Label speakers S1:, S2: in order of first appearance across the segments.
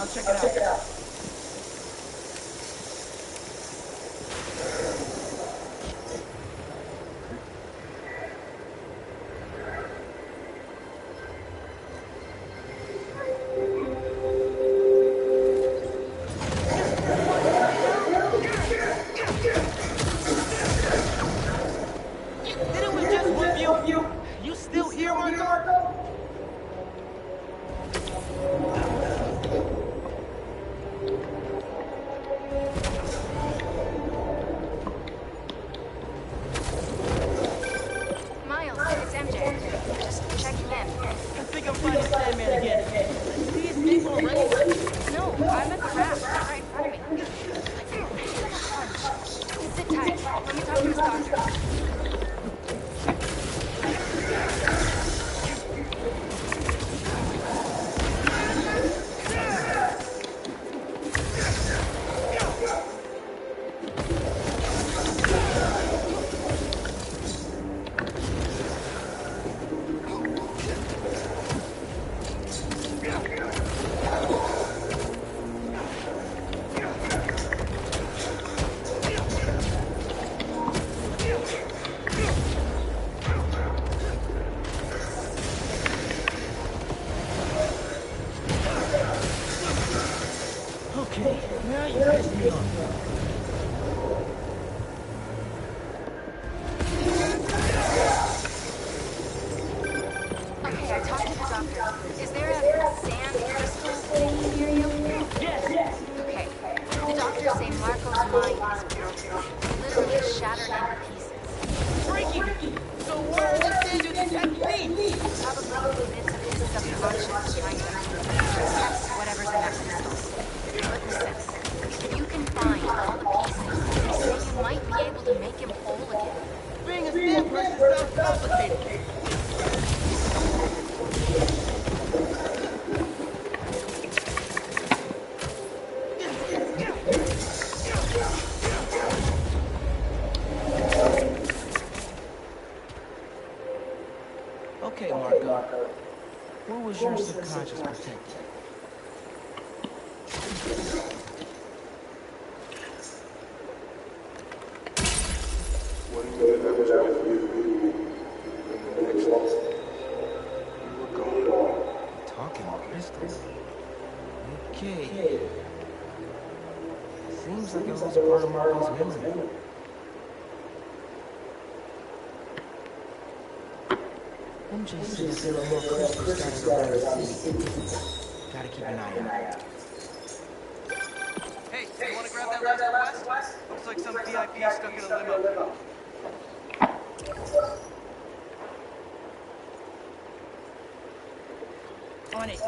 S1: I'll check it out. Didn't we just whoop you? You still here, Marco?
S2: Miles, it's MJ. Just checking in.
S1: I think I'm finding Sandman again. See his name already?
S2: No, I'm at the raft, right in front of me. I feel like a hunch. Sit tight. Let me talk to his doctor.
S1: Okay, now you piss me off.
S2: Okay, I talked to the doctor. Is there a sand crystal thing near you?
S1: Yes.
S2: Okay. The doctors say Marco's mind is broken. Literally shattered into pieces.
S1: Freaky! So why are the sand dudes attacking me?
S2: Probably bits of his subconscious trying to test whatever's in that crystal. But listen, if you can find all the pieces, they say you might be able to make him whole again.
S1: Being a sand person sounds complicated. Okay, Marco. What was your subconscious protecting? Talking crystals. Okay. Seems like it was part of Marco's memory. MJ said there were more crystals scattered around the city. Gotta keep an eye out.
S3: Hey, you wanna grab that last request? Looks like some VIP stuck in a limo.
S1: On it.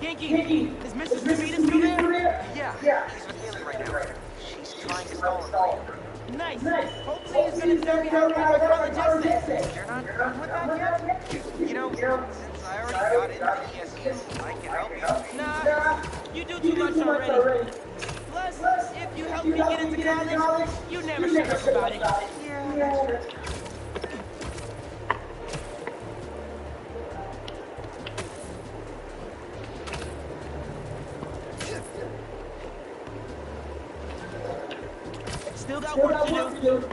S1: Yankee, is Mrs. Ramirez still there?
S3: Yeah, he's with Haley right now. She's trying to stall him for you.
S1: Nice. Hopefully he's gonna tell me how to read my college essay.
S3: You're not done with that yet? You know, since I already got into ESU, I can help you.
S1: Nah, you do too much already. Plus, if you help me get into college, you never shut up about it.
S3: Yeah, that's true.
S1: Still got work to do.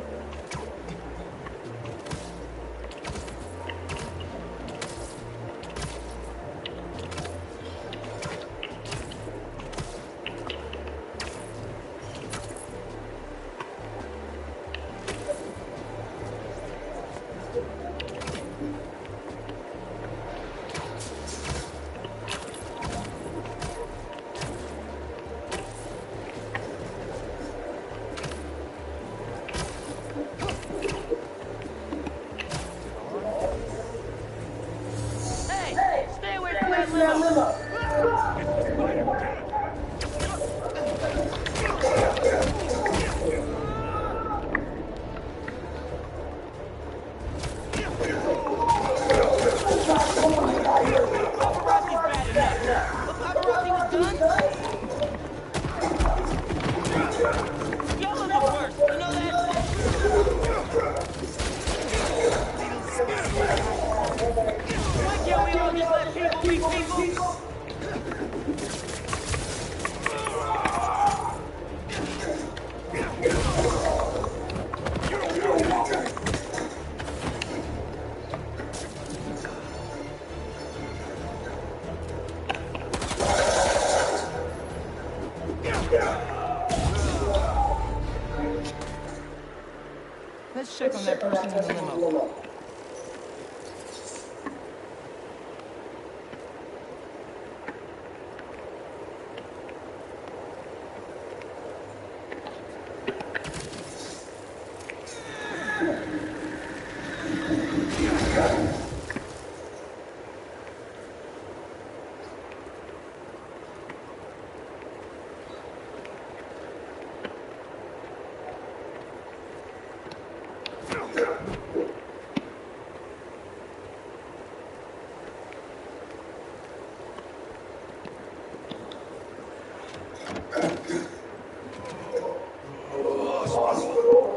S1: Let's check on that person in the limo.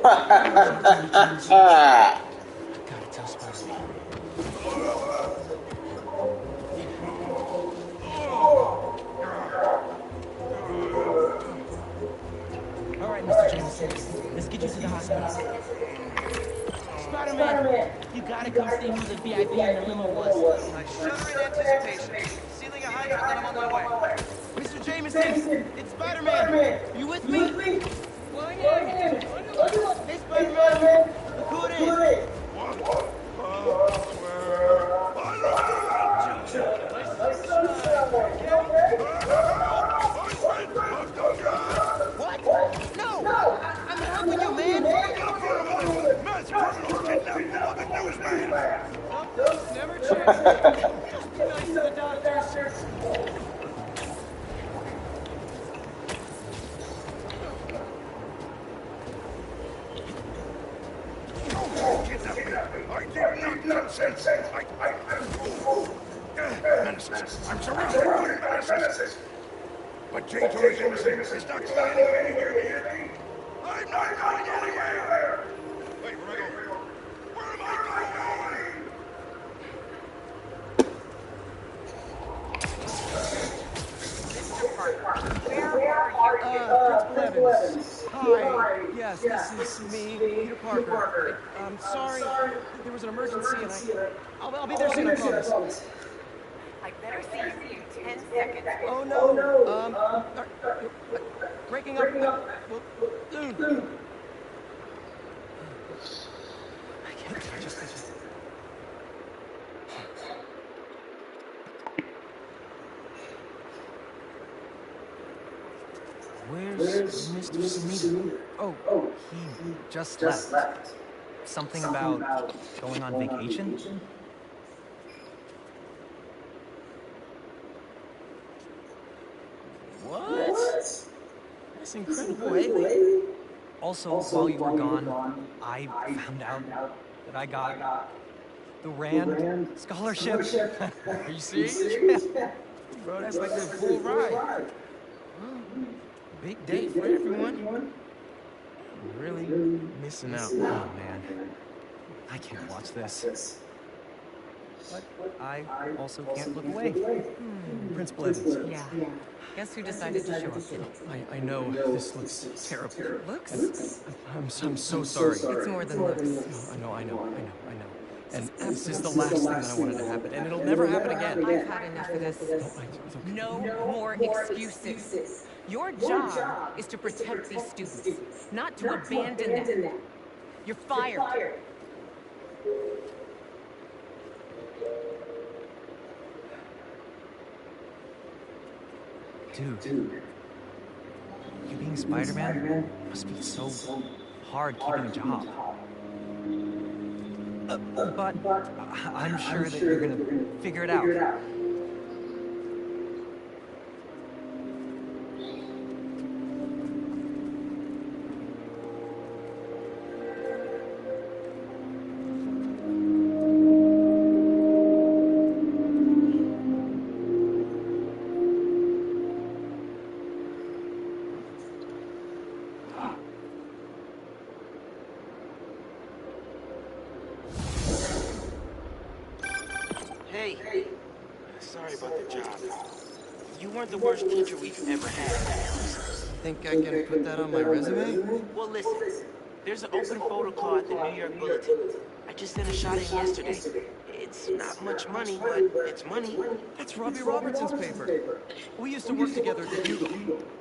S4: Ah.
S1: Gotta tell Spider-Man. All right, Mr. Jameson, let's get you to the hospital. Spider-Man, you gotta come see who the VIP in the limo was.
S3: I shudder in anticipation. Sealing a hydrant, then I'm on my way.
S1: Mr. Jameson, it's Spider-Man. Are you with me? Going in. Hey, Spider-Man, look who it is. What? No! I'm helping you, man! Never change. Just be nice to the doctors.
S5: Nonsense! Menaces. I'm surrounded by menaces. But J. Jonah Jameson is not going anywhere. I'm not going anywhere! Wait, where am I going? Where am I going?
S3: Mr. Parker, where are you?
S1: Principal Evans. Hi. Yes, this is me, Peter Parker. I'm sorry. There was an emergency, and I'll be there soon, I promise.
S3: I better see you in 10 seconds.
S1: Oh no. Breaking up. Well, soon. I can't. I just. Where's Mr. Samita? Oh, he just left. Something about going on vacation? What? That's incredible, eh? Also, while you were gone, I found out that I got the Rand scholarship. Are you serious? Bro, that's like a full ride. Big day for everyone. Really missing out. Oh, man. I can't watch this. But I also can't look away. Principal Evans.
S6: Yeah. Guess who decided to show up today?
S1: I know this looks terrible.
S6: Looks?
S1: I'm so sorry.
S6: It's more than looks.
S1: I know. And this is the last thing that I wanted to happen, and it'll never happen again.
S6: I've had enough of this. No more excuses. Your job is to protect these students, not to abandon them. You're fired.
S1: Dude, you being Spider-Man must be so hard keeping a job. But I'm sure that you're gonna figure it out.
S3: Hey, sorry about the job. You weren't the worst teacher we've ever had.
S1: Think I can put that on my resume?
S3: Well, listen, there's an open photo call at the New York Bulletin. I just sent a shot in yesterday. It's not much money, but it's money.
S1: That's Robbie Robertson's paper. We used to work together at the Bugle.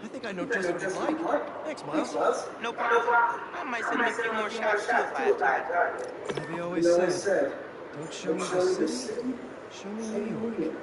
S1: I think I know just what he'd like. Thanks, Miles.
S3: No problem. I might send him a few more shots too if I have time.
S1: Bobby always said, don't show me the city, show me New York.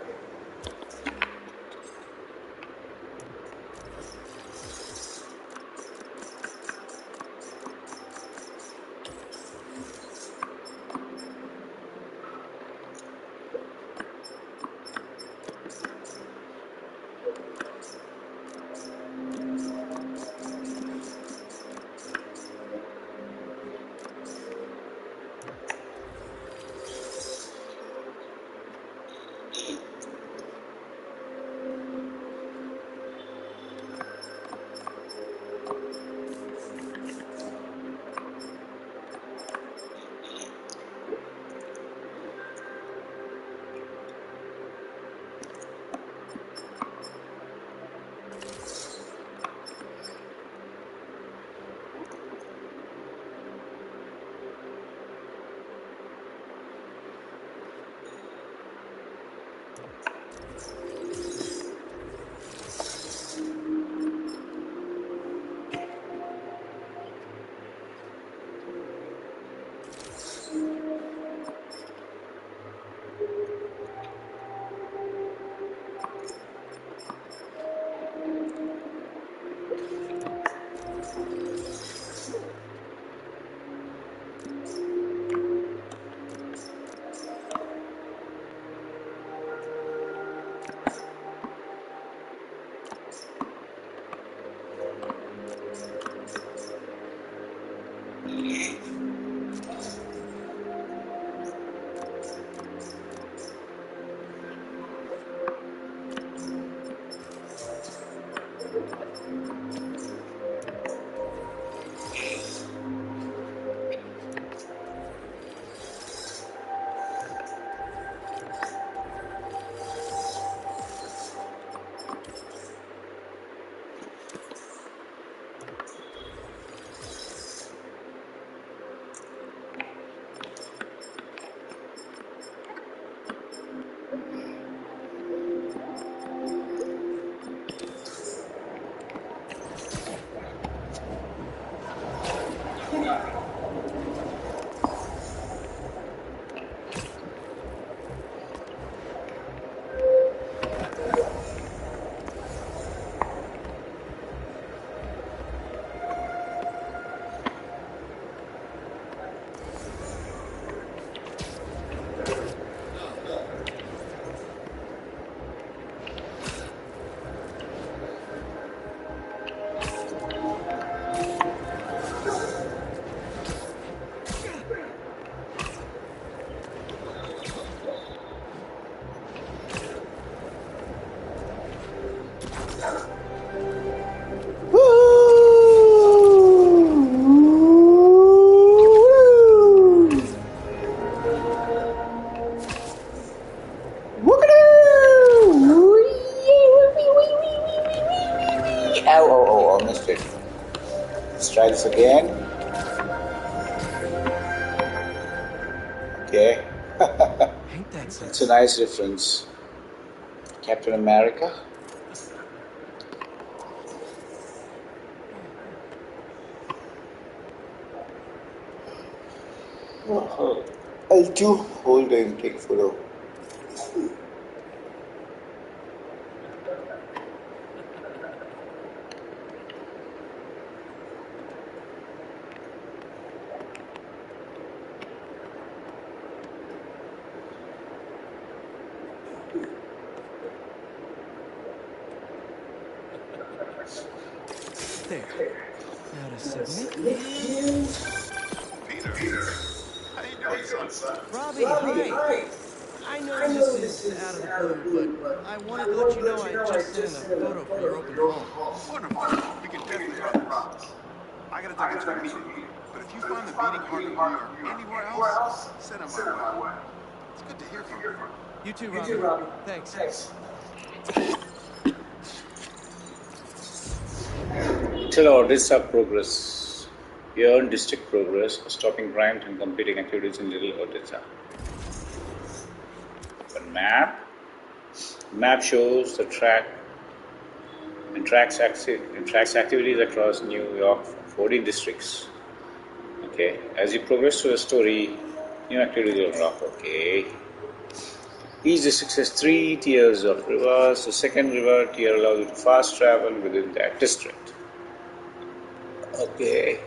S4: Strikes again. Okay.
S1: Ain't that something?
S4: It's a nice reference. Captain America. L2 holding, take photo.
S1: There. Now to submit.
S5: Peter, how you doing, son?
S1: Robbie, hi. I know this is out of the blue, but I wanted to let you know I just sent in a photo for your open call.
S5: Wonderful. We can definitely run this. I gotta take a meeting, but if you find the beating heart of New York anywhere else, send them my way. It's good to hear from you.
S1: You too, Robbie. Thanks.
S4: Till Odessa progress. You earn district progress, stopping crimes and completing activities in Little Odessa. map. Map shows the track and tracks activities across New York from 14 districts. Okay, as you progress through the story, new activities will unlock. Okay. Each district has 3 tiers of rivers. The second river tier allows you to fast travel within that district. Okay.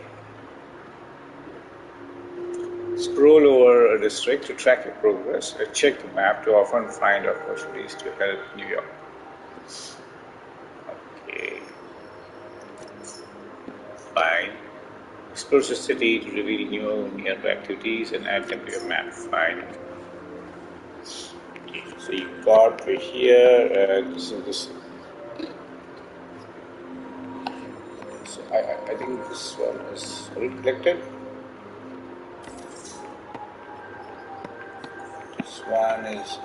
S4: Scroll over a district to track your progress. Check the map to often find opportunities to help New York. Okay. Fine. Explore the city to reveal new nearby activities and add them to your map. Fine. Okay. So you got right here, and this is this. So I think this one is already collected. This one is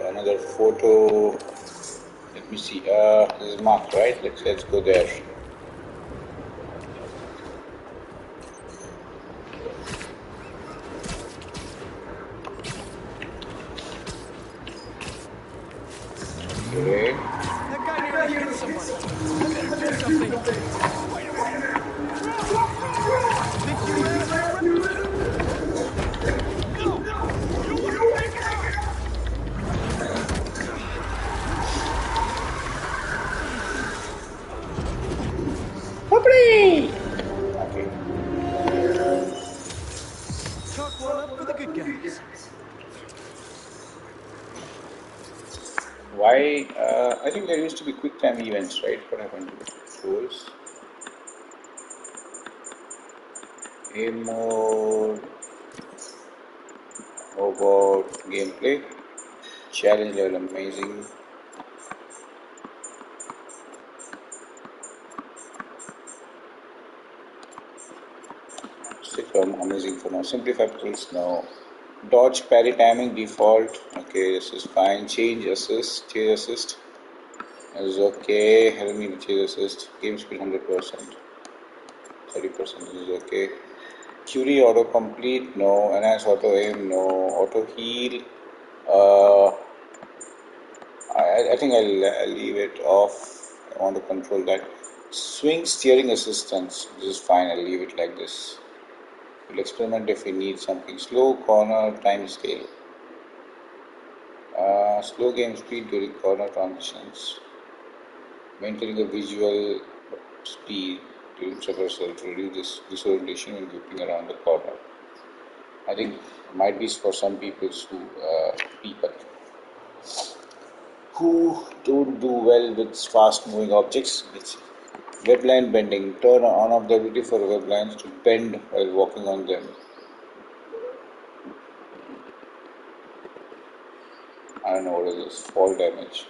S4: another photo. Let me see. This is marked, right? Let's go there. Okay.
S1: That guy nearly hit somebody. I better do something. Wait a minute. Think you're ready? No! You wouldn't make it!
S4: Puppy! Okay.
S1: Chalk one up for the good guys.
S4: Why? I think there used to be quick time events, right? What happened to those? Game mode. How about gameplay? Challenge level amazing. Stick from amazing for now. Simplify tools now. Dodge parry timing default. Okay, this is fine. Change assist. Chase assist is okay. Help me with chase assist. Game speed 100%. 30% is okay. Curie autocomplete, no. Enhance auto aim, no. Auto heal, I think I'll leave it off. I want to control that. Swing steering assistance, this is fine. I'll leave it like this. We'll experiment if we need something. Slow corner time scale. Slow game speed during corner transitions. Maintaining a visual speed during traversal to reduce this disorientation when whipping around the corner. I think might be for some people who don't do well with fast moving objects. It's webline bending. Turn on off the ability for weblines to bend while walking on them. I don't know what is this. Fall damage.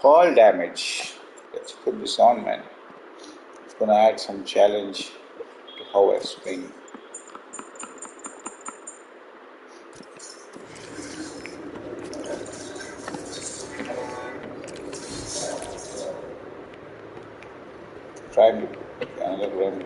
S4: Fall damage. Let's put this on, man. It's gonna add some challenge to how I swing. Try me. Another run.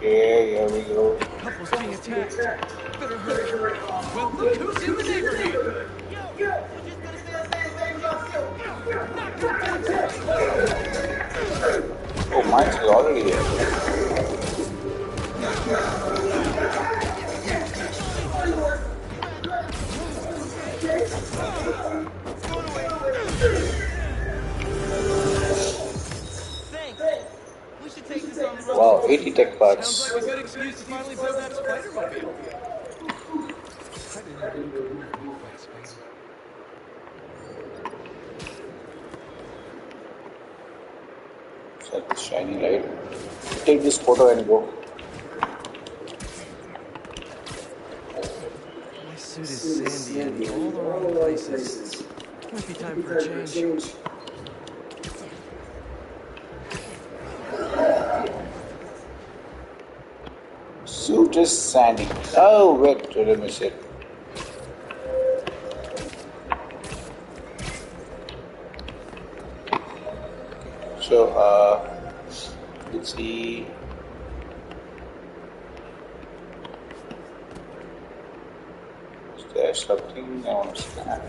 S4: Okay, here we go.
S1: Couple's being attacked. Better hurry. Well, look who's in the neighborhood.
S4: Oh, mine's already here.
S1: We should take this on the road.
S4: Wow, 80 tech parts.
S1: Sounds like a good excuse to finally build that Spider-Mobile. I didn't know you could move that space.
S4: That shiny light. Take this photo and go.
S1: My suit is sandy in all the wrong places. Might be time for a change.
S4: Suit is sandy. Oh, wait, let me see. So, let's see. Is there something I want to scan?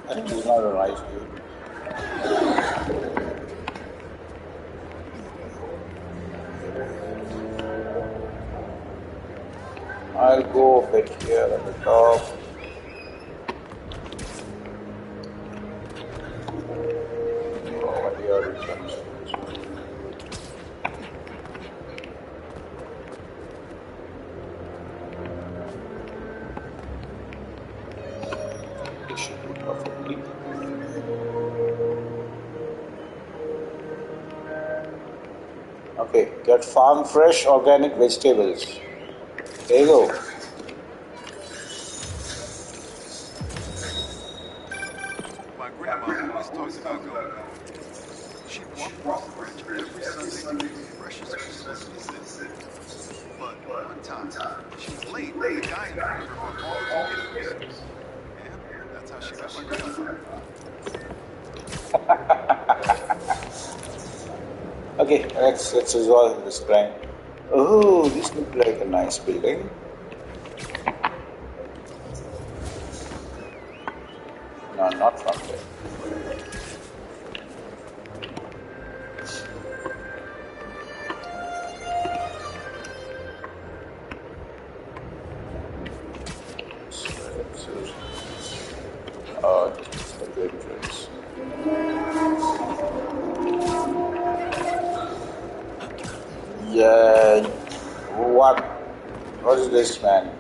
S4: That is not a nice view. I'll go a bit here at the top. Oh, what the other ones? It should be perfectly. Okay, get farm fresh organic vegetables. There you go.
S5: My grandma always talks about going. She'd walk across the bridge every Sunday to get fresh as Christmas. But one time, she was late and the guy informed her about all the tomatoes. And that's how she got my grandma.
S4: Okay, let's resolve this crime. Oh, this looks like a nice building. No, not from there. Oh, this is the good entrance. Yeah, what is this, man?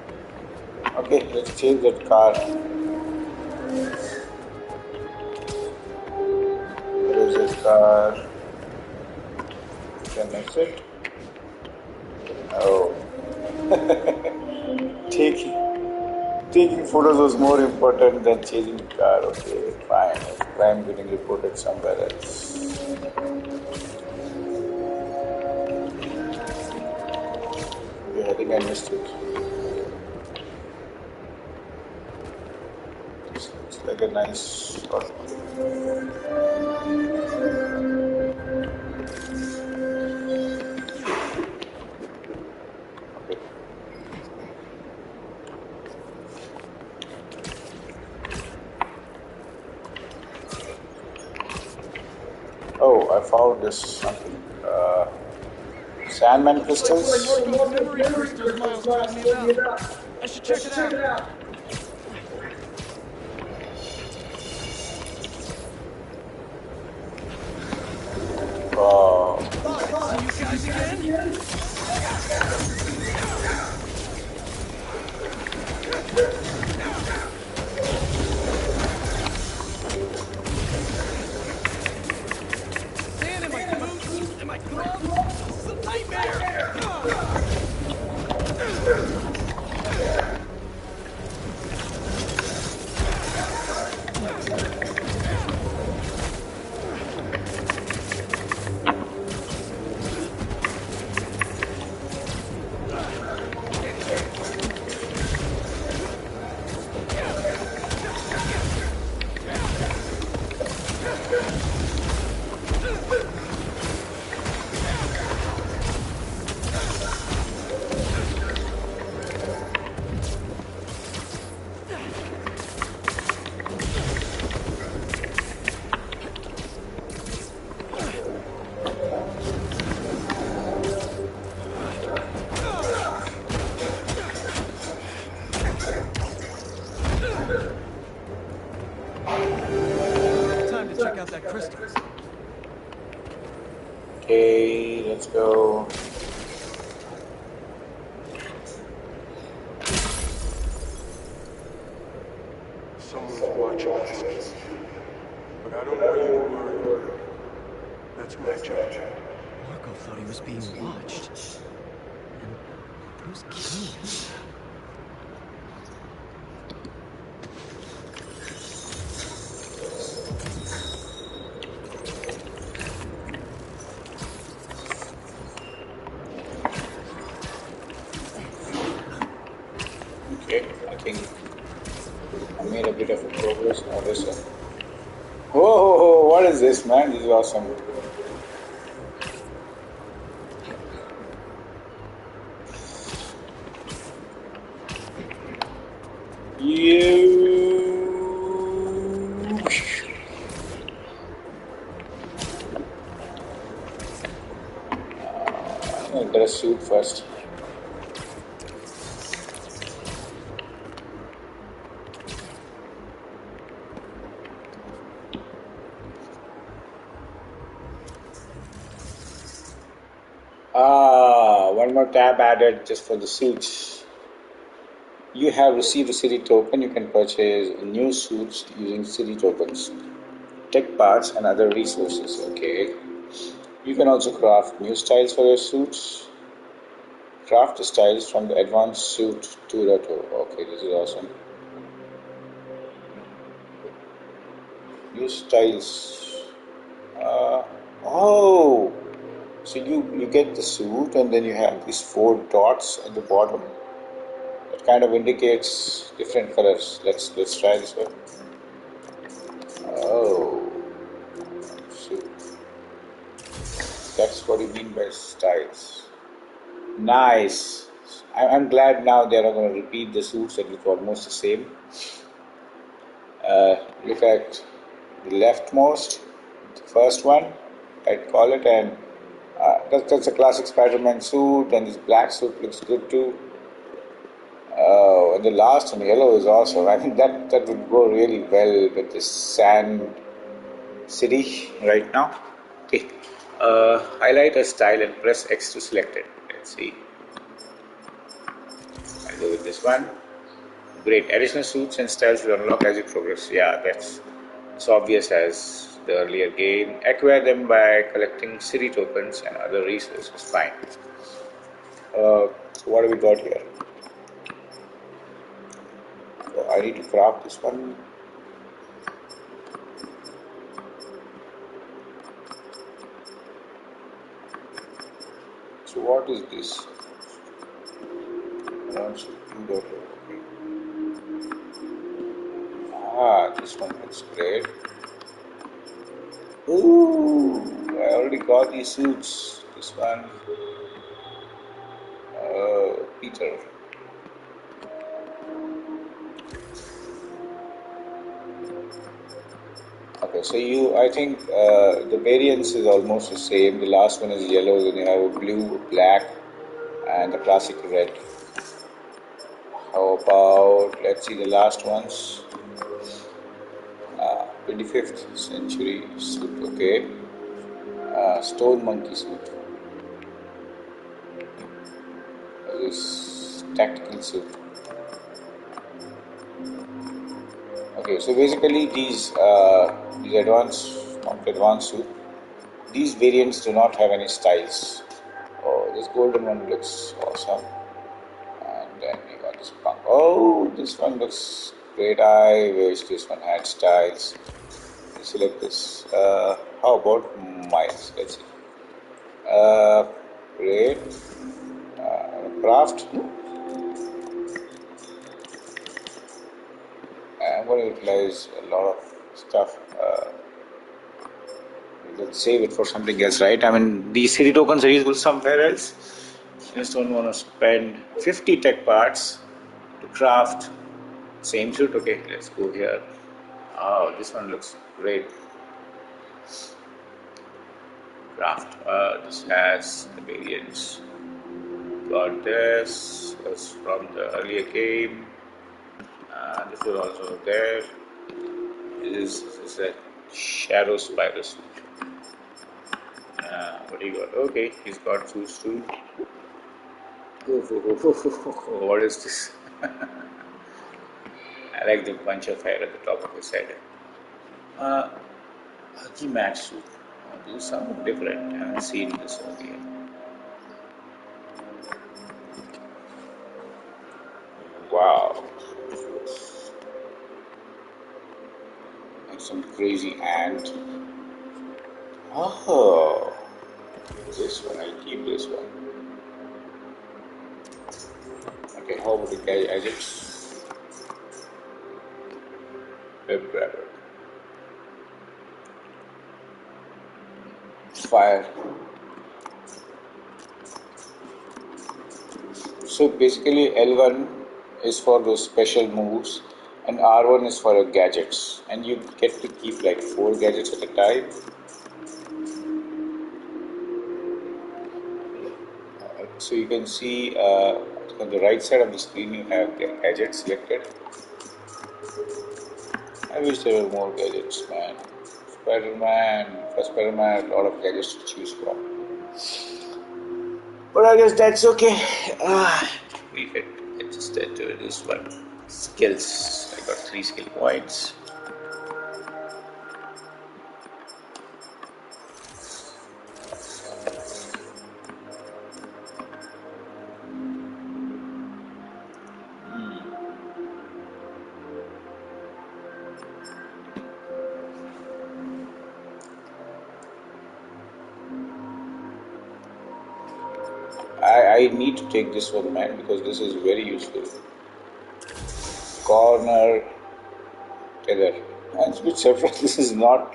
S4: Okay, let's change that car. Where is this car? Can I sit? Oh. Taking photos was more important than changing the car. Okay, fine. Crime getting reported somewhere else. Yeah, I think I missed it. This looks like a nice spot. Okay. Oh, I found this something. Sandman crystals.
S1: Memory crystals Miles told me about. I should check it out.
S4: Oh,
S1: See you guys again? Sand in my boots, in my gloves. This is a nightmare. crystal.
S4: Okay, let's go.
S5: Someone's watching us. But I don't know you were. That's my job.
S1: Marco thought he was being watched. And Bruce killed him.
S4: Okay, I think I made a bit of a progress on this one. Whoa, what is this, man? This is awesome. I'm gonna get a suit first. One more tab added just for the suits. You have received a city token. You can purchase new suits using city tokens, tech parts, and other resources. Okay. You can also craft new styles for your suits. Craft the styles from the Advanced Suit 2.0. Okay, this is awesome. New styles. Oh, so you get the suit and then you have these 4 dots at the bottom. That kind of indicates different colors. Let's try this one. Oh, suit. That's what you mean by styles. Nice. I'm glad now they are going to repeat the suits that look almost the same. Look at the leftmost, the first one, I'd call it, and that's a classic Spider-Man suit, and this black suit looks good too. And the last one, yellow, is awesome. I think that would go really well with this sand city right now. Okay, highlight a style and press X to select it. Let's see. I'll go with this one. Great. Additional suits and styles will unlock as you progress. Yeah, that's as obvious as the earlier game. Acquire them by collecting city tokens and other resources. Fine. So what have we got here? So I need to craft this one. So what is this? This one looks great. Ooh, I already got these suits. This one, Peter. Okay, so I think the variance is almost the same. The last one is yellow, then you have a blue, black, and the classic red. How about, let's see the last ones. 25th century suit, okay. Stone monkey suit. This tactical suit. Okay, so basically these advanced suit, these variants do not have any styles. Oh, this golden one looks awesome. And then we got this punk. Oh, this one looks great. I wish this one had styles. Let's select this. How about Miles? Let's see. Great. Craft. I'm going to utilize a lot of stuff. Let's save it for something else, right? I mean, these city tokens are usable somewhere else. Just don't want to spend 50 tech parts to craft same suit. Okay, let's go here. Oh, this one looks great. Craft. This has the variants. Got this. Was from the earlier game. This was also there. This is a Shadow spider suit. What do you got? Okay, he's got suits too. What is this? I like the bunch of hair at the top of his head. Haji match suit. This is something different. I haven't seen this one yet. Wow. And some crazy ant. Oh, this one. I'll keep this one. Okay, how about the gadgets? Web grabber. Fire. So basically L1 is for those special moves and R1 is for your gadgets, and you get to keep like 4 gadgets at a time. So you can see on the right side of the screen you have gadgets selected. I wish there were more gadgets, man. For Spider-Man, a lot of gadgets to choose from. But I guess that's okay. We get adjusted to this one. Skills. I got 3 skill points. I need to take this one, man, because this is very useful. Corner tether. I'm a bit surprised this is not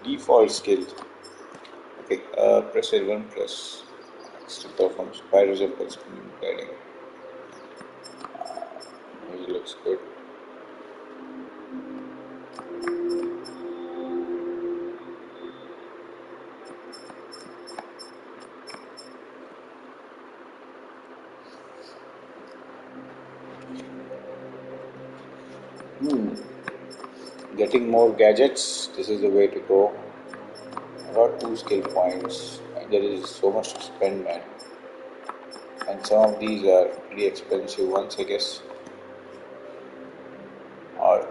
S4: default skill. Okay, press L1 plus to perform spider jump and spinning guiding. It looks good. Getting more gadgets, this is the way to go. I got 2 skill points, and there is so much to spend, man. And some of these are pretty expensive ones, I guess. Or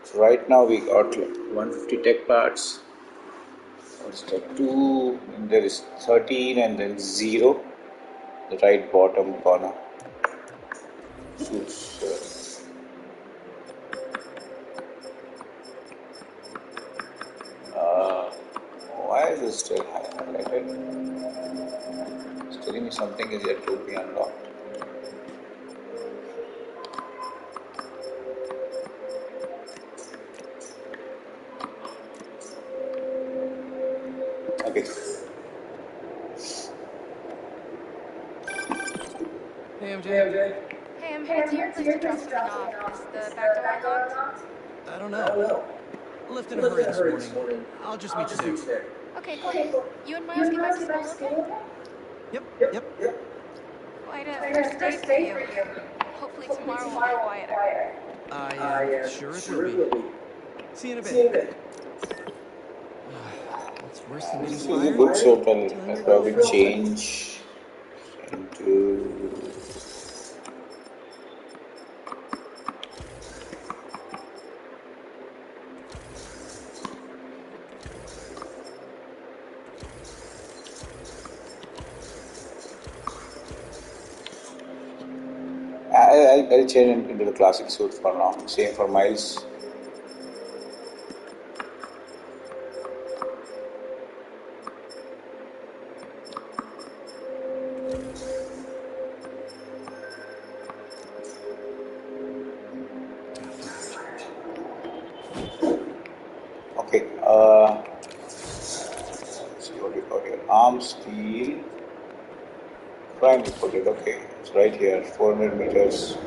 S4: so right now we got like 150 tech parts. What's that? 2, and there is 13, and then 0. The right bottom corner. Suits. Why is this still highlighted? It's telling me something is yet to be unlocked. Okay.
S1: Hey, MJ.
S2: Hey, I'm headed to your place to drop something off. Is the back door unlocked?
S1: I don't know. I left in a hurry this morning. I'll just meet you there.
S2: Okay, cool. You and Miles get back to school, okay?
S1: Yep.
S2: Quite a first day for you. Hopefully tomorrow will be quieter.
S1: Sure it will be. See you in a bit. It's worse than getting
S4: This is a
S1: fired.
S4: good soap, and I'll probably change into. I'll change into the classic suit for now. Same for Miles. Okay. Let's see what we got here. Arm steel. Prime reported. Okay, it's right here. 400 meters.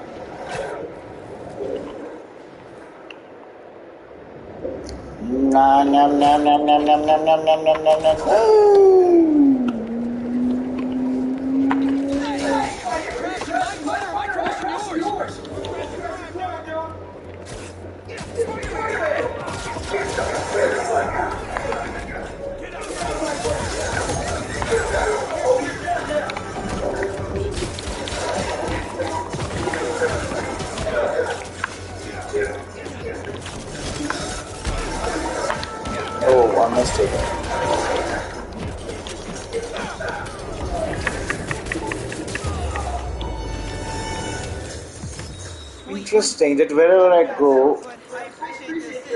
S4: Nom nom nom nom nom nom nom nom nom nom nom nom.
S1: Crashing my motor, my crash
S4: interesting that wherever I go,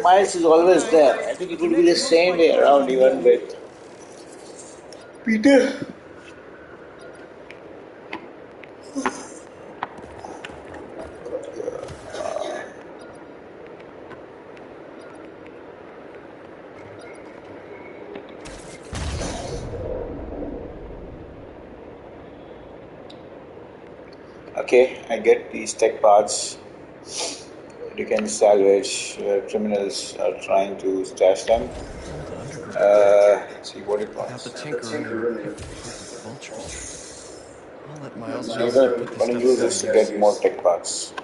S4: Miles is always there. I think it would be the same way around even with Peter. Okay, I get these tech parts you can salvage where criminals are trying to stash them. See what it
S1: Without
S4: wants.
S1: the tinkerer and vultures. I'll let Miles
S4: I'm
S1: just
S4: gonna
S1: put this stuff
S4: use this to get more tech parts.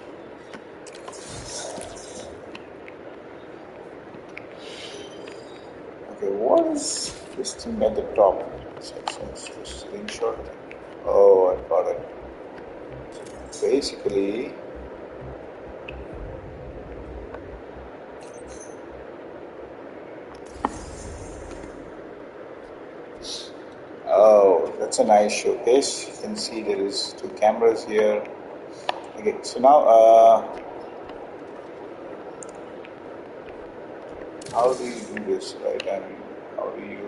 S4: Okay, what is this thing at the top? It's a screenshot. Oh, I got it. Basically, oh, that's a nice showcase. You can see there is 2 cameras here. Okay, so now, how do you do this, right? I mean, how do you?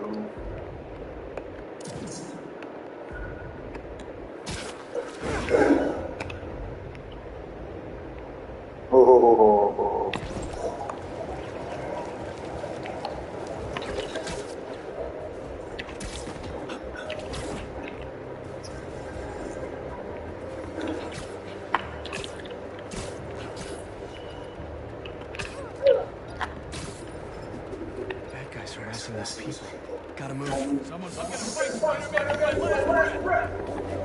S4: Oh.
S1: Bad guys harassing these people. Gotta move.
S5: Someone's looking to fight Spider-Man with my last breath.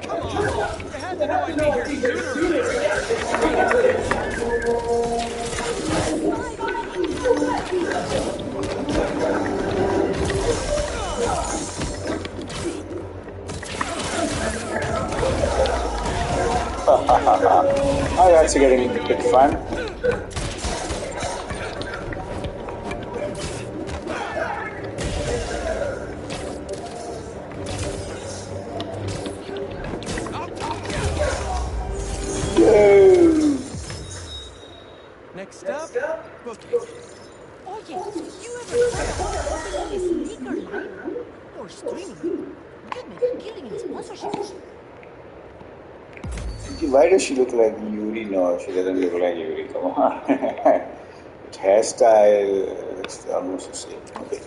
S5: Come on, you had to know I'd be here sooner or
S4: Oh, that's getting a bit fun.
S1: Next up, booking.
S6: Oh, yes. You ever thought about opening a sneaker line? Or streaming? You'd make a killing in sponsorships.
S4: Why does she look like Yuri? No, she doesn't look like Yuri. Come on. Hairstyle, it's almost the same. Okay,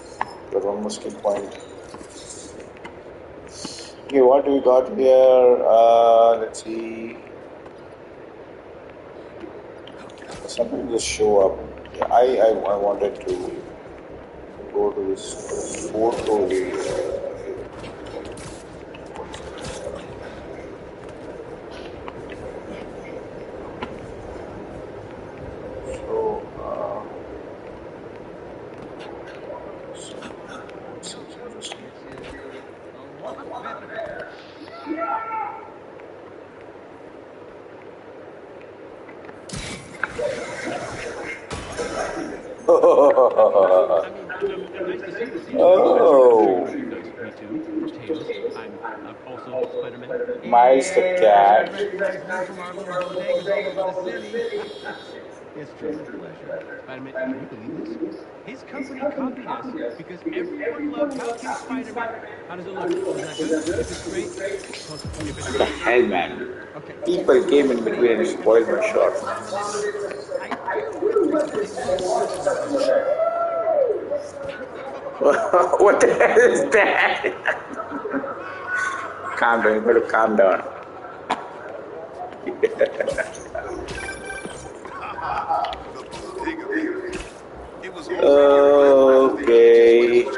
S4: got one more skill point. Okay, what do we got here? Let's see. Something just show up. Yeah, I wanted to go to this photo area. Oh, Miles the cat.
S3: It's true. Spider-Man, can you believe this? His company copied us because everyone loved How Cute Spider-Man. How does it look? Is that good? Is it great?
S4: What the hell, man? People came in between and spoiled my shot. What the hell is that? Calm down, you better calm down. Okay.
S5: But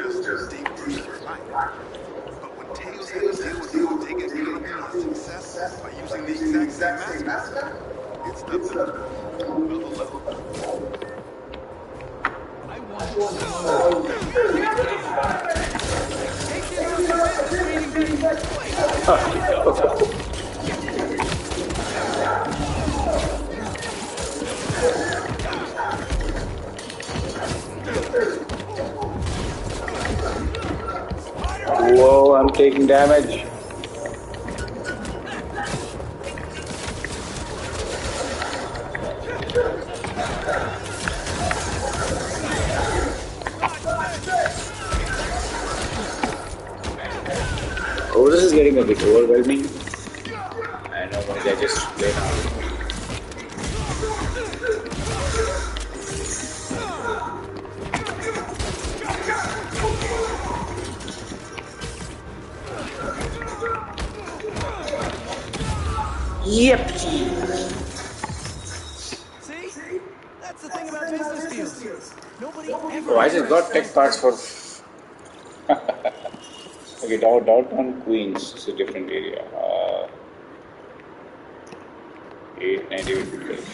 S5: when Tails had to deal with the Ortega capability and success by using the exact same mask, it's nothing but another level.
S3: I want to
S4: Whoa, I'm taking damage. bit overwhelming. I know when I just play now. Yep.
S1: See? That's the thing about business deals. Nobody ever
S4: Oh, I just got tech parts for. Okay, downtown Queens is a different area. 898 because.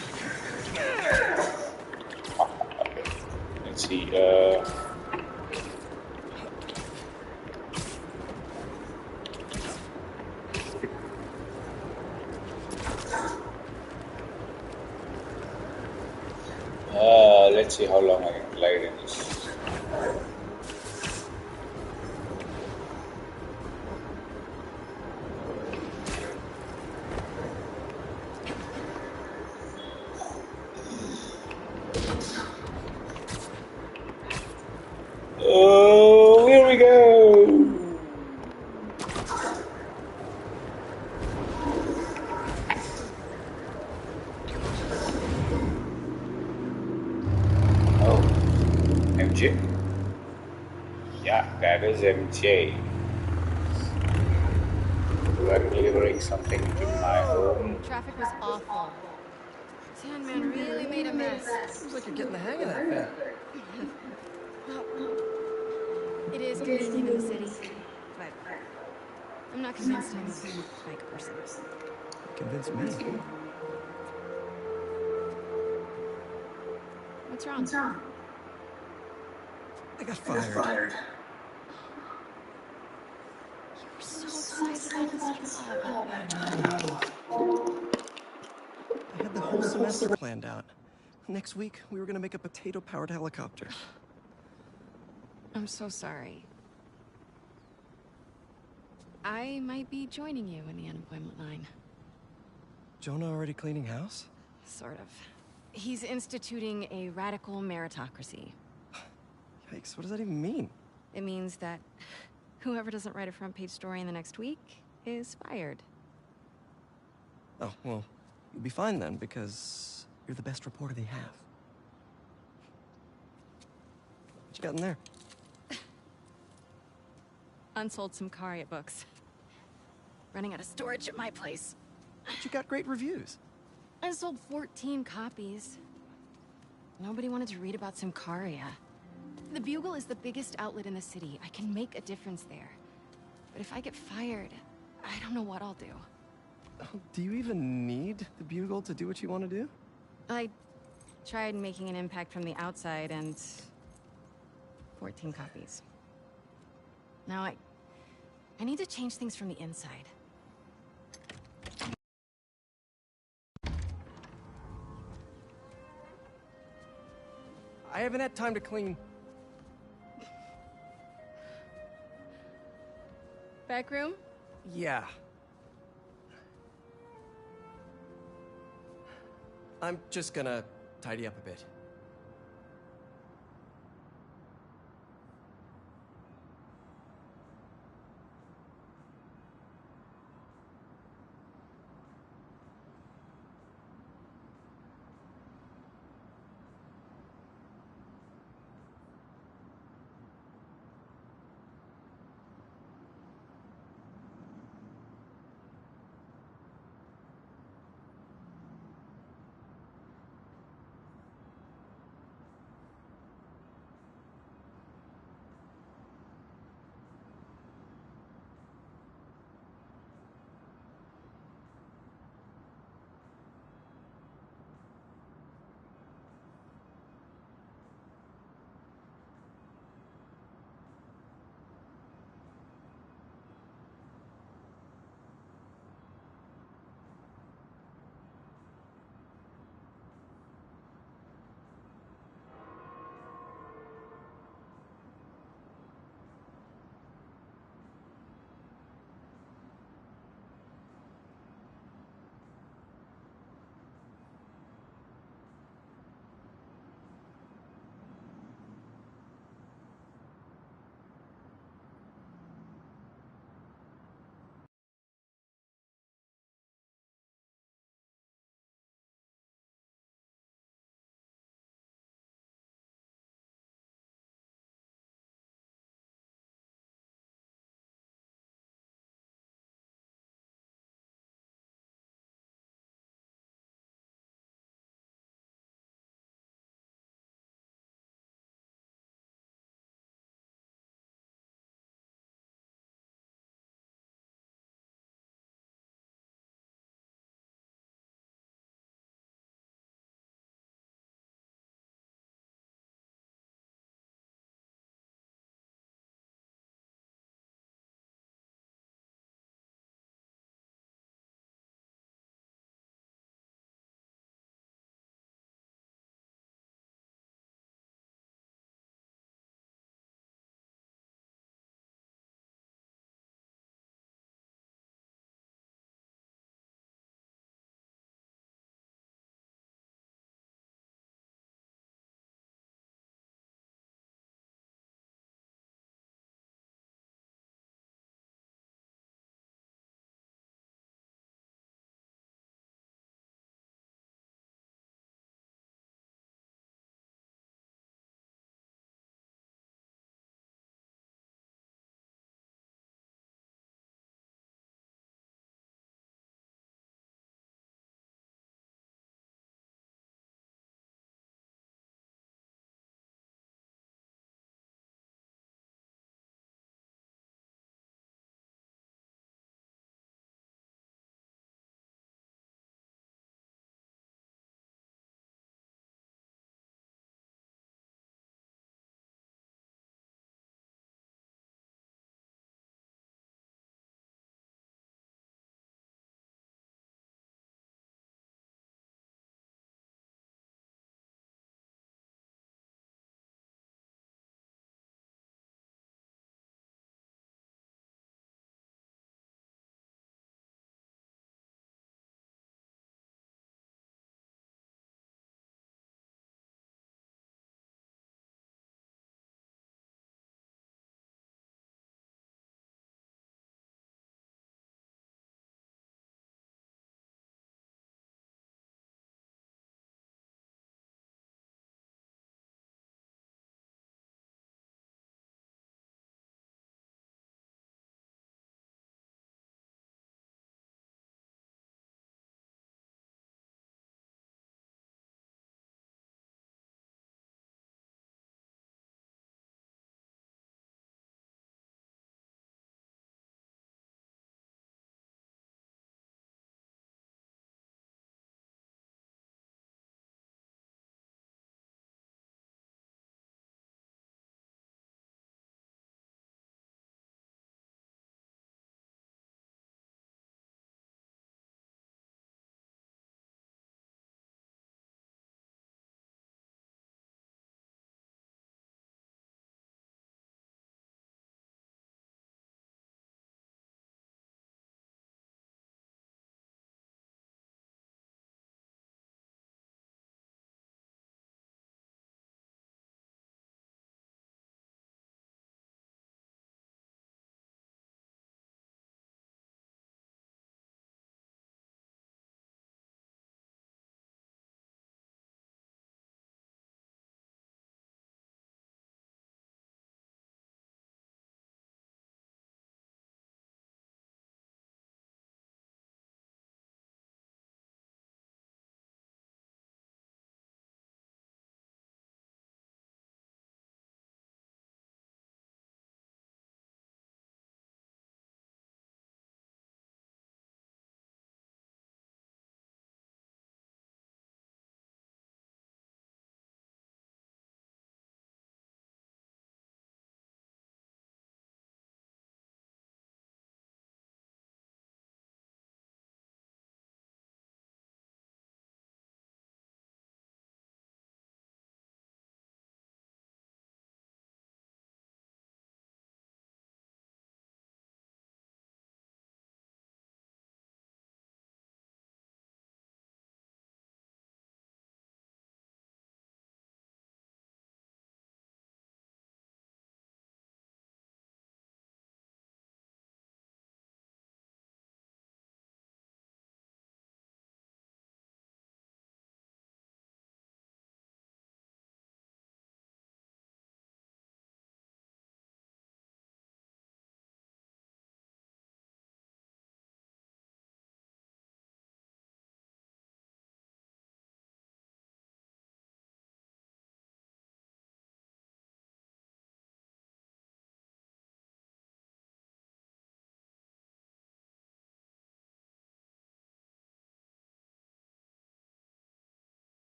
S4: Okay. Let's see. Let's see how long I can glide in this. Oh, here we go. Oh, MJ. Yeah, that is MJ. You are delivering something to my home.
S2: Traffic was awful. Sandman really made a mess.
S1: Seems like you're getting the hang of that thing.
S2: Well, it is convenient in the city, but I'm not convinced I'm a bike person.
S1: Convince me.
S2: What's wrong?
S1: I got fired.
S2: You were so excited about this job.
S1: I had the whole semester planned out. Next week, we were gonna make a potato-powered helicopter.
S2: I'm so sorry. I might be joining you in the unemployment line.
S1: Jonah already cleaning house?
S2: Sort of. He's instituting a radical meritocracy.
S1: Yikes, what does that even mean?
S2: It means that whoever doesn't write a front-page story in the next week is fired.
S1: Oh, well, you'll be fine then, because you're the best reporter they have. What you got in there?
S2: Unsold Symkaria books. Running out of storage at my place.
S1: But you got great reviews.
S2: I sold 14 copies. Nobody wanted to read about Symkaria. The Bugle is the biggest outlet in the city. I can make a difference there. But if I get fired, I don't know what I'll do.
S1: Do you even need the Bugle to do what you want to do?
S2: I tried making an impact from the outside and 14 copies. Now I need to change things from the inside.
S1: I haven't had time to clean.
S2: Back room?
S1: Yeah. I'm just gonna tidy up a bit.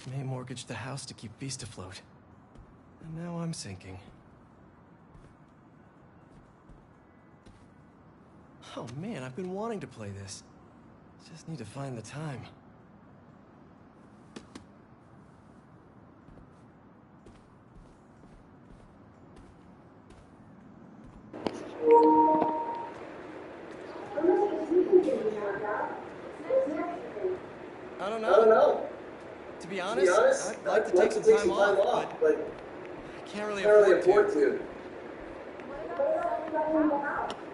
S1: May mortgaged the house to keep Beast afloat. And now I'm sinking. Oh man, I've been wanting to play this. Just need to find the time. I don't know. To be honest, I'd like to take some time off, but I can't really afford to.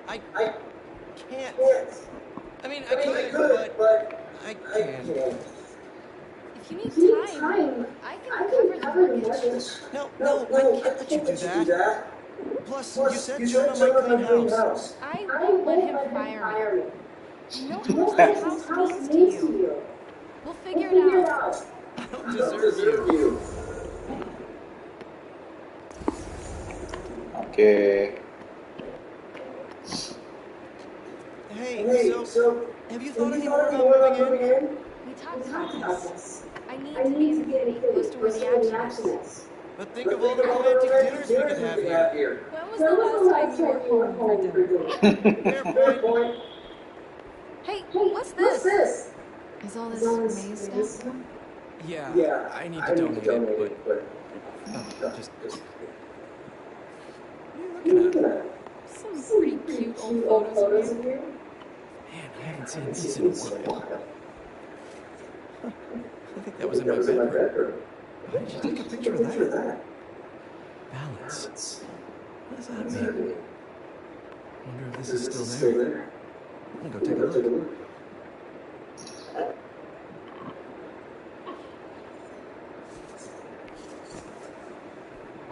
S1: I can't. I mean, I could, but I can't.
S2: If you need time, I can cover the mortgage.
S1: No, I can't let you do that. Plus, you said Jonah might clean house.
S2: I won't let him fire me. You know how much this house means to you. We'll figure it out.
S1: I don't deserve you.
S4: Okay.
S1: Hey, so have you thought any more about moving in?
S2: We talked about this. I need to be in a city close to where the action is.
S1: But think of all the romantic dinners we could have here.
S2: When was the last time you were home for dinner?
S1: Fair point.
S2: Hey, what's this? Is all this maze stuff?
S1: Yeah, I need to donate it, but just what are you looking at?
S2: Some pretty cute old photos of you.
S1: Man, I haven't seen these in a while. I think that was in my bedroom. Why did you take a picture of that? Balance. What does that mean? Wonder if this is still there. I'm gonna go take a look.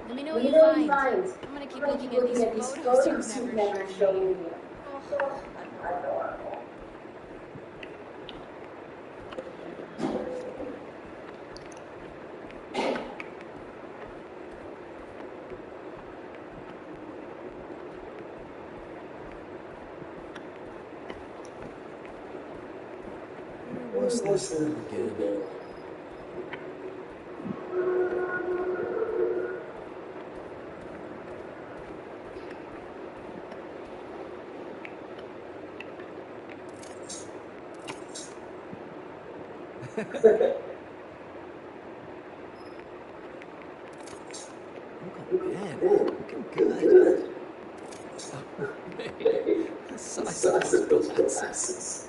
S2: Let me know what you find. I'm gonna keep looking at these photos you've never shown me.
S1: What's this thing again? Uncle Ben, looking good. Oh, man, the size of those glasses.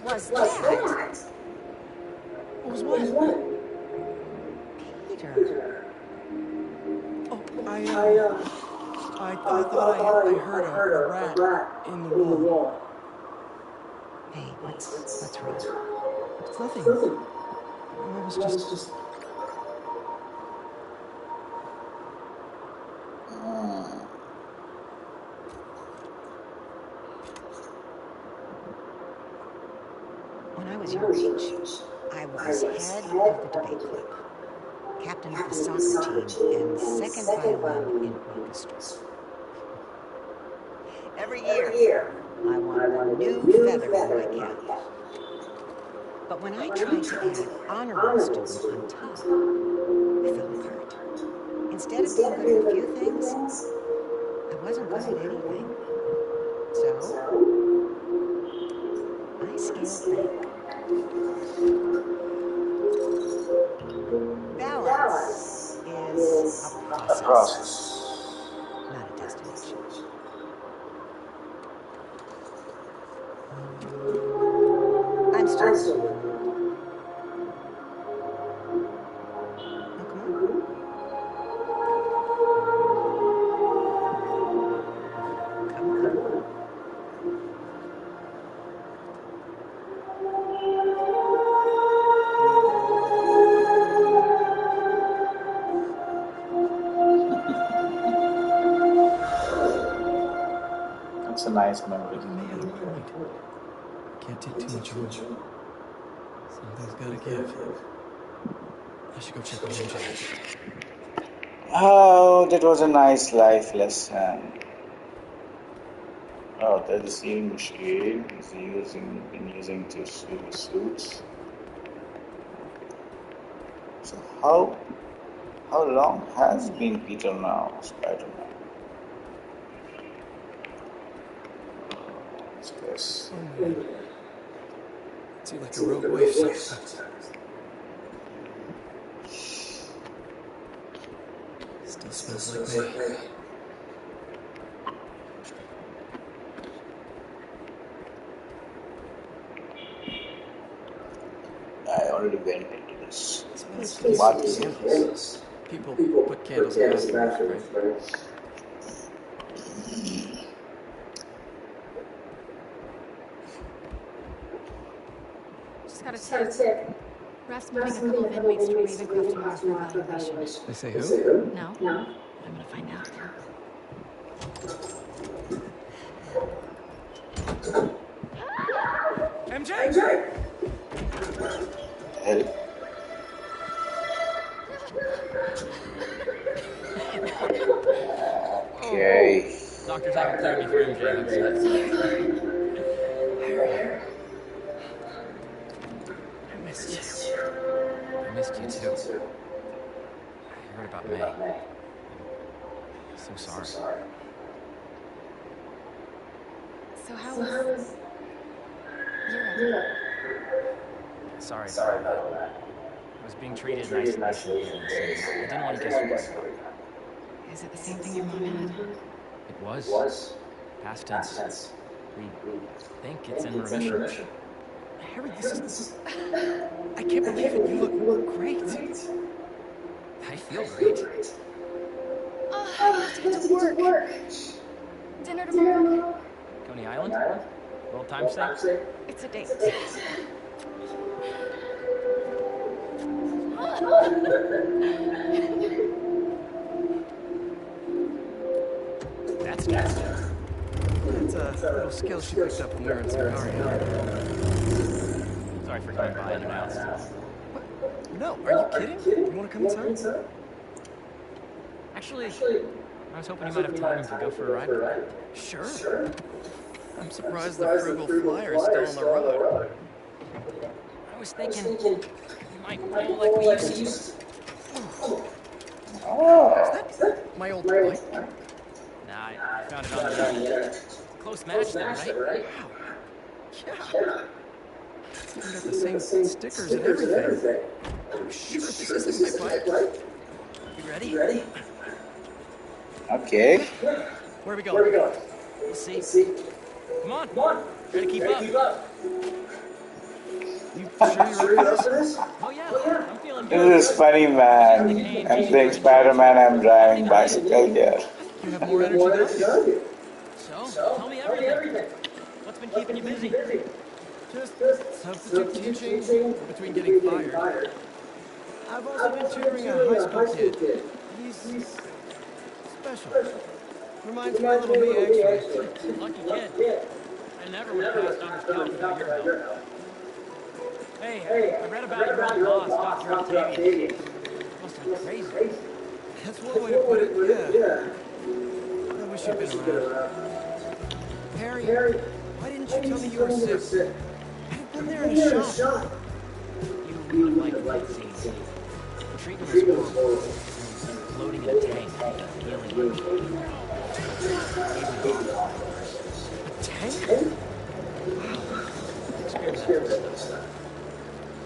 S6: Was that?
S1: What was what?
S6: Peter.
S1: Oh, I thought I heard a rat in the wall.
S6: Hey, what's wrong?
S1: It's nothing. I was just...
S6: When I was your age, I was head of the debate club, captain of the soccer team, and second violin in orchestra. Every year, I wanted a new feather in my cap. But when I tried to add honorable student on top, I fell apart. Instead of being good at a few things, I wasn't good at anything. So, I scaled back. Balance is a process, not a destination. I'm still. Oh, come on. Come on.
S4: It's a nice memory.
S1: You may have a point. Can't take too much away. Something's gotta give. I should go check on MJ.
S4: Oh, that was a nice life lesson. Oh, there's the sewing machine. He's been using to sew suits. So how long has been Peter now, Spider-Man? Yes.
S1: Oh man. See, like a rogue wave sometimes. Still smells like me.
S4: I already went into this.
S1: What? Candles. People put candles in bathrooms, right?
S2: Just got a tip. Rest moving a couple of inmates to Ravencroft tomorrow for evaluation.
S1: They say who?
S2: No? No. I'm gonna find out.
S1: MJ!
S4: Hell. Okay.
S1: Doctors haven't cleared me for MJ. I missed you. I missed you too. I heard about May. So sorry.
S2: So how was Europe?
S1: Sorry about that. I was being treated nicely. I didn't want to get you.
S2: Is it the same thing your mom had?
S1: It was. Past tense. We think it's in remission. Harry, this is... I can't believe it. You look great. I feel great.
S2: Oh, I have to get to work. Dinner tomorrow.
S1: Coney Island? Little time stay?
S2: It's a date.
S1: That's good. That's a little skill she picked up when we were in Sicario. Sorry for coming by unannounced. What? No, are you kidding? You want to come inside? Actually, I was hoping you might have time to go for a ride. Sure. I'm surprised the Frugal Flyer is still on the road. I was thinking you might feel like we used to. Is that my old bike? Nah, I found it on the internet. Close match then, right? Wow. Yeah. It's even got the same stickers and everything. I'm sure this isn't my bike. You ready?
S4: Okay.
S1: Where are we going? We'll see. Come on. Try to keep up. You sure you're ready for this? Oh yeah, I'm feeling good.
S4: This is funny, man. I'm playing Spider-Man. I'm driving bicycle here.
S1: You have more energy than I do. So, tell me everything. What's been keeping you busy? Just substitute teaching between getting fired. I've also been tutoring a high school kid. He's special. Reminds me a little of me, actually. Lucky kid. I never would have passed honors college without your help. Hey, I read about your old boss, Dr. Octavius. Must have been crazy. That's one way to put it, yeah. I wish you'd been around. Harry, why didn't you tell me you were sick? I've been there in a shot. You would have liked that scene. The treatment was horrible. Floating in a tank, healing. A tank? Wow.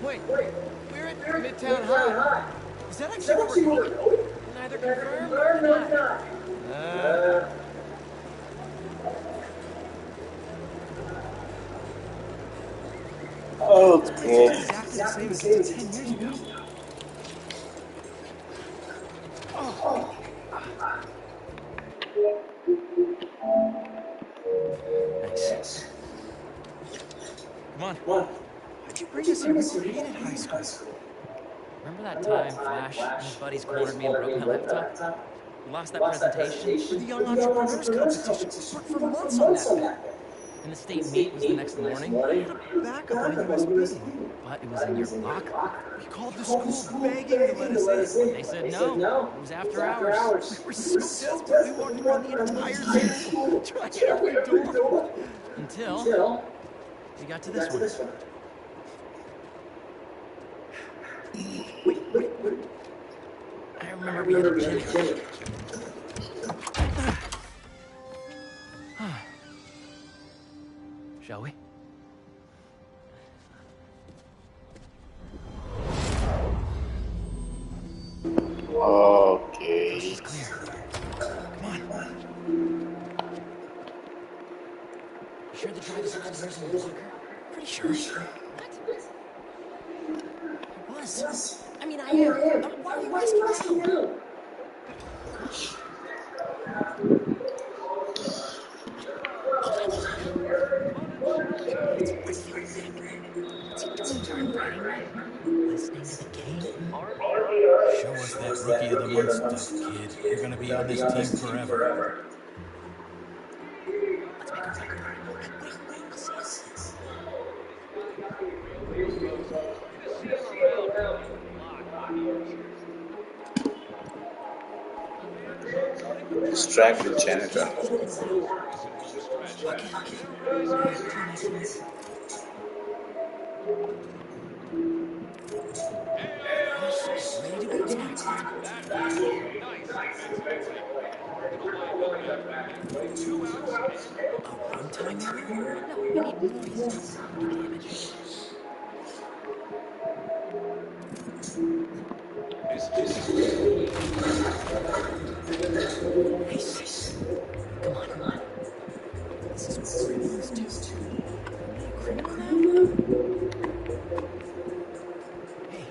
S1: Wait, we're at Midtown High. Is that actually where we're going? Neither confirmed nor denied.
S4: Okay.
S1: Exactly the same as it did 10 years ago. Nice. Come on. Why'd you bring us here? We hated high school. Remember that time Flash and his buddies cornered me and broke my laptop? We lost that presentation for the Young Entrepreneurs Competition. We worked for months on that bit. And the state meet was the next morning. I had a backup on a USB, but it was in your locker. We called the school begging to let us in. They said no. It was after hours. We were so desperate, we walked around the entire school, tried every door. Until we got to this one. Wait. I remember we had a gym. Shall we?
S4: Okay.
S1: This is clear. Come on. You sure the drive is upstairs in the locker? Pretty sure. What? It was. I mean, I am. Why are you asking now? Listening to the game?
S5: Show us that Rookie of the Month stuff, kid. You're gonna be on this team forever.
S1: Let's make a record. Wait, I'll see us.
S4: Distract the janitor.
S1: Come on. This is what criminals do. Am I a criminal now? Hey,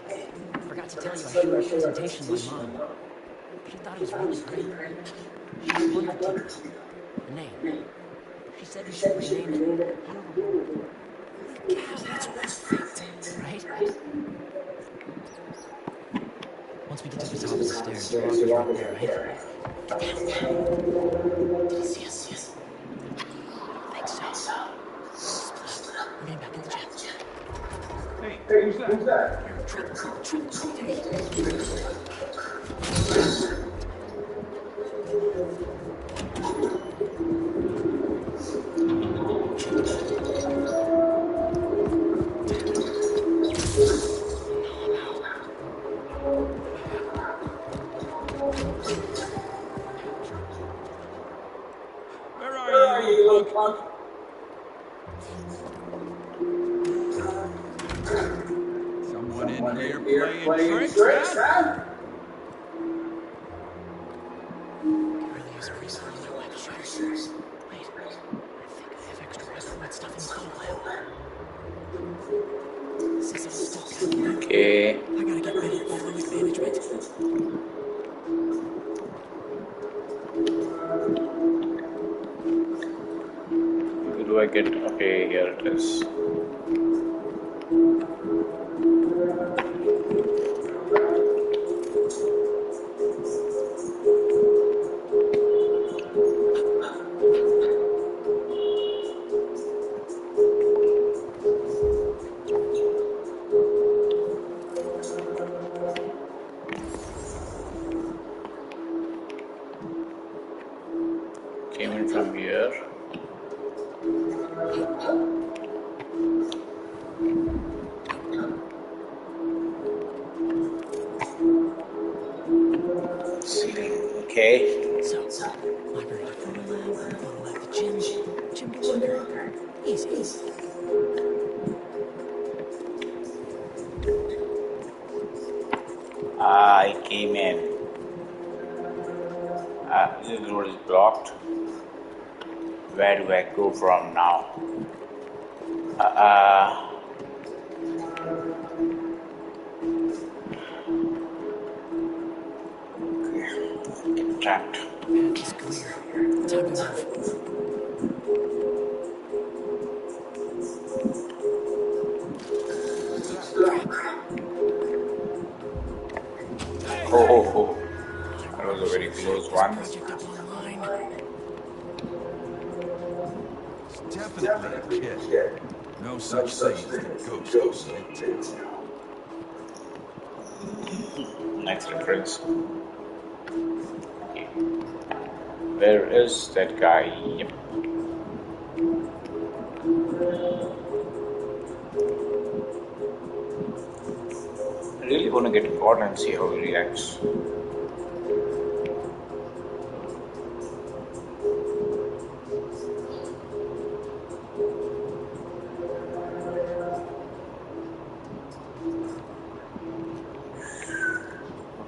S1: forgot to tell you I showed my presentation to my mom. She thought it was really great. She wanted the name. She said we should rename it. Holy cow, that's perfect, right? Once we get to the top of the stairs, the locker's right there, right? Get down. Did he see us? I think so. Split up. We're getting back in the gym.
S3: Hey, who's that?
S1: You're in trouble.
S3: Where are you, punk? Someone in here playing tricks, huh?
S1: Really is a reason on my web shooters. Wait, I think I have extra rest for that stuff in the photo lab. This is all still
S4: Okay.
S1: I gotta get ready for fluid management.
S4: Where do I get? Okay, here it is. Came in from here. Okay.
S1: So, library to photo lab to gym to locker. Easy.
S4: I came in. This road is blocked. Where do I go from now? Get trapped.
S1: It's clear. Time to move.
S4: Oh. That was a very close one.
S5: Definitely a kid. No such thing as a ghost in Midtown.
S4: Next reference. Okay. Where is that guy? Yep. I really want to get caught and see how he reacts.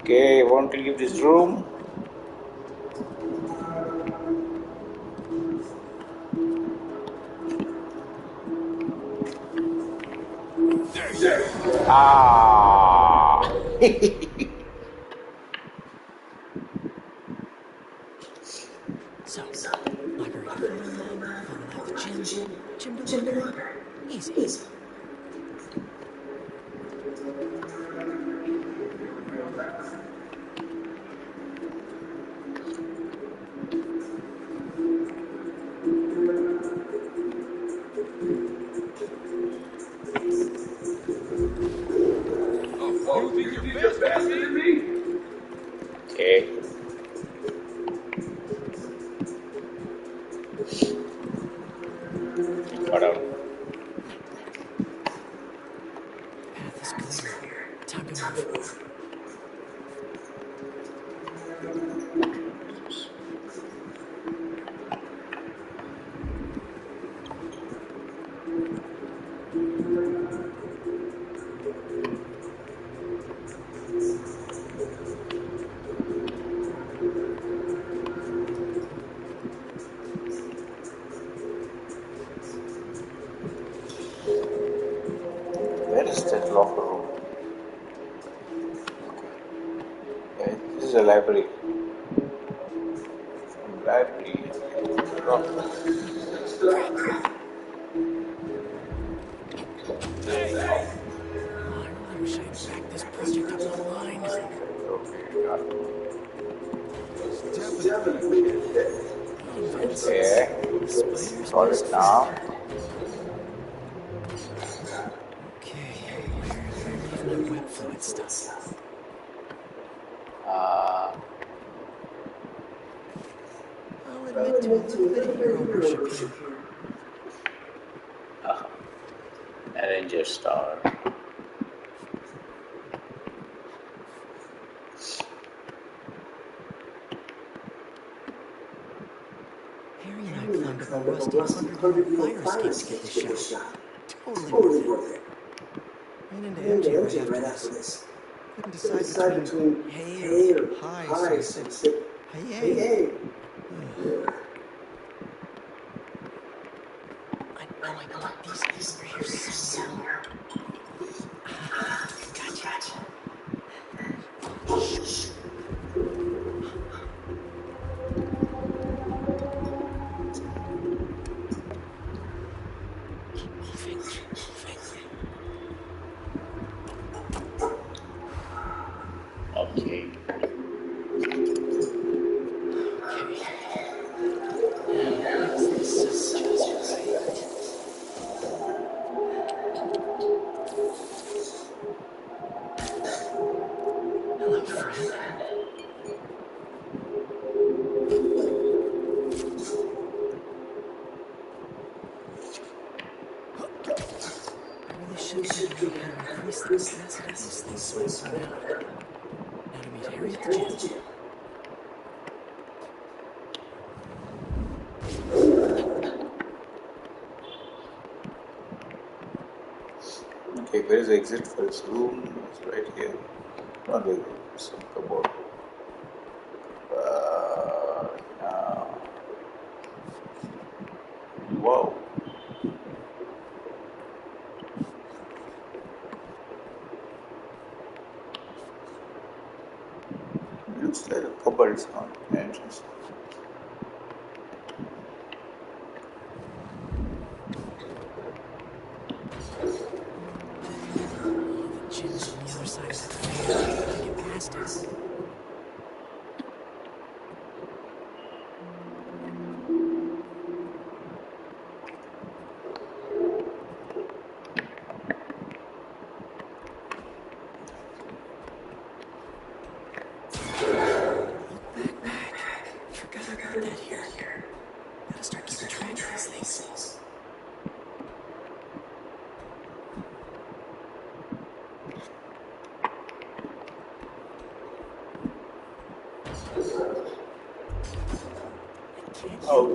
S4: Okay, I want to leave this room. Ah!
S1: So, library to phone at the gym to locker. Easy.
S3: Oh, you think you're faster than me?
S4: Okay. Cut out.
S1: Path is clear. Time to move.
S4: Where is that locker room? Okay, this is a library. Library. Locker.
S1: Hey! Oh, I really wish I had backed this project up online.
S4: Okay, got it.
S5: Definitely a kid.
S4: Okay. Got it now.
S1: Okay, where did I leave my web fluid stuff? I'll admit to a little bit of hero worship here.
S4: Avenger Star.
S1: Harry and I climbed up a rusty 100-year-old fire escape to get this shot. Totally worth it. Ran into MJ right after this. Couldn't decide between hey or hi, so I said, hey. I know I put these over here somewhere. Gotcha. Shh. Keep moving.
S4: Okay.
S1: Mix this up just right. Hello, friend. I really should figure out how to increase the capacity of these things so I can run out. Now to meet Harry at the gym.
S4: Okay, where is the exit for this room? It's right here. Not really. Some cupboard. Now. Wow. Looks like a cupboard is on the entrance.
S1: The gym's on the other side of that fence. I gotta get past it.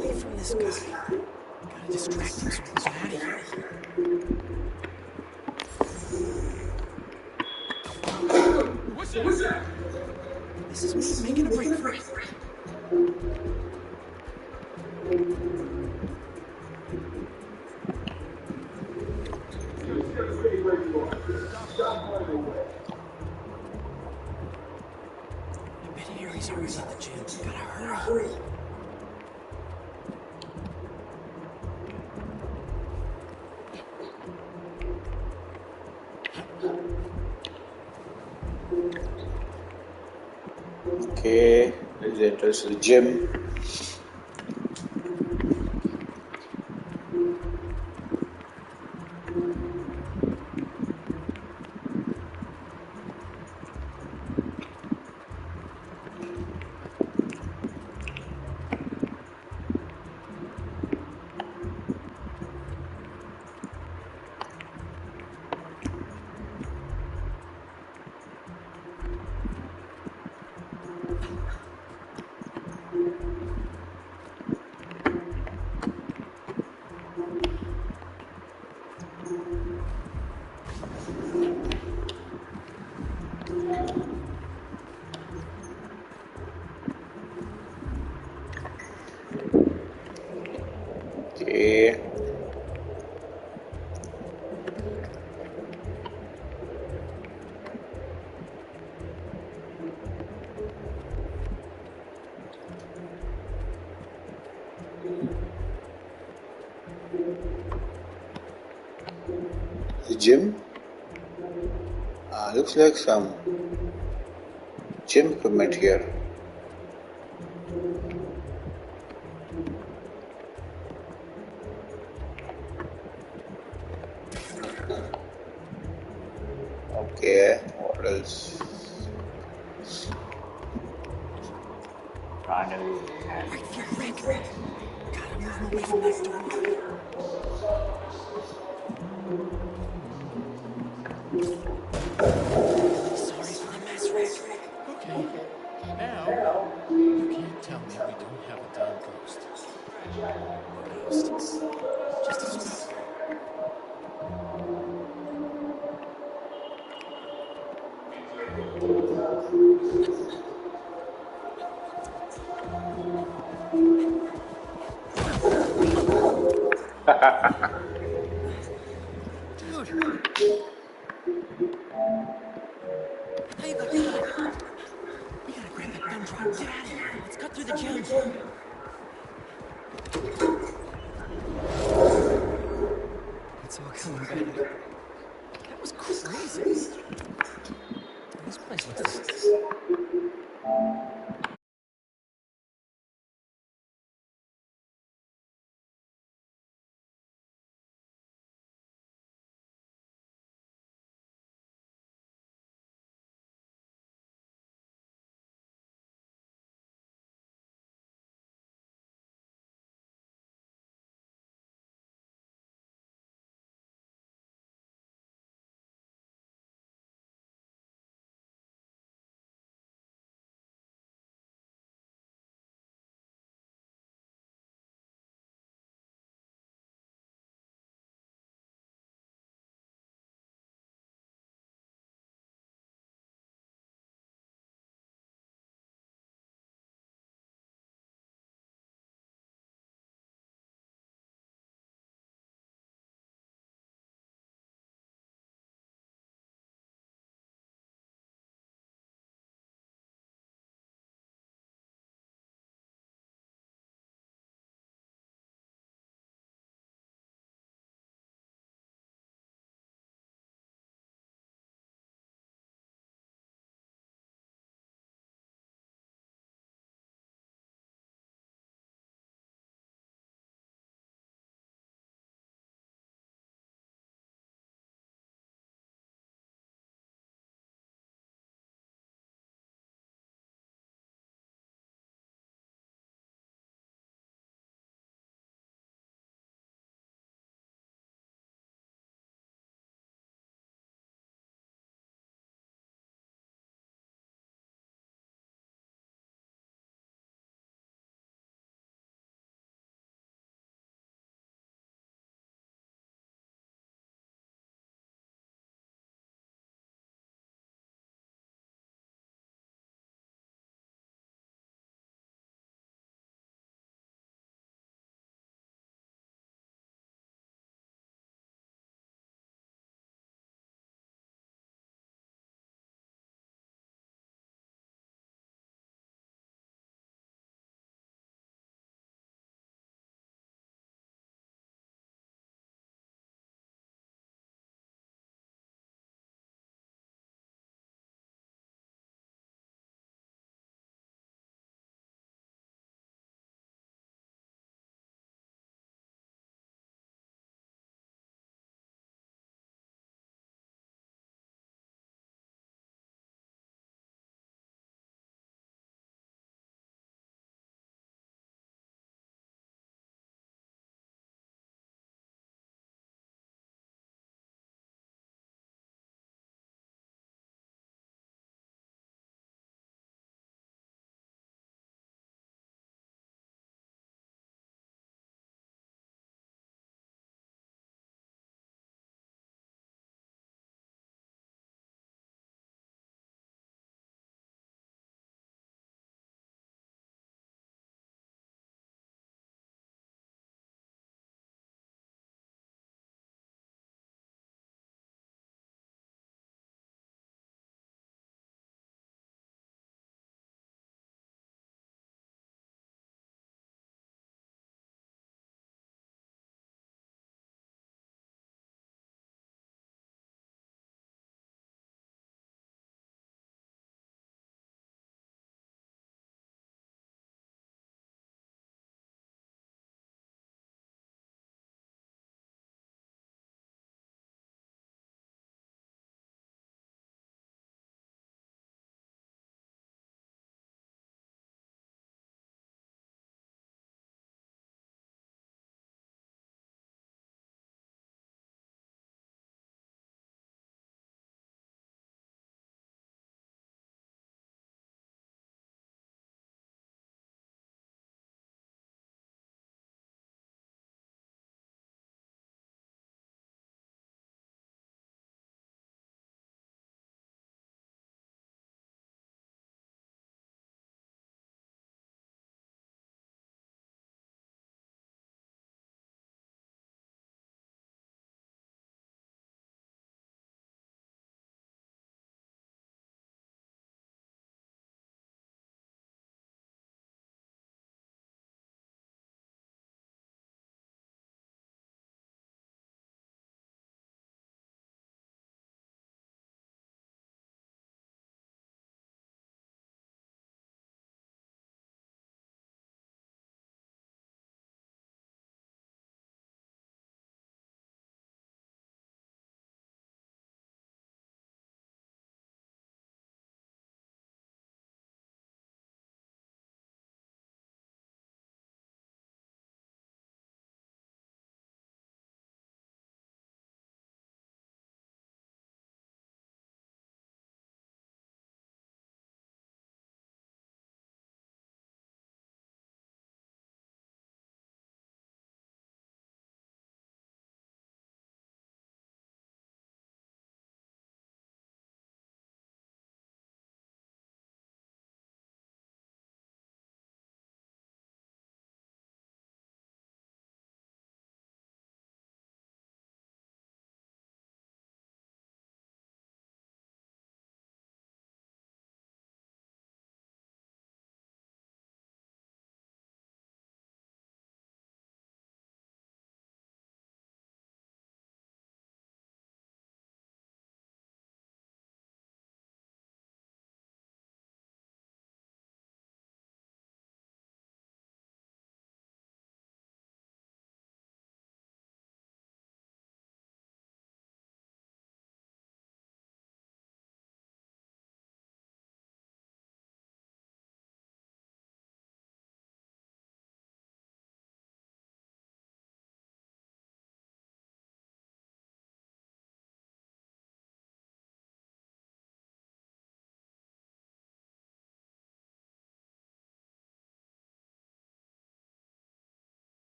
S6: away from this guy.
S1: Gotta distract him so we can get out of here.
S5: What's that?
S1: This is me making a break for it. I bet Harry's already at the gym. Gotta hurry.
S4: Okay, let's enter the gym. Okay. The gym looks like some gym equipment here. Okay, what else?
S1: Right here, Rick. Gotta move him away from that door. Sorry for the mess, Rick.
S3: Okay. Now, you can't tell me we don't have a damn ghost.
S1: Ghost. Just a smoke. Dude! Hey, look! We gotta grab that thumb drive. Get out of here. Let's cut through the gym. It's all coming back. That was crazy. This place looks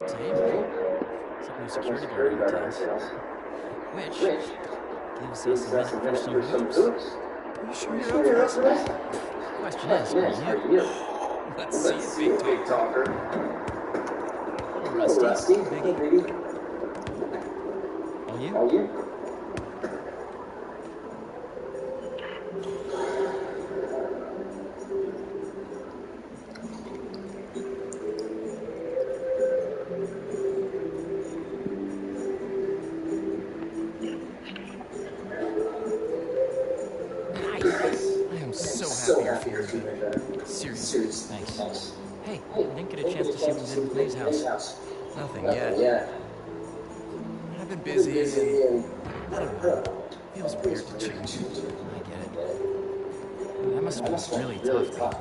S1: Same. Except no security guard details. Which gives us a minute for some hoops. Are you sure you're up for this? Question is, are you? Let's see it, big talker. Hello, Rusty. Biggie. All you? I am so happy you're feeling better. Seriously, thanks. Hey, I didn't get a chance to see what you did with May's house. Nothing yet. I've been busy and I don't know. Feels weird to change. I get it. That must have been really tough, though.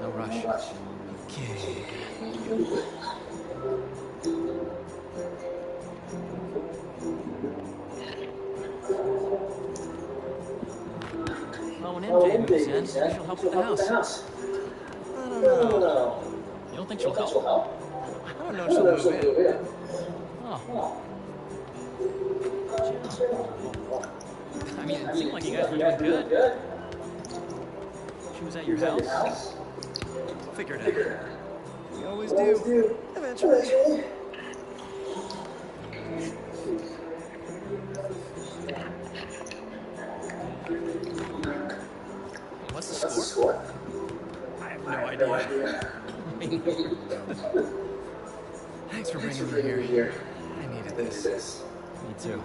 S1: No rush. Okay. Well, when MJ moves in, she'll help with the house. I don't know. You don't think she'll help? I don't know if she'll move in. Oh. I mean, it seemed like you guys were doing good. She was at your house? Figured it out. We always do. Eventually. What's the score? I have no idea. Thanks for bringing me here. I needed this. Me too.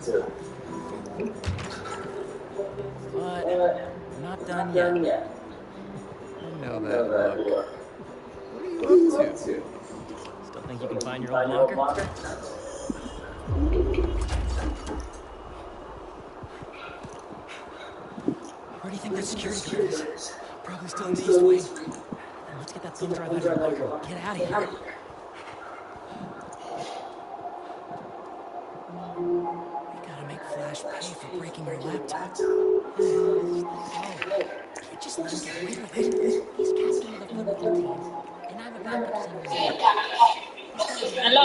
S1: But I'm not done yet. I know that look. What are you up to? Still think you can find your old locker? Where do you think that security guard is? Probably still in the East Wing. Let's get that thumb drive out of your locker and get out of here. We gotta make Flash pay for breaking your laptop. Can't just let him get away with it. He's captain of the football team, and I'm a backup center.
S7: Hello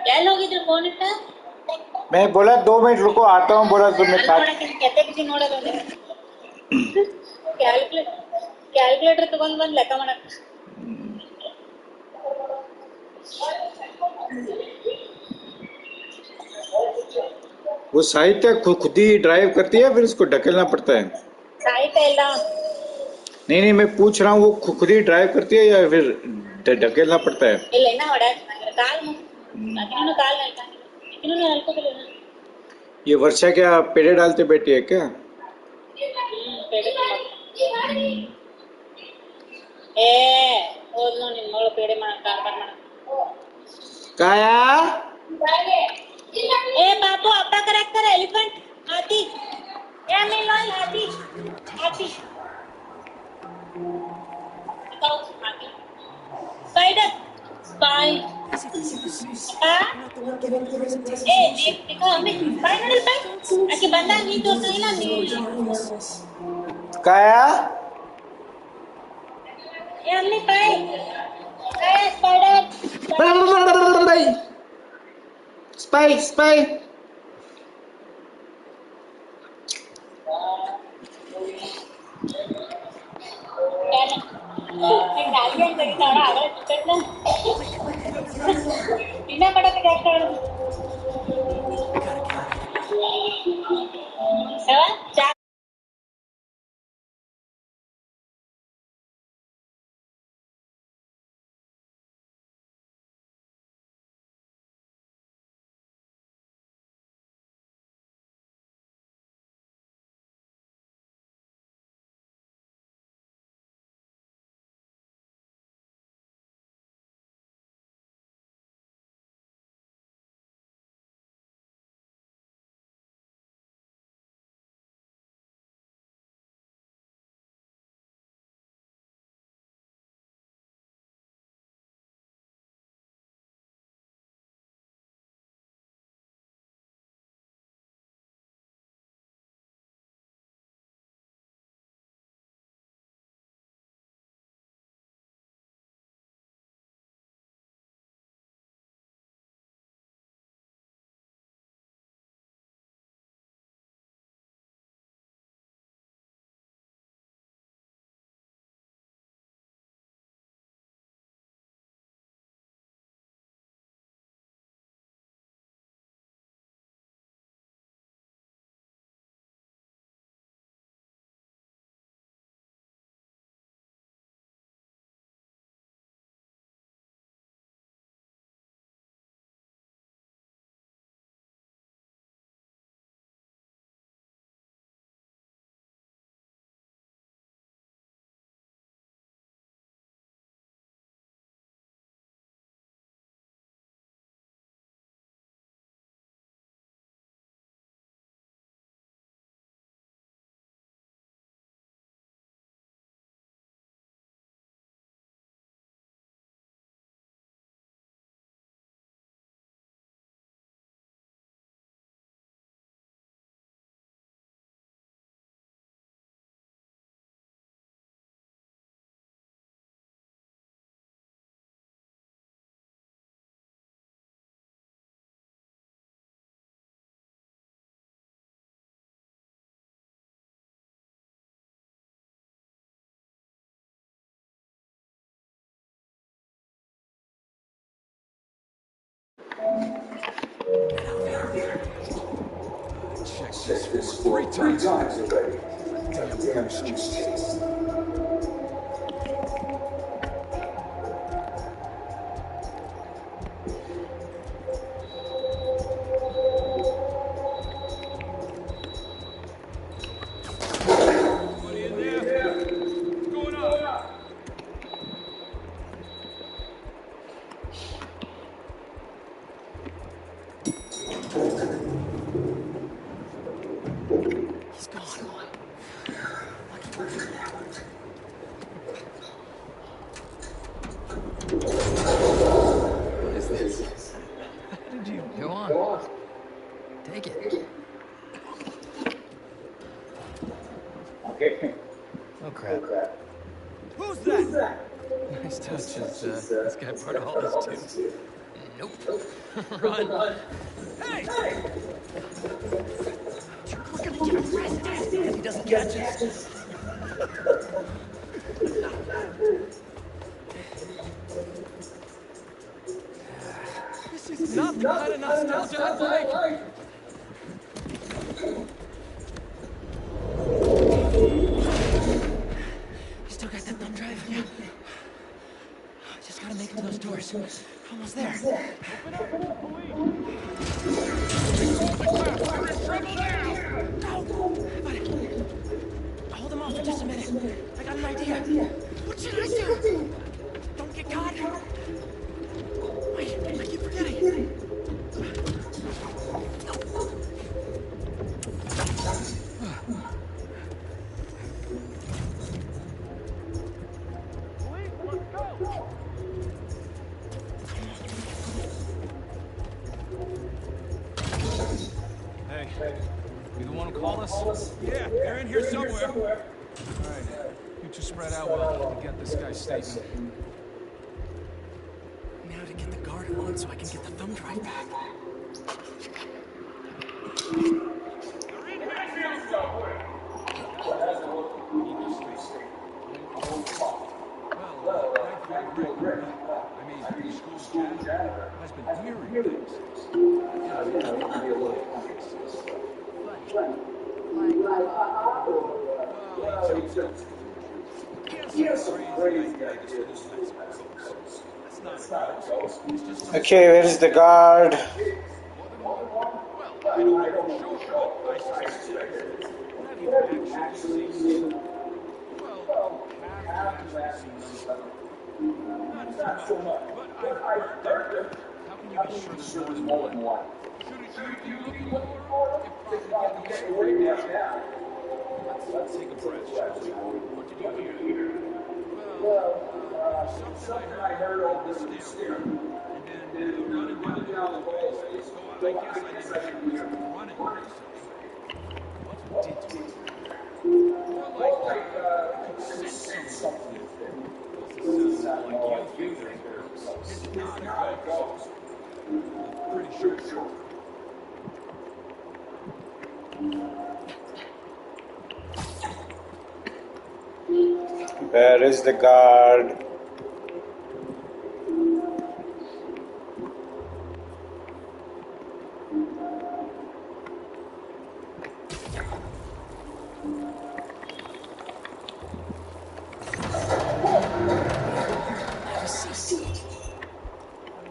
S7: क्या लोग इधर कौन है
S4: मैं बोला 2 minute रुको आता हूँ बोला तो मैं
S7: कहते किसी ನೋಡೋದು ಕ್ಯಾಲ್ಕುಲೇಟರ್ ತಗೊಂಡು ಬಂದು ಲೆಕ್ಕ ಮಾಡಕ
S4: वो साहित्य खुद ही ड्राइव करती है फिर उसको ढकेलना पड़ता है
S7: साहित्य ಇಲ್ಲ
S4: नहीं मैं पूछ रहा हूँ वो खुद ही ड्राइव करती है या फिर ढकेलना पड़ता है
S7: ಇಲ್ಲ ಇನ್ನ ಹೊಡ್ಯಾಕ ಕಾಲ್ ಕಾಲ್ ಇನ್ನೂ ಅಲ್ಕೋದಿಲ್ಲ
S4: ये वर्षा क्या पेड़े डालते बैठी है क्या
S7: पेड़े ए ಓದ್ನೋ ನಿನ್ನ ಮಗಳು ಪೇಡೆ ಮಾಡ ಕಾರ್ಬಾರ್ ಮಾಡ
S4: काया
S7: ए बापू अब्बा करेक्ट कर एलिफेंट हाथी ए मिलन हाथी हाथी बताओ हाथी स्पाइडर स्पाई ए देखो हमें फाइनल पे आके बंदा नहीं तो नहीं ना
S4: काया
S7: ए हमने पाए स्पाइडर
S4: स्पाई
S7: बिना बड़ा क्या कर
S5: Check this for 3 times already. Damn goose chase.
S3: Somebody in there? What's going on?
S1: He's gone.
S8: What is this?
S1: How did you...
S8: Go on. Take it.
S4: Okay.
S8: Oh, crap.
S3: Who's that?
S8: Nice touch. Is this guy part of all this, too? Nope.
S1: Run.
S3: Hey!
S1: We're gonna get arrested if he doesn't catch us. This is not the kind of nostalgia I like. You still got that thumb drive? Yeah. Just gotta make it to those doors. Almost there. Hold him off for just a minute. I got an idea. What should I do? Don't get caught. Wait, I keep forgetting.
S3: Hey, you the one who called us? Yeah, they're in here somewhere. All right, you two spread out while we get this guy's statement.
S1: Now to get the guard on so I can get the thumb drive back.
S3: I mean, the school janitor has been hearing things.
S4: Okay, where is the guard?
S3: How can you be sure there's more than one? Should you look for it? Let's take a breath, shall we? What did you hear? Well, something I heard over the stair. And then running down the hallway. So I guess I didn't hear running. What did you hear? Well, like, I could sense something. It sounds like you feel it's not a ghost. Pretty sure.
S4: Where is the guard?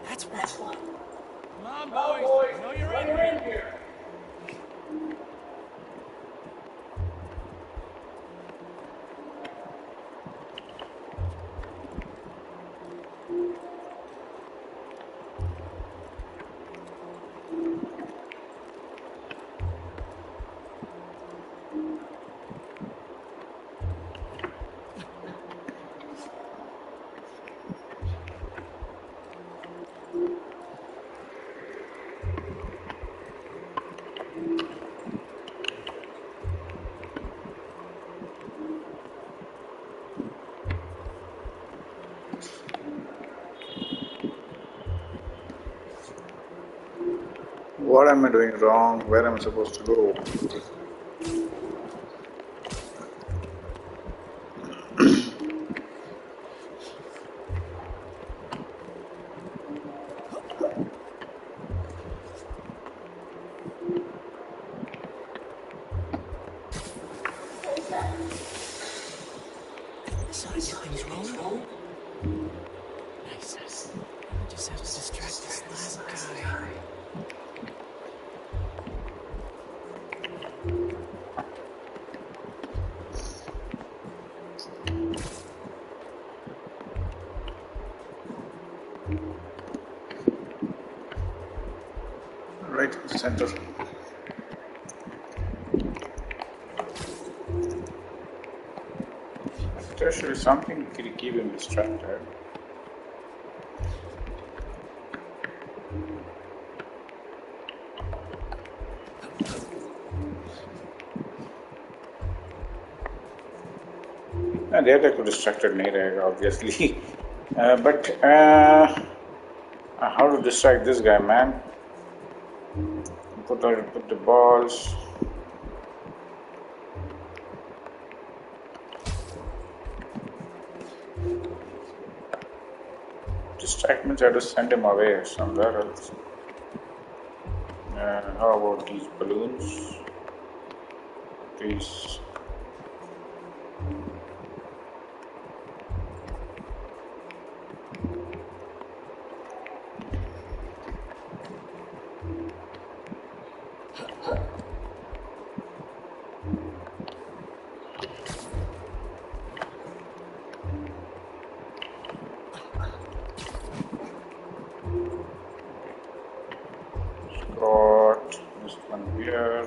S1: That's what.
S3: Come on, boys. I know you're in here.
S4: What am I doing wrong? Where am I supposed to go? right in the center. There should be something to keep him distracted. And there they could distracted Nirag, obviously. But how to distract this guy, man? Put the balls. Distract means I have to send him away somewhere else. How about these balloons? These. Got this one here.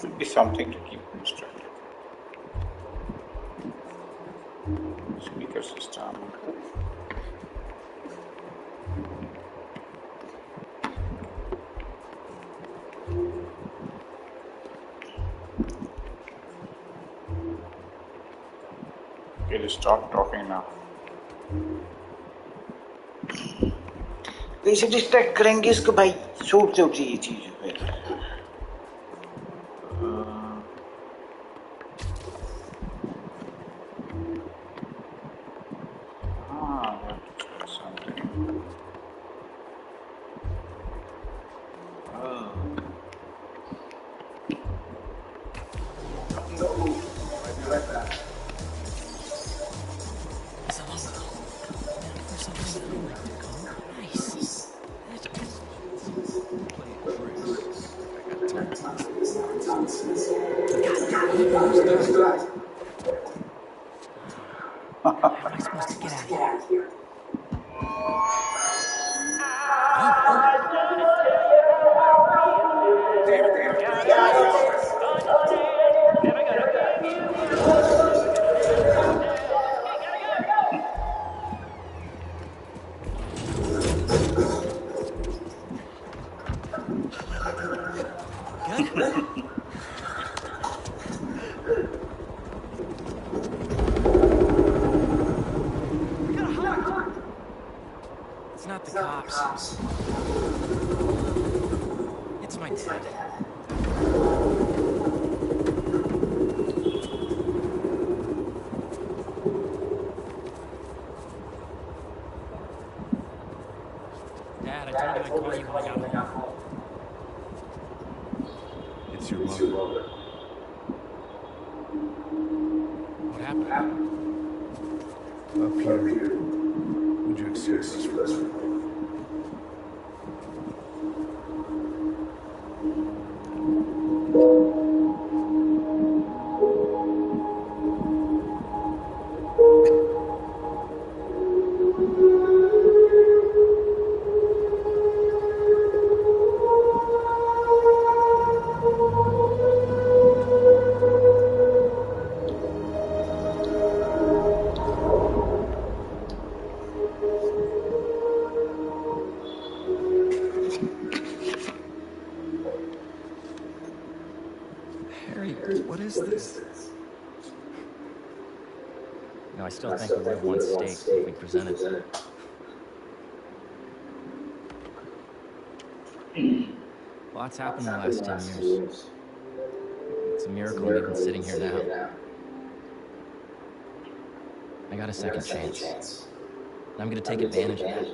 S4: Should be something to keep him distracted. Speaker system. Okay, just stop talking now.
S9: कैसे distract करेंगे इसको भाई shoot से उठी ये चीज है
S4: That's something.
S1: How am I supposed to get out of here? It's not the cops. It's my dad. Dad, I told you I'd call you when I got home.
S5: It's your mother.
S1: What happened?
S5: Up here. Would you excuse us for a second?
S1: Harry, what is this? No, I still think we would have won state if we presented. Lots happened in the last 10 years. It's a miracle I'm even sitting here now. I got a second chance. And I'm gonna take advantage of that.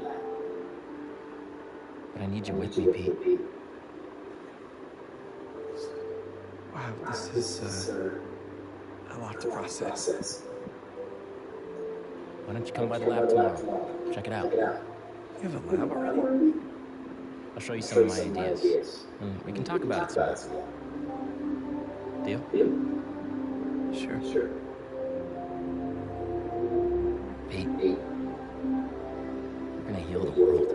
S1: But I need you with me, Pete.
S8: Wow, this is a lot to process.
S1: Why don't you come by the lab tomorrow? Check it out.
S8: You have a lab already? I'll show you some of my ideas. And we can talk about it some more. Deal?
S1: Sure.
S8: Pete, we're gonna heal the world.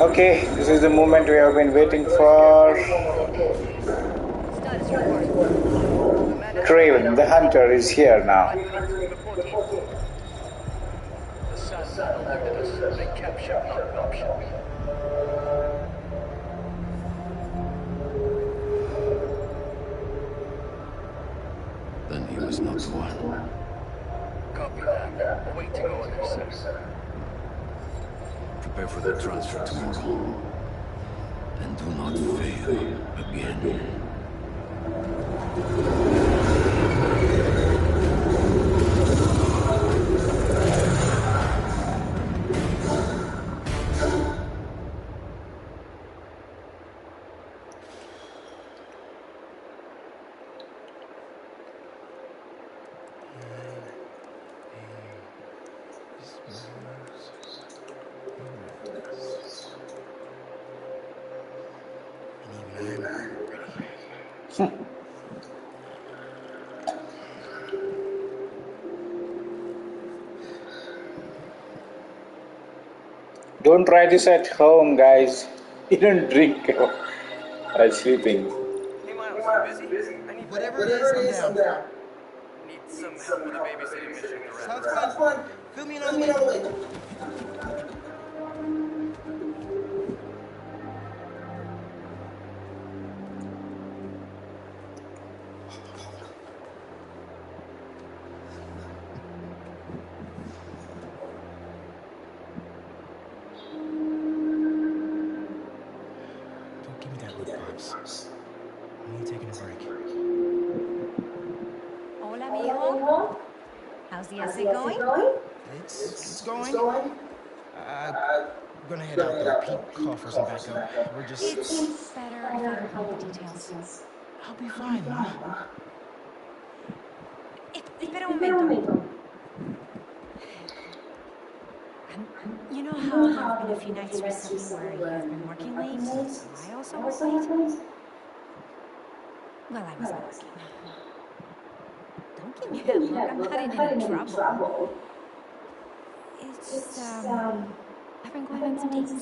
S4: Okay, this is the moment we have been waiting for.
S6: Status report.
S4: Craven, the hunter, is here now.
S5: The Sand alerted us. They captured our option.
S8: Then he was not the one.
S5: Copy that. Waiting orders, sir. prepare for the transfer tomorrow. And do not fail again.
S4: Don't try this at home, guys. You don't drink while sleeping.
S1: Hey, Miles, you busy? I need whatever it is, I'm down. Need some help with a babysitting mission. Sounds fun. Fill me in on the way. Don't give me that look, Pops. I need taking a break.
S2: Hola, amigo. How's the essay going?
S1: It's going. I'm gonna head out there. Pete coffers and back up. We're just...
S2: It's better if I don't know the details.
S1: I'll be fine, Ma.
S2: Espera un momento. You know how there have been a few nights recently where you've been working late? I also work late? Well, I was working. Don't give me that look. I'm not in any trouble. It's just, I've been going on some dates.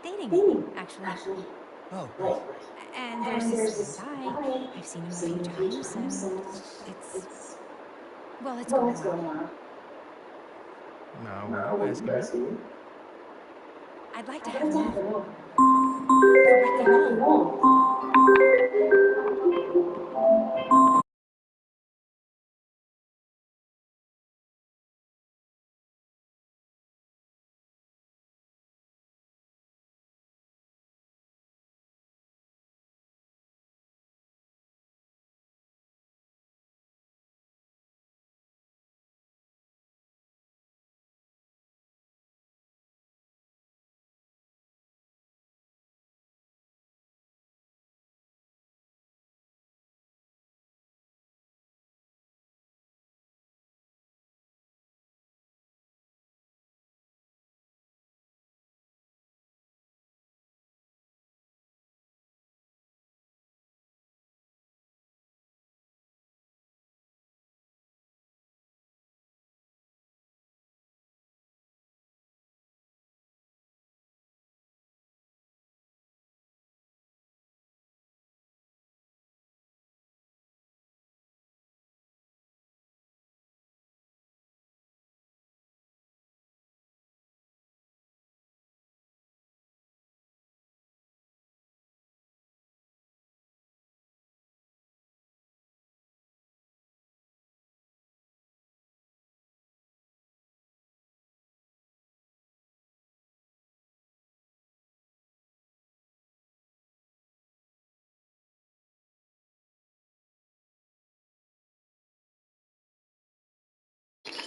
S2: Dating, actually.
S1: Oh, right.
S2: And there's this guy. I've seen him a few times, and it's... Well, it's going on.
S1: No, we're not asking you.
S2: I'd like to have him over. For birthday long.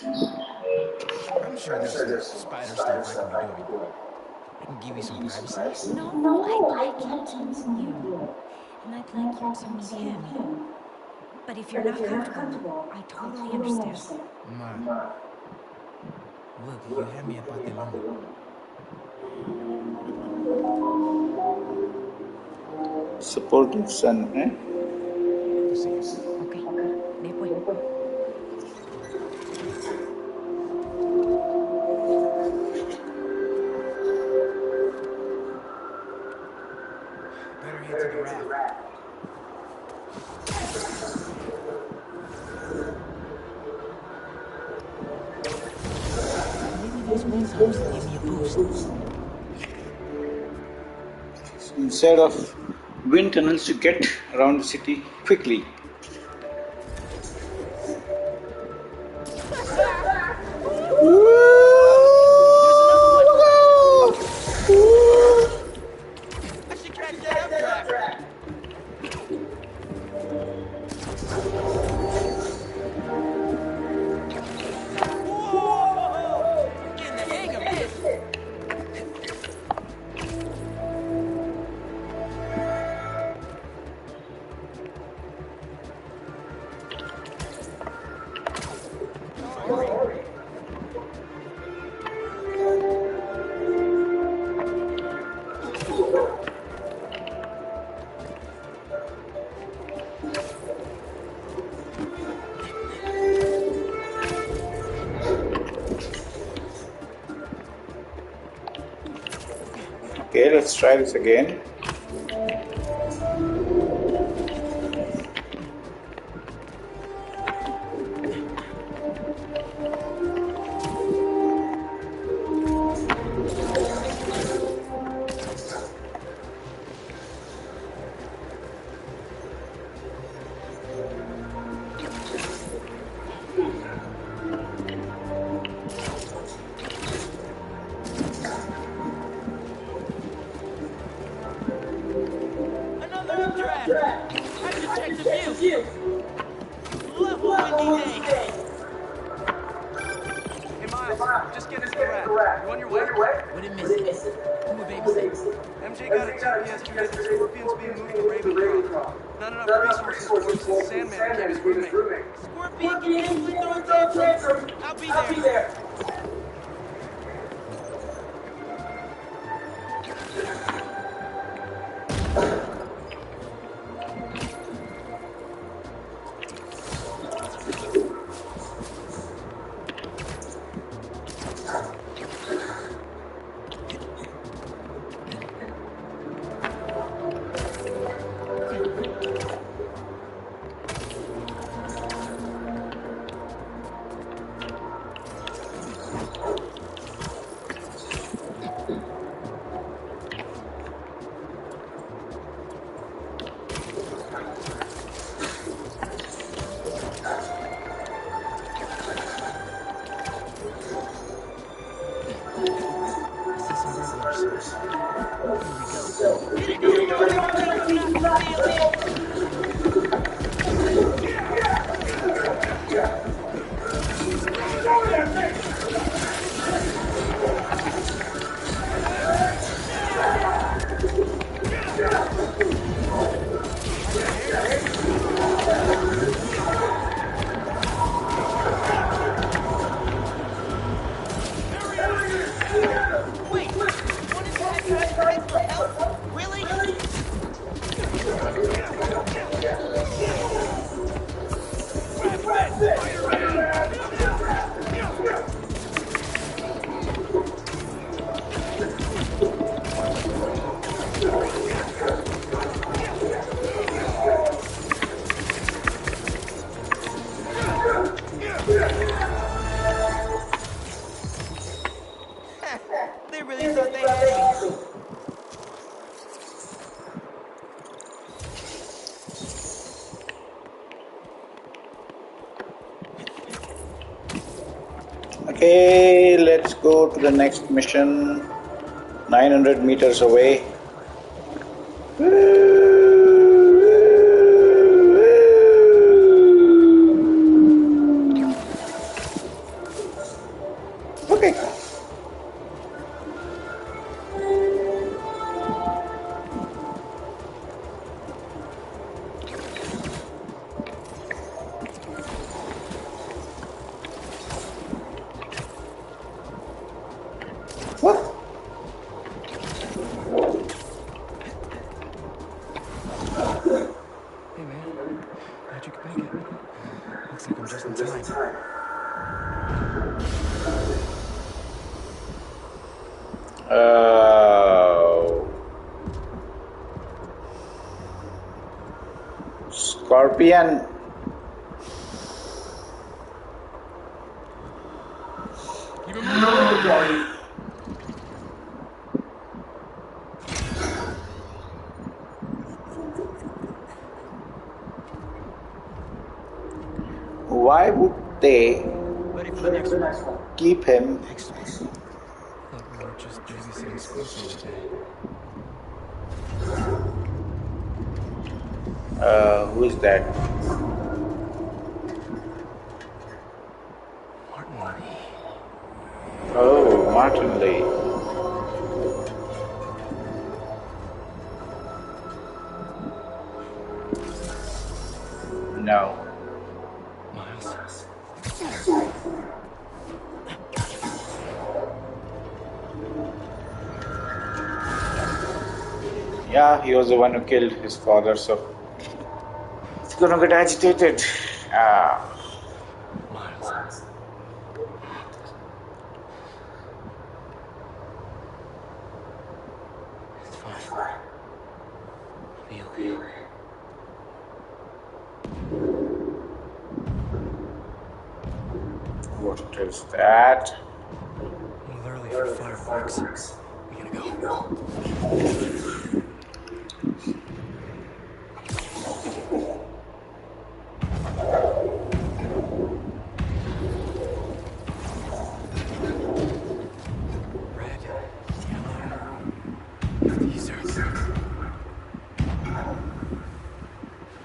S1: I'm sure there's some spider stuff I can be doing. I can give you some privacy.
S2: No, I'd like him to meet you. And I'd like you to meet him. But if you're not comfortable, I totally understand.
S1: Ma. Look, you had me at Patelón.
S4: Supportive son, eh?
S2: Okay, ve pues.
S1: Better head to the raft. Maybe those wind pumps will give me a boost.
S4: Instead of wind tunnels to get around the city quickly. Okay, let's try this again.
S1: Another updraft! I should check the view! Love a windy day! Hey Miles, we're just getting to the raft. You on your way? Wouldn't miss it. Who would babysit? MJ got a GPS to get the Scorpions being moved to Ravencroft. Not enough resources for him since Sandman became his roommate. Scorpion can easily throw a tantrum. I'll be there. They really thought they had me.
S4: Okay, let's go to the next mission. 900 meters away. Okay. What?
S1: Hey man, how'd you make it? Looks like I'm just in time.
S4: Scorpion.
S1: Keep it moving.
S4: Why would they
S1: Ready for the next one.
S4: keep him?
S1: Next one. Thought we were just babysitting Scorpion today.
S4: Who is that?
S1: Martin Lee.
S4: Oh, Martin Lee. No.
S1: Miles.
S4: Yeah, he was the one who killed his father, so he's gonna get agitated.
S1: Miles.
S8: fine. I'll be okay.
S4: What is that?
S1: A little early for fireworks. We gotta go. Red, yellow. These are.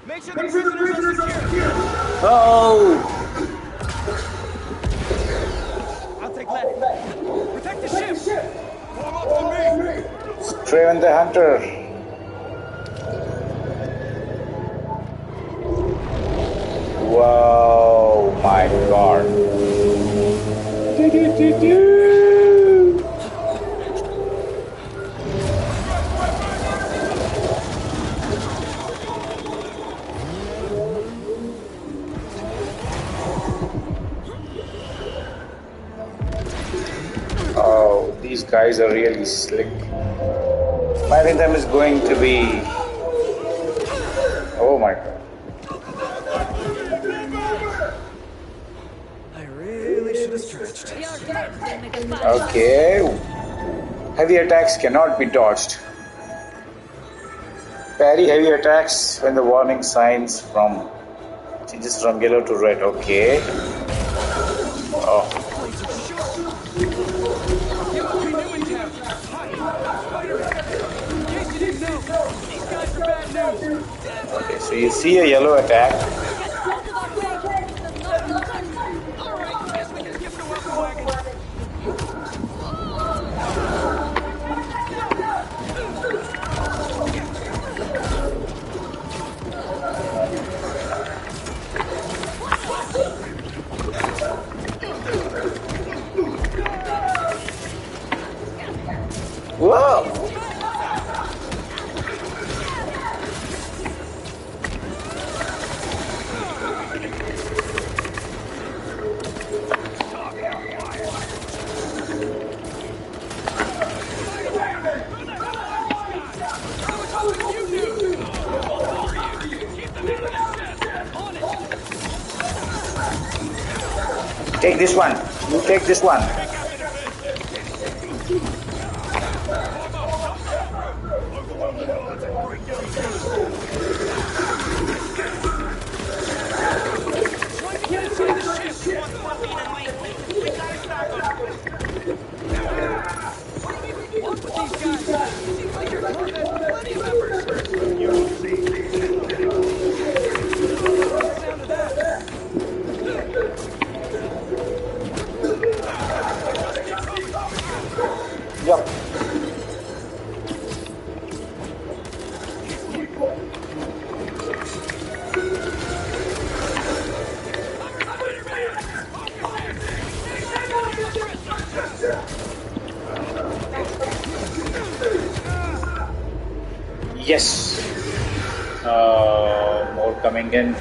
S1: Make sure the prisoners are secure.
S4: Oh!
S1: I'll take left. Protect the ship.
S5: Form up on me!
S4: Draven the Hunter. Wow, my God. Oh, these guys are really slick. My rhythm is going to be. Oh my God.
S1: I really should have stretched.
S4: Okay. Heavy attacks cannot be dodged. Parry heavy attacks when the warning signs from changes from yellow to red. Okay. Oh. Okay, so you see a yellow attack. Whoa! Take this one. You take this one. Yep. Yes. More coming in.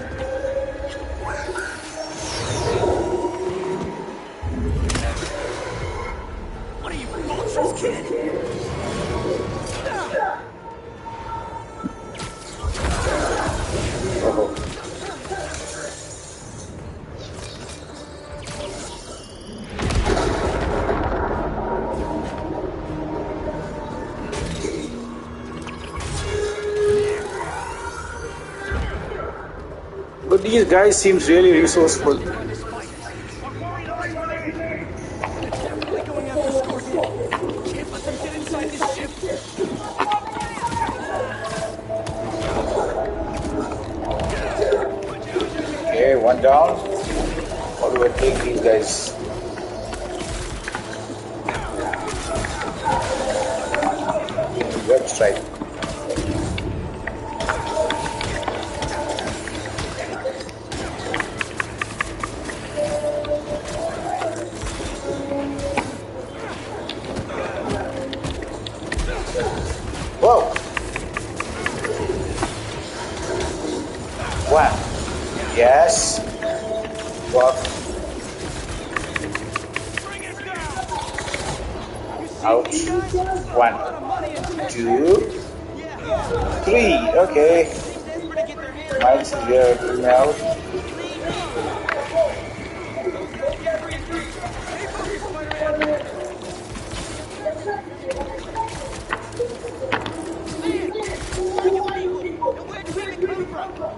S1: What are you, vultures, kid?
S4: Oh. But these guys seems really resourceful. Okay, one down. How do I take these guys? Web strike. Whoa! One. Yes. Walk. Out. One.
S9: 2, 3. Okay. Miles is here. Helping me out.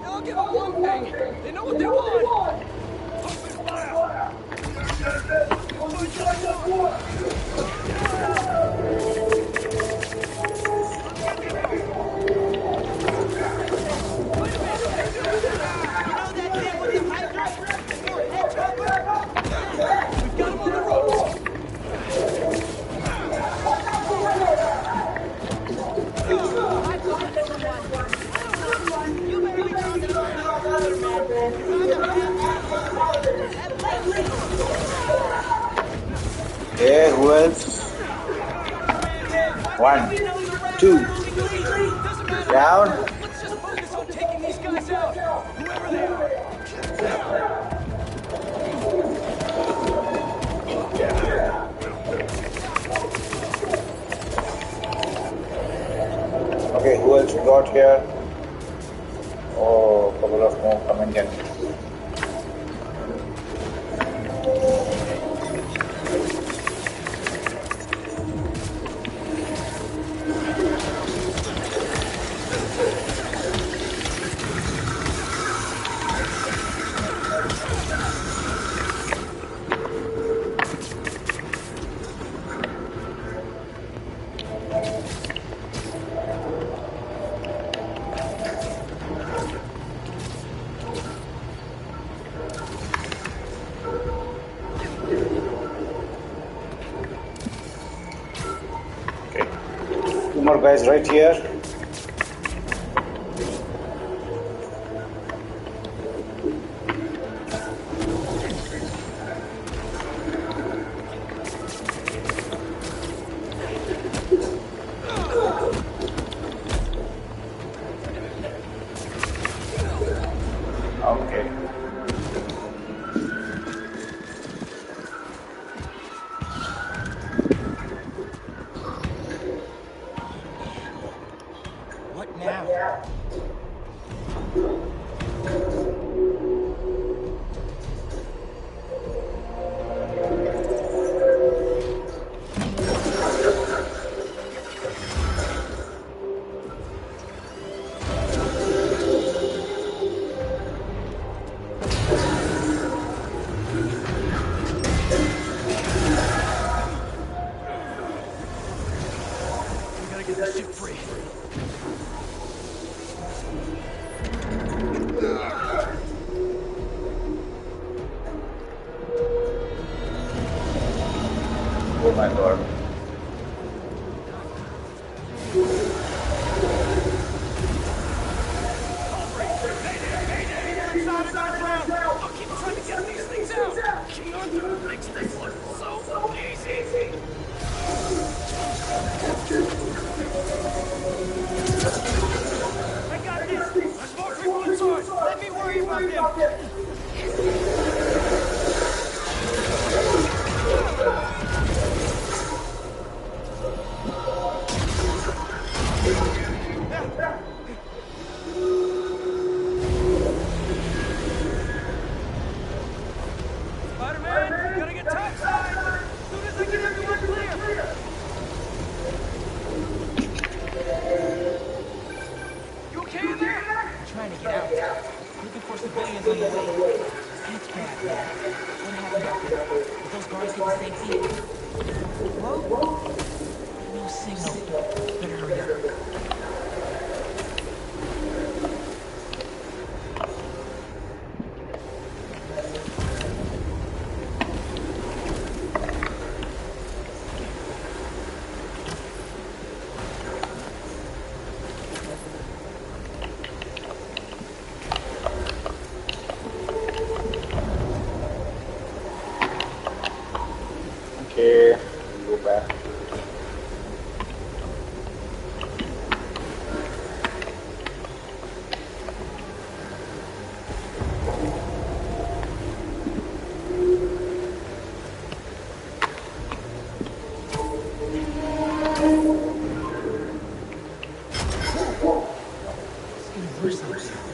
S8: I'll give them one thing. They know what they want.
S9: Yeah, who else? 1, 2. Down.
S8: Let's just focus on taking these guys out, whoever they are.
S9: Okay, who else we got here? Oh, a couple of more coming in. Two more guys right here. Okay.
S8: What now? We gotta get this ship free.
S9: Oh my god.
S8: I'll keep trying to get these things out. King Arthur makes this look so easy. I got this. There's more people inside. Let me worry about them. Spider-Man, gotta get topside. As soon as I get everyone clear. You okay in there?
S10: I'm trying to get out. Looking for civilians on the way. It's bad, man. What happened out there? Did those guards get to safety? Whoa? No signal. Better hurry up.
S9: Okay, go back.
S10: worse out there.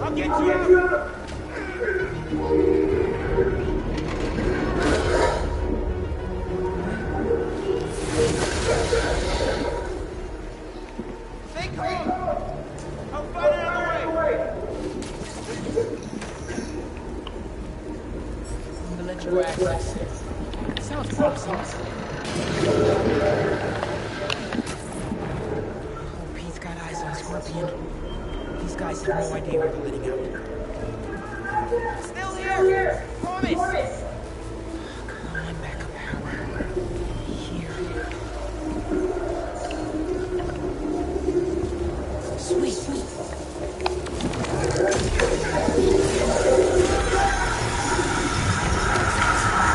S8: I'll get you out! Stay calm! I'll find another way!
S10: I'm gonna let you go access. Sounds promising. Oh, Pete's got eyes on Scorpion. These guys have no idea what they're letting out.
S8: Still here! Promise!
S10: Come on, backup power. Here. Sweet.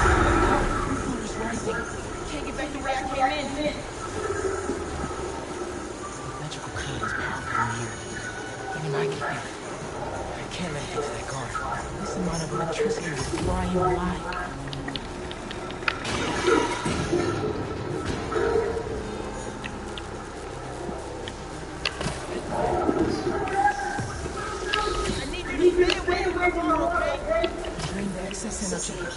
S10: Water's rising. Can't get back the way I came in. Electrical current is powerful in here. Even I can feel it. I can't let it get to that guard. This amount of electricity will fry you alive.
S8: I need you to stay away from the water, okay?
S10: Drain the excess energy.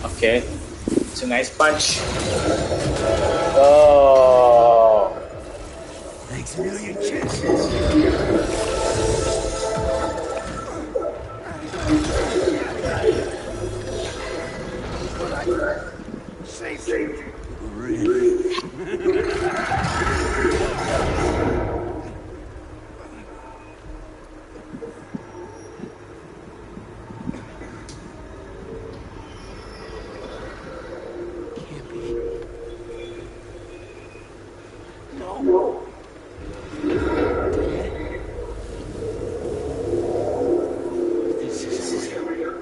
S4: Okay, it's a nice punch. Oh,
S5: Thanks a million chances. Safety. Really?
S10: Can't be. No. This is real.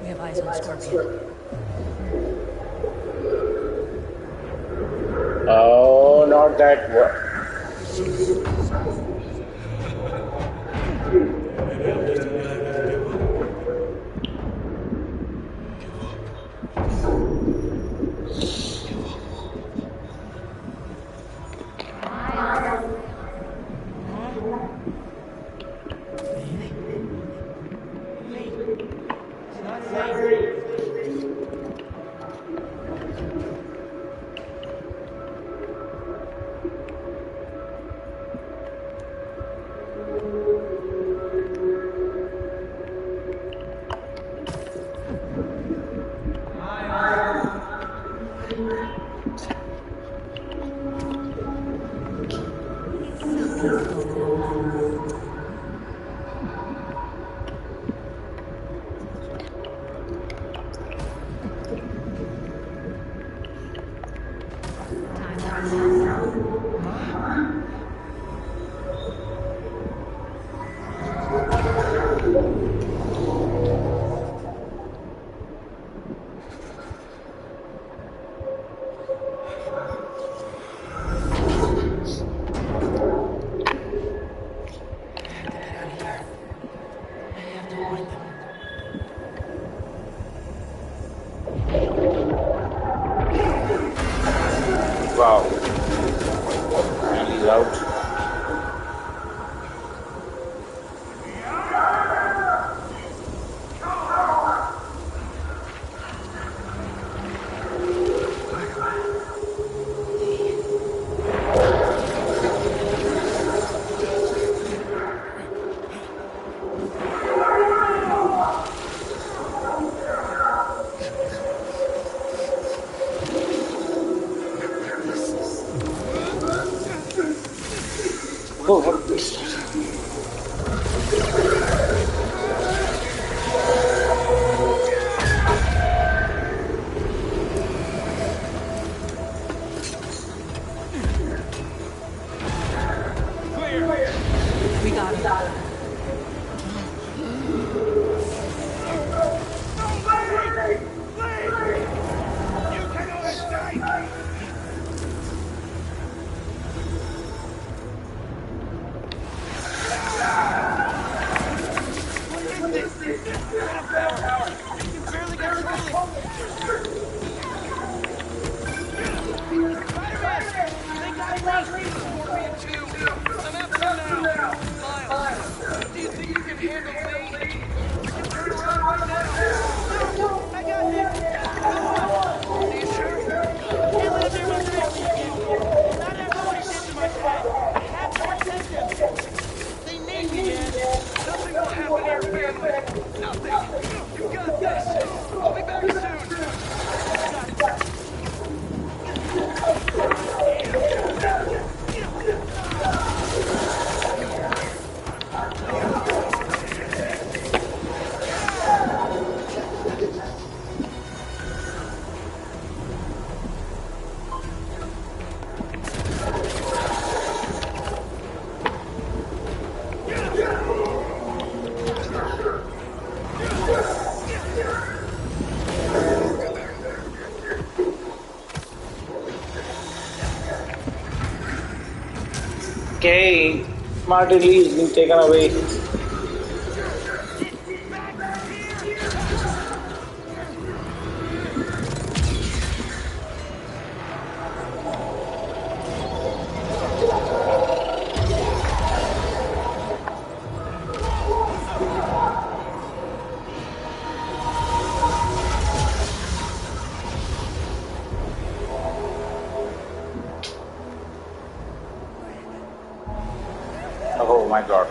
S10: We have eyes on Scorpion.
S4: oh, not that one.
S10: It's not safe.
S4: Wow, really loud.
S9: Oh, what a beast.
S10: We got him.
S9: Okay, Martin Lee has been taken away. Oh my god.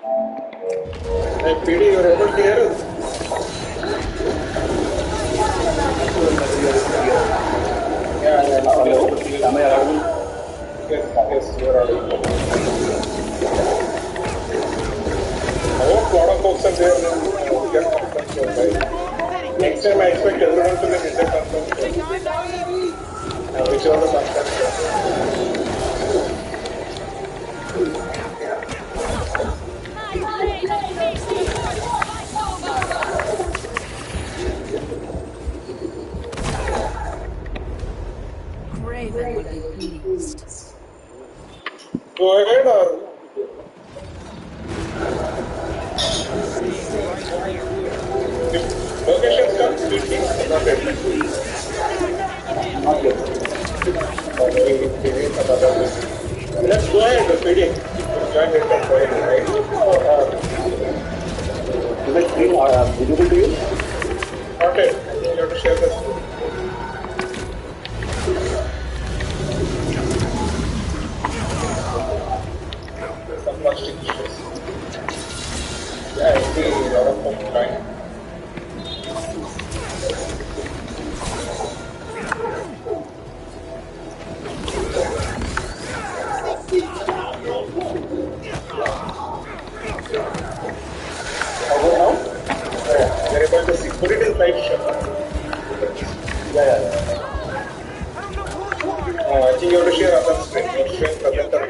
S11: Hey, PD, you're able to hear us? Yeah, now hello. Am I audible? Yes, you're audible. I hope a lot of folks are there and get conference, right? Next time I expect everyone to get into conference. Whichever the conference.
S10: Graven would be pleased.
S11: Go ahead or... Locations come quickly. Not yet. Not yet. Let's go ahead, PD. Join it and go ahead, right? Is the screen visible to you? Not yet. You have to share the screen. Some plastic issues. Yeah, I see a lot of folks trying. How about now? You're able to see. Put it in light shot. Yeah. I think you have to share other screen. You have to share presenter.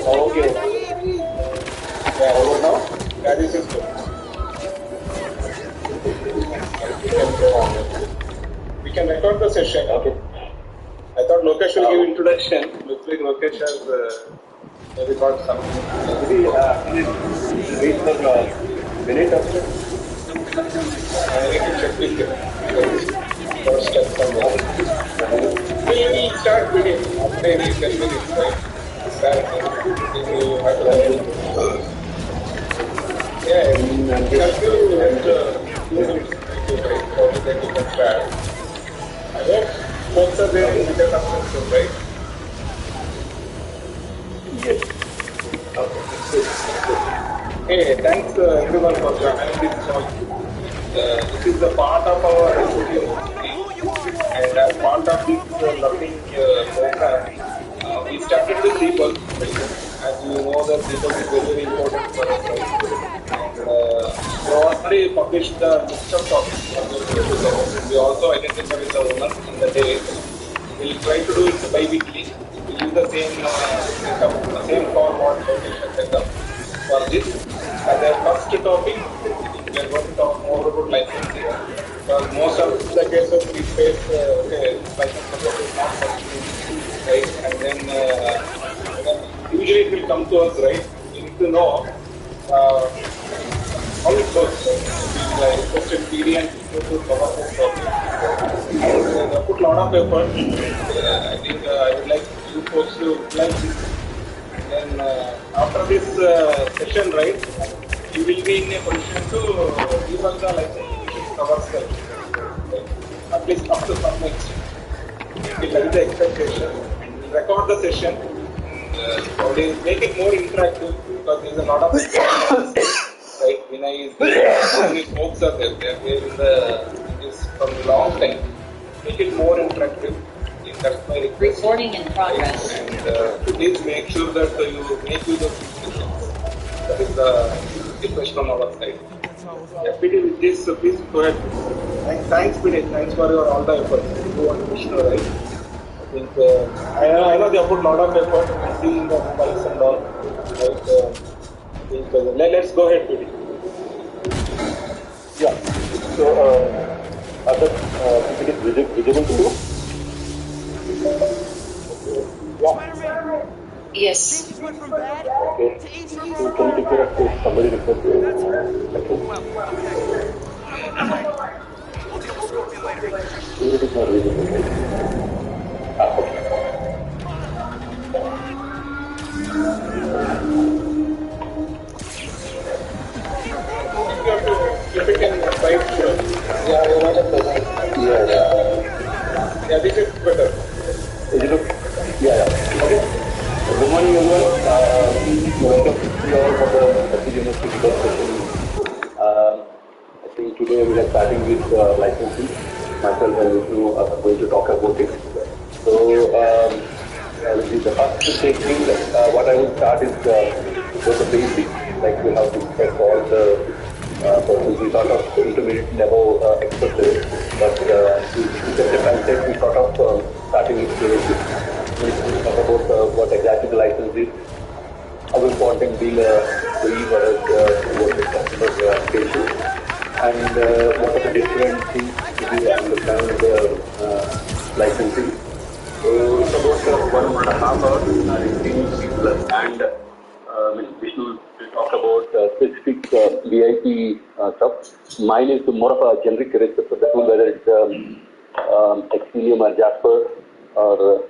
S11: Oh, okay. Yeah, how about now? Yeah, this is good. We can record the session. Okay. I thought Lokesh will give introduction. Looks like Lokesh has maybe got something. Maybe wait for minute after. I need to check with him. First step somewhere. We'll start with him. After any 10 minutes, right? Start yeah, help you with 2 minutes. Right? Probably then you can start. I hope folks are there in the conference, right? Yes. Okay. Hey, thanks everyone for joining this talk. This is a part of our studio, and as part of this learning program, we started with people. As you know, that people is very important for us. We already published the list of topics. We also identified the owner in the day. We'll try to do it bi-weekly. We'll use the same setup, the same format, location setup for this. As a first topic, we are going to talk more about licensing. Because most of the cases we face, license support is not possible, right? And then usually it will come to us, right? We need to know how it goes. We requested PD and to cover this topic. I put a lot of effort. I think I would like you folks to like this. Then after this session, right, you will be in a position to give us the license ourselves, right? At least up to some extent. We'll like the expectation. We'll record the session and probably make it more interactive because there's a lot of right. Vinay is there, many folks are there. They are there in this from a long time. Make it more interactive. That's my request.
S12: Recording in progress.
S11: And please make sure that you make use of discussions. That is the request from our side. PD, with this, please go ahead. Thanks, PD. Thanks for your all the efforts. You want to know, right? I think I know they have put a lot of effort. I see in the mobiles and all. Right? Let's go ahead, PD.
S13: Yeah. So, are the PPT visible to you? Yeah.
S12: Yes.
S13: Okay. So can you take care of this? Somebody request you. Okay. It is not visible. Okay.
S11: If it can right, yeah, this is better.
S13: Is it okay? Yeah. Okay. Good morning, everyone. Welcome to you all for the dealing with licensing. Myself and Vishnu are going to talk about it. So, the first thing, what I will start is the basics. Like we have to check all the persons. We sort of intermediate level experts, but to step and step, we sort of starting with the basics. We talk about what exactly the license is, how important being a believer towards the customer patient, and what are the different things to understand the licensing. So it's about 1.5 hours, it's been and Vishnu will talk about specific VIP stuff. Mine is more of a generic respect for the tool, whether it's Xcelium or Jasper or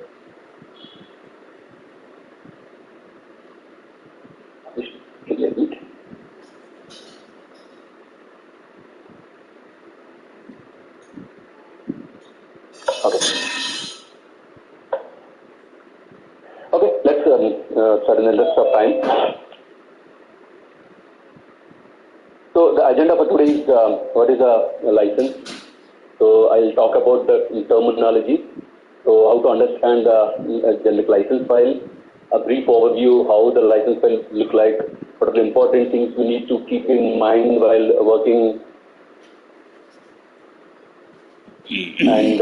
S13: Okay, let's start in the interest of time. So the agenda for today is what is a license. So I'll talk about the terminology. So how to understand a generic license file, a brief overview how the license file look like, what are the important things we need to keep in mind while working, and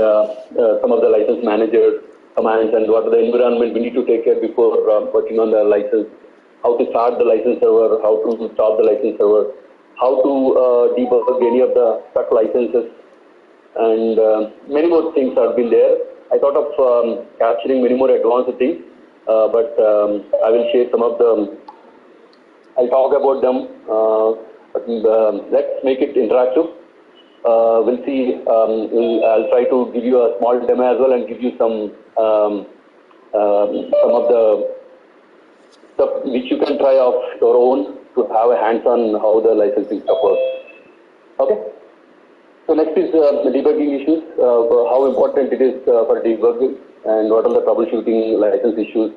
S13: some of the license manager commands and what are the environment we need to take care before working on the license, how to start the license server, how to stop the license server, how to debug any of the stuck licenses, and many more things have been there. I thought of capturing many more advanced things, but I will share some of them. I'll talk about them, but let's make it interactive. We'll see. I'll try to give you a small demo as well and give you some of the stuff which you can try off your own to have a hands-on how the licensing stuff works. Okay. So next is the debugging issues. How important it is for debugging and what are the troubleshooting license issues.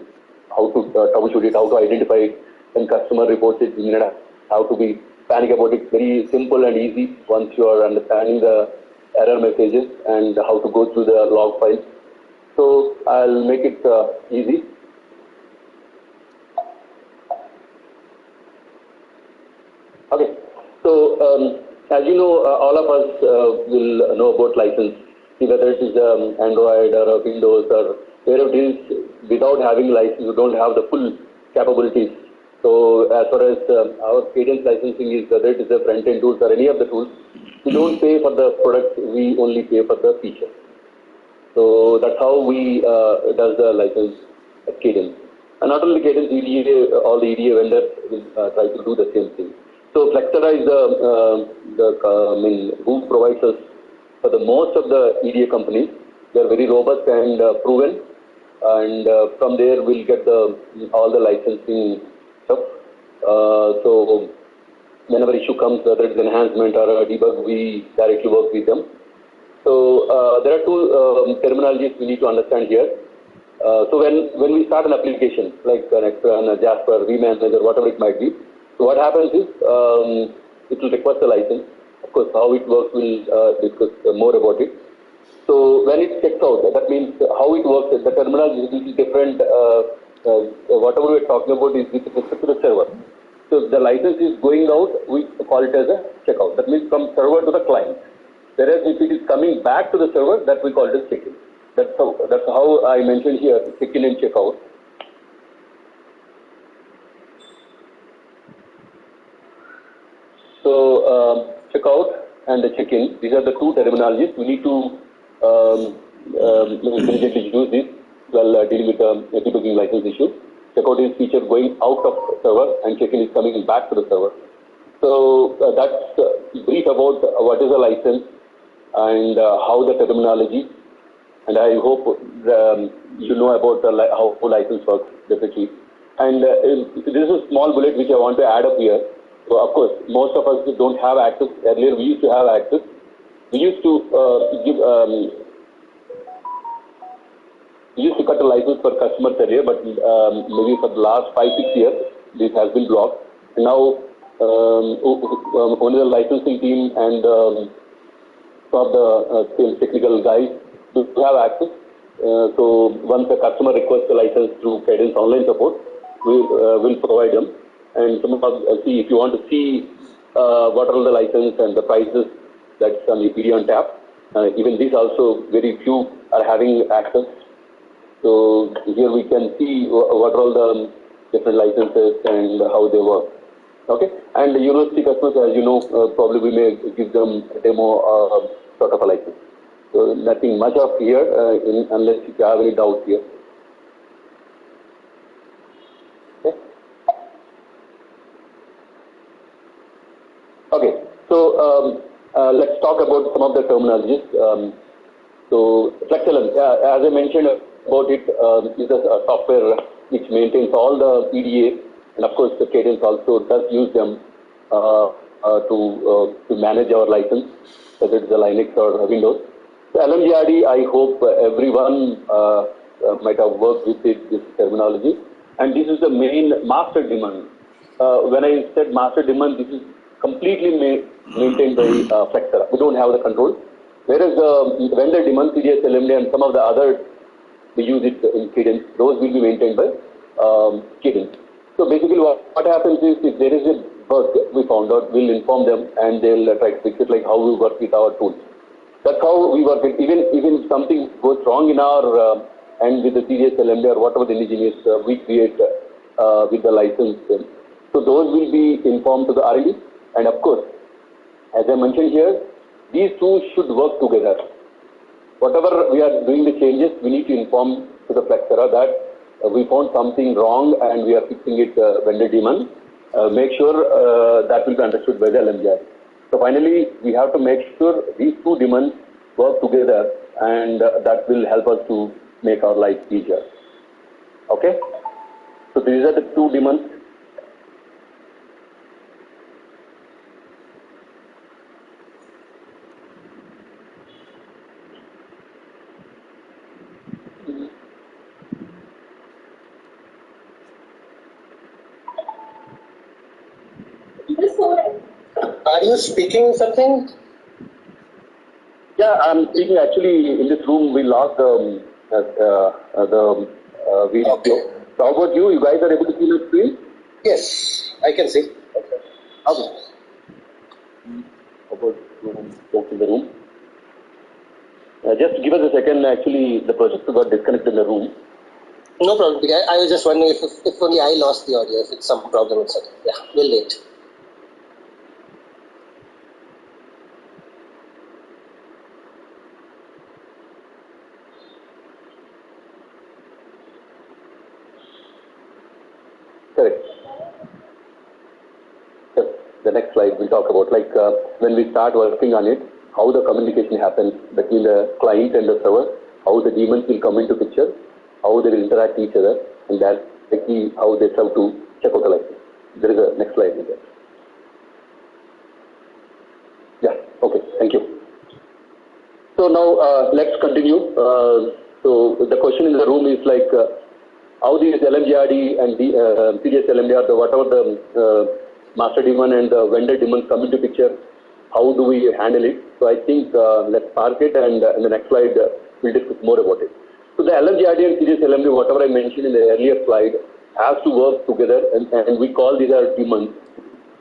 S13: How to troubleshoot it. How to identify it when customer reports it. You know, how to be panic about it. Very simple and easy once you are understanding the error messages and how to go through the log files. So I'll make it easy. Okay. So as you know, all of us will know about license. See whether it is Android or Windows or wherever it is. Without having license, you don't have the full capabilities. So as far as our cadence licensing is, whether it is the front-end tools or any of the tools, we don't pay for the product, we only pay for the feature. So that's how we does the license at cadence. And not only cadence, EDA, all the EDA vendors will try to do the same thing. So Flexera is who provides us for the most of the EDA companies. They are very robust and proven, and from there we'll get all the licensing stuff. So whenever issue comes, whether it's enhancement or a debug, we directly work with them. So there are two terminologies we need to understand here. So when we start an application like an Jasper, vManager, whatever it might be, so what happens is it will request a license. Of course, how it works we'll discuss more about it. So when it checks out, that means how it works. The terminology is different. Whatever we're talking about is with respect to the server. So the license is going out, we call it as a checkout. That means from server to the client. Whereas if it is coming back to the server, that we call it as check-in. That's how I mentioned here, check-in and check-out. So check-out and the check-in, these are the two terminologies. We need to immediately use this while dealing with the debugging license issue. Checkout is feature going out of server and check-in is coming back to the server. So that's brief about what is a license and how the terminology, and I hope you know about how license works definitely. And this is a small bullet which I want to add up here. So of course, most of us don't have access. Earlier we used to have access. We used to cut a license for customers earlier, but maybe for the last 5-6 years, this has been blocked. And now only the licensing team and some of the technical guys to have access. So once the customer requests the license through Cadence online support, we will provide them. And some of see if you want to see what are the license and the prices that's on the PD on tap. Even these also very few are having access. So here we can see what are all the different licenses and how they work. Okay, and the university customers, as you know, probably we may give them a demo sort of a license. So nothing much of here unless you have any doubts here. Okay. Okay. So let's talk about some of the terminologies. So FlexLM, as I mentioned about it, is a software which maintains all the EDA, and of course the Cadence also does use them to manage our license, whether it's a Linux or Windows. So LMGRD, I hope everyone might have worked with this terminology, and this is the main master daemon. When I said master daemon, this is completely maintained by Flexera. We don't have the control. Whereas the vendor daemon, CDS, LMD, and some of the other, we use it in Cadence, those will be maintained by Cadence. So basically what happens is, if there is a bug we found out, we'll inform them and they'll try to fix it, like how we work with our tools. That's how we work it. Even if something goes wrong in our and with the CDS, LMD, or whatever the indigenous we create with the license. So those will be informed to the R&D. And of course, as I mentioned here, these two should work together. Whatever we are doing the changes, we need to inform to the Flexera that we found something wrong and we are fixing it vendor daemon. Make sure that will be understood by the LMGI. So finally, we have to make sure these two daemons work together, and that will help us to make our life easier. Okay? So these are the two daemons.
S14: Are you speaking something?
S13: Yeah, I'm speaking. Actually, in this room, we lost the video. Okay. So how about you? You guys are able to see the screen?
S14: Yes, I can see.
S13: Okay. How about folks in the room? Just give us a second. Actually, the projector got disconnected in the room.
S14: No problem. I was just wondering if only I lost the audio, if it's some problem with it. Yeah, we'll wait.
S13: Correct. Yes, the next slide we'll talk about, like when we start working on it, how the communication happens between the client and the server, how the daemons will come into picture, how they will interact with each other, and that's the key, how they serve to check out the license. There is a next slide with that. Yeah, okay, thank you. So now let's continue. So the question in the room is like, how these LMGRD and the CDS LMD, or whatever the master daemon and the vendor daemon come into picture, how do we handle it? So I think let's park it, and in the next slide we'll discuss more about it. So the LMGRD and CDS LMD, whatever I mentioned in the earlier slide, has to work together, and we call these as daemons.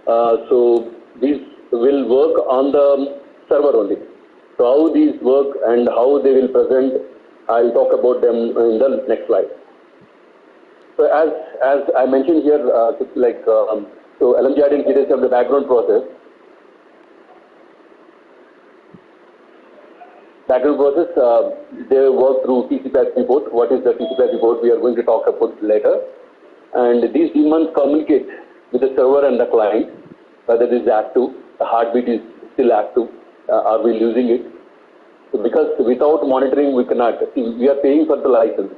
S13: So these will work on the server only. So how these work and how they will present, I'll talk about them in the next slide. So as I mentioned here, so LMGRD and CDS have the background process. Background process, they work through TCP/IP report. What is the TCP/IP report? We are going to talk about later. And these daemons communicate with the server and the client, whether it is active, the heartbeat is still active, are we losing it? So because without monitoring, we cannot. See, we are paying for the license.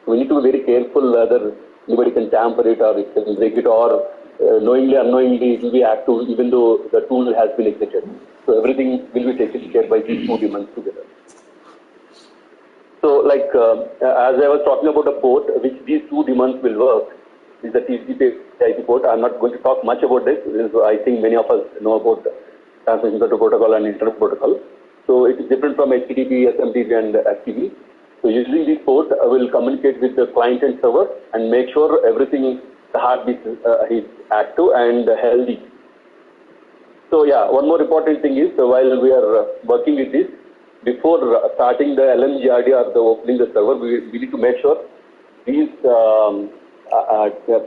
S13: We need to be very careful whether anybody can tamper it or it can break it, or knowingly, unknowingly, it will be active even though the tool has been executed. So everything will be taken care by these two daemons together. So like as I was talking about a port, which these two daemons will work, is the TCP/IP port. I'm not going to talk much about this. I think many of us know about transmission control protocol and internet protocol. So it is different from HTTP, SMTP, and FTP. So using this port, I will communicate with the client and server and make sure everything, the heartbeat is active and healthy. So yeah, one more important thing is while we are working with this, before starting the LMGRD or the opening the server, we need to make sure these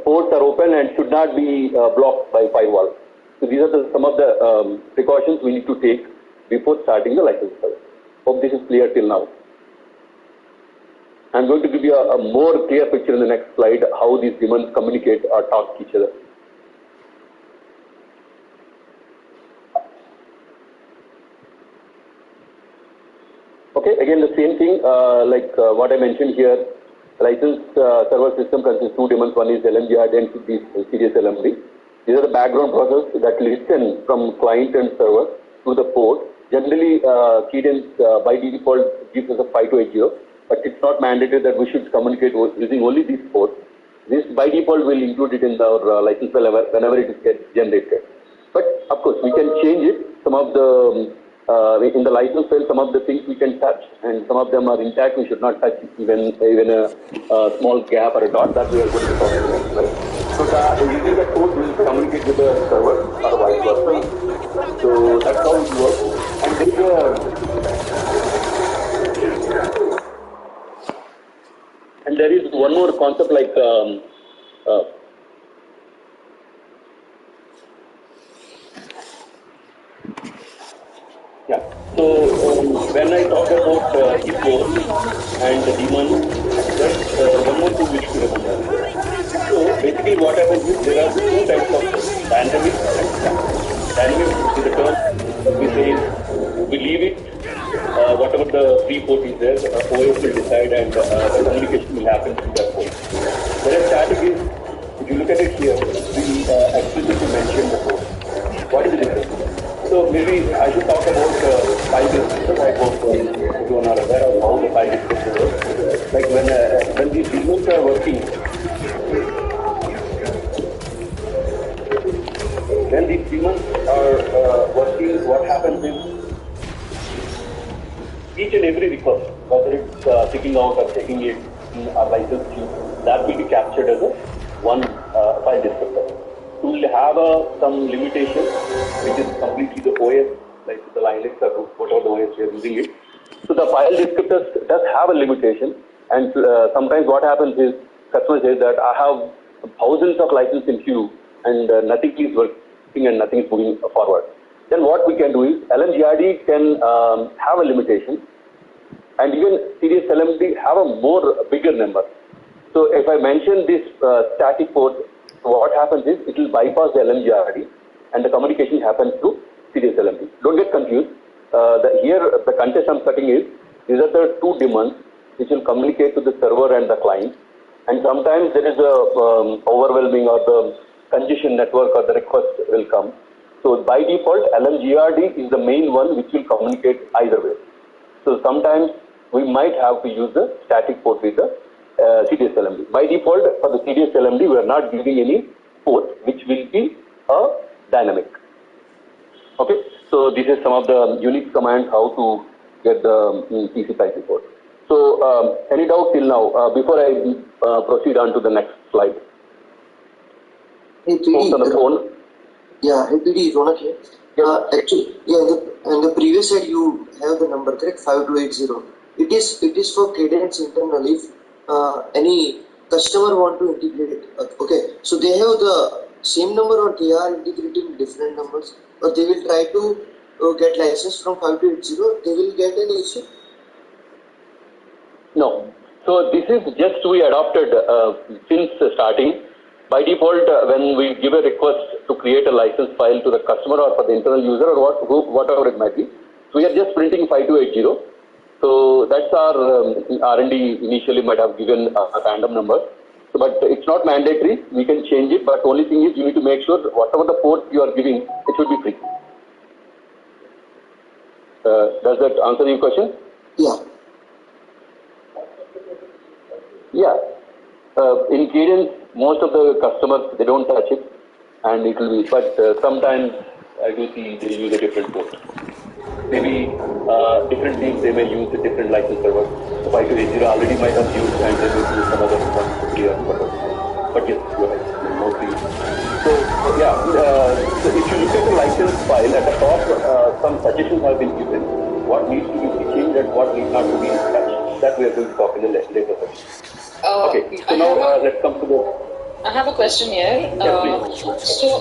S13: ports are open and should not be blocked by firewall. So these are some of the precautions we need to take before starting the license server. Hope this is clear till now. I'm going to give you a more clear picture in the next slide how these daemons communicate or talk to each other. Okay, again the same thing like what I mentioned here. License server system consists two daemons. One is LMGRD and CDS LMD. These are the background process that listen from client and server to the port. Generally, Cadence by default gives us a 5280, but it's not mandated that we should communicate using only these ports. This by default will include it in our license file whenever it gets generated. But of course, we can change it. Some of the in the license file, some of the things we can touch, and some of them are intact. We should not touch even a small gap or a dot that we are going to talk about. Right? So using the code will communicate with the server or vice versa. So that's how it works. And there is one more concept like yeah. So when I talk about equal and the daemon, that's one more thing we need to remember. So basically what happens is there are two types of dynamic and static. Dynamic is the term we say we leave it, whatever the free port is there, OS will decide and the communication will happen through that port. Whereas static is, if you look at it here, we explicitly mention the port. What is the difference? So maybe I should talk about file description. I hope everyone are aware of how the file description works. Like when these daemons are working, when these daemons are working, what happens is each and every request, whether it's picking out or checking it in our license queue, that will be captured as a one file descriptor. So we'll have some limitation, which is completely the OS, like the Linux or whatever the OS we are using it. So the file descriptor does have a limitation, and sometimes what happens is customer says that I have thousands of licenses in queue and nothing is working and nothing is moving forward. Then what we can do is LMGRD can have a limitation, and even CDS LMD have a bigger number. So if I mention this static port, what happens is it will bypass the LMGRD and the communication happens through CDS LMD. Don't get confused. Here the context I'm setting is these are the two daemons which will communicate to the server and the client, and sometimes there is a overwhelming or the congestion network or the request will come. So by default LMGRD is the main one which will communicate either way. So sometimes we might have to use the static port with the CDS LMD. By default, for the CDS LMD, we are not giving any port, which will be a dynamic. Okay, so this is some of the unique commands how to get the TCP/IP port. So, any doubt till now? Before I proceed on to the next slide.
S14: Hey, PD,
S13: on the phone.
S14: Yeah, hey, PD, Ronak here. Actually, yeah, in the previous slide you have the number correct, 5280. It is for Cadence internally. Any customer want to integrate, okay, so they have the same number or they are integrating different numbers, or they will try to get license from 5280, they will get an issue?
S13: No. So this is just we adopted since starting. By default, when we give a request to create a license file to the customer or for the internal user or whatever it might be, so we are just printing 5280. So that's our R&D initially might have given a random number. So, but it's not mandatory. We can change it. But only thing is you need to make sure whatever the port you are giving, it should be free. Does that answer your question?
S14: Yeah.
S13: Yeah. In Cadence, most of the customers, they don't touch it and it will be, but sometimes I do see they use a different port. maybe different teams, they may use a different license server. So 5280 already might have used and they will use some other one clear server. But yes, you're right, mostly. So yeah, so if you look at the license file at the top, some suggestions have been given. What needs to be changed and what needs not to be touched. That we are going to talk in the later session. Okay, so now let's come to the...
S12: I have a question here.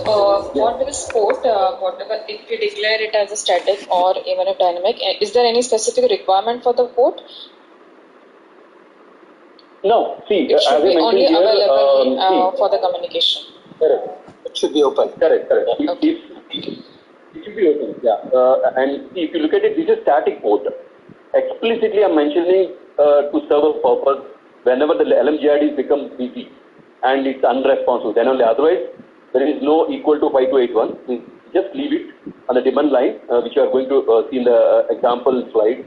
S12: For this port, whatever, if you declare it as a static or even a dynamic, is there any specific requirement for the port?
S13: No, see,
S12: it should be only
S13: here,
S12: available for the communication.
S13: Correct. It should be open. Correct.
S12: Okay.
S13: It should be open, yeah. And see, if you look at it, this is static port. Explicitly, I'm mentioning to serve a purpose whenever the LMGRD becomes busy and it's unresponsive. Then only, otherwise, there is no equal to 5281. Just leave it on the demand line, which you are going to see in the example slide.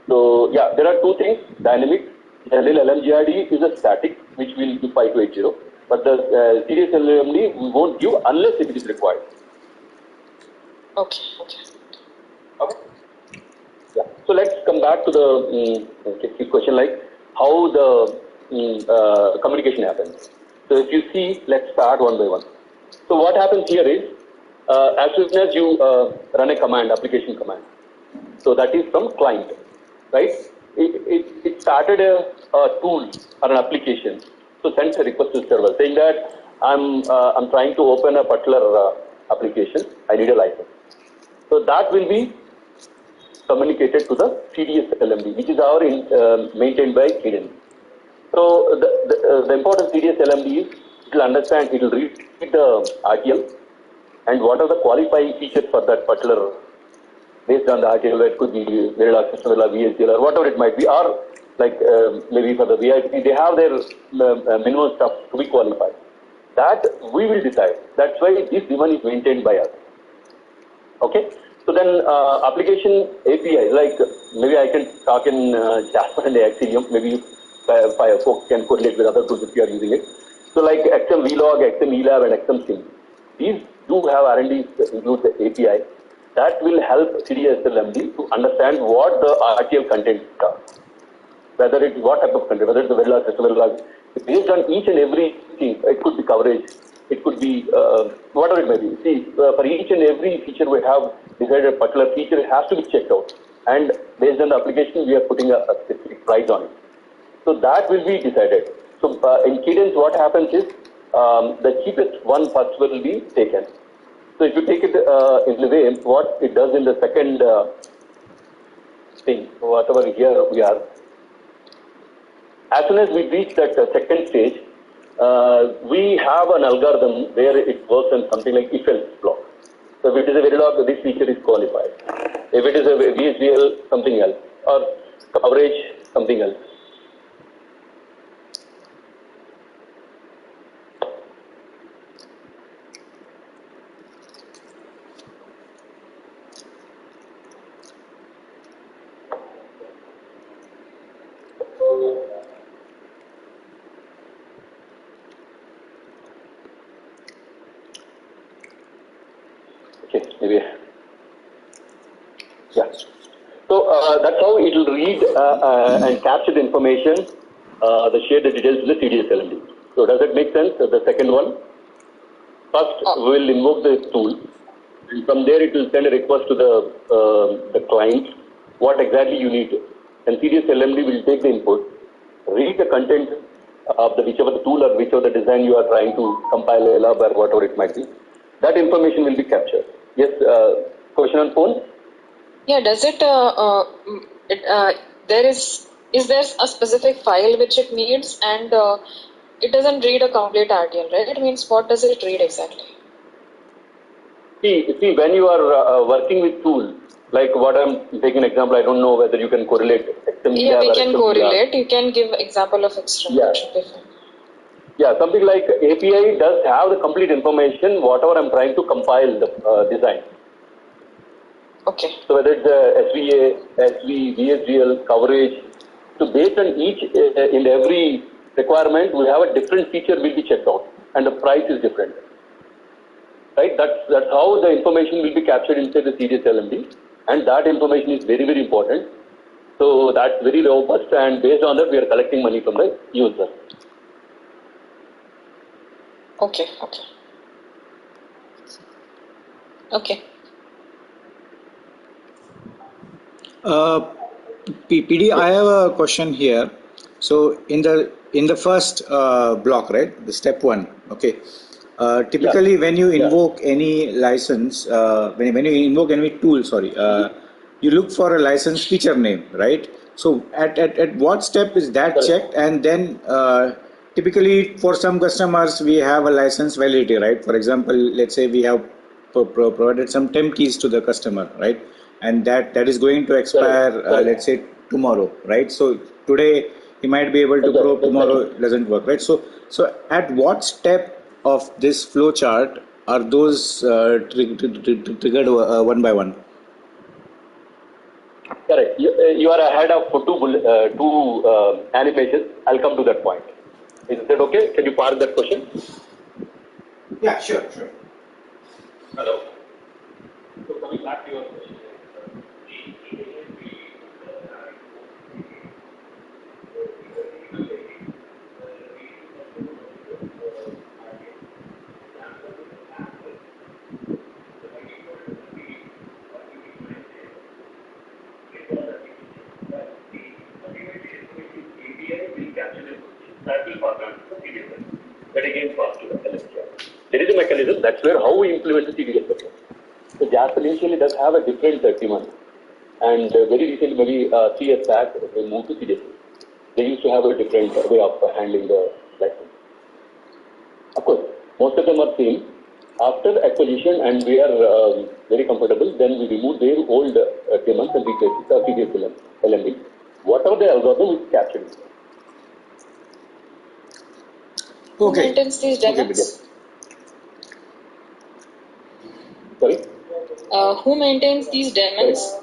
S13: So, yeah, there are two things. Dynamic, general LMGRD is a static, which will do 5280. But the serious LMD we won't give unless it is required.
S12: Okay.
S13: Yeah. So let's come back to the question like how the communication happens. So if you see, let's start one by one. So what happens here is, as soon as you run a command, application command, so that is from client, right? It started a tool or an application. So sends a request to server saying that I'm trying to open a particular application. I need a license. So that will be communicated to the CDS LMD, which is our maintained by Cadence. So the important CDS LMD is it will understand, it will read the RTL and what are the qualifying features for that particular, based on the RTL, it could be Verilog, System Verilog, VHDL, or whatever it might be, or like maybe for the VIP, they have their minimum stuff to be qualified. That we will decide. That's why this one is maintained by us. Okay? So then application API, like maybe I can talk in Jasper and Axelium, maybe Firefox can correlate with other tools if you are using it. So like XM Vlog, XM ELAB and XM Sim. These do have R&D that includes the API. That will help CDSLMD to understand what the RTL content are. Whether it's what type of content, whether it's the Verilog, System Verilog. Based on each and every thing, it could be coverage, it could be whatever it may be. See, for each and every feature we have decided a particular feature has to be checked out. And based on the application, we are putting a specific price on it. So that will be decided. So in Cadence, what happens is the cheapest one first will be taken. So if you take it in the way, what it does in the second thing, whatever here we are, as soon as we reach that second stage, we have an algorithm where it works on something like if-else block. So if it is a Verilog, this feature is qualified. If it is a VHDL, something else, or coverage, something else. That's how it will read and capture the information, share the details to the CDS LMD. So does that make sense? The second one. First, we will invoke the tool. And from there, it will send a request to the client, what exactly you need. And CDS LMD will take the input, read the content of whichever the tool or whichever the design you are trying to compile, ELAB or whatever it might be. That information will be captured. Yes, question on phone?
S12: Yeah, does it, is there a specific file which it needs and it doesn't read a complete RTL, right? It means what does it read exactly?
S13: See, when you are working with tools, like what I'm taking an example, I don't know whether you can correlate.
S12: Yeah, we can correlate. You can give example of extra.
S13: Yeah. Yeah, something like API does have the complete information, whatever I'm trying to compile the design.
S12: Okay.
S13: So whether it's SVA, SV, VHDL, coverage, so based on each in every requirement, we have a different feature will be checked out, and the price is different. Right? That's how the information will be captured inside the CDS LMD. and that information is very, very important. So that's very robust, and based on that, we are collecting money from the user.
S12: Okay.
S4: PD, I have a question here. So in the first block, right, the step 1, okay. Typically, when you invoke any license, when you invoke any tool, you look for a license feature name, right? So at what step is that checked? And then typically for some customers, we have a license validity, right? For example, let's say we have provided some temp keys to the customer, right? And that is going to expire, let's say tomorrow, right? So today he might be able to probe, tomorrow it doesn't work, right? So at what step of this flow chart are those triggered one by one?
S13: Correct. You are ahead of two animations. I'll come to that point. Is that okay? Can you park that question?
S4: Yeah, sure.
S13: Hello. So coming back to your question. That again pass to the LSTR. There is a mechanism, that's where how we implement the CDS system. So JASP initially does have a different demand, and very recently, maybe 3 years back, they moved to CDS. They used to have a different way of handling the license. Of course, most of them are same. After the acquisition, and we are very comfortable, then we remove their old demands and replace it with CDS LMD. Whatever the algorithm is captured.
S12: Who maintains these daemons?
S13: Sorry?
S12: Who maintains these daemons?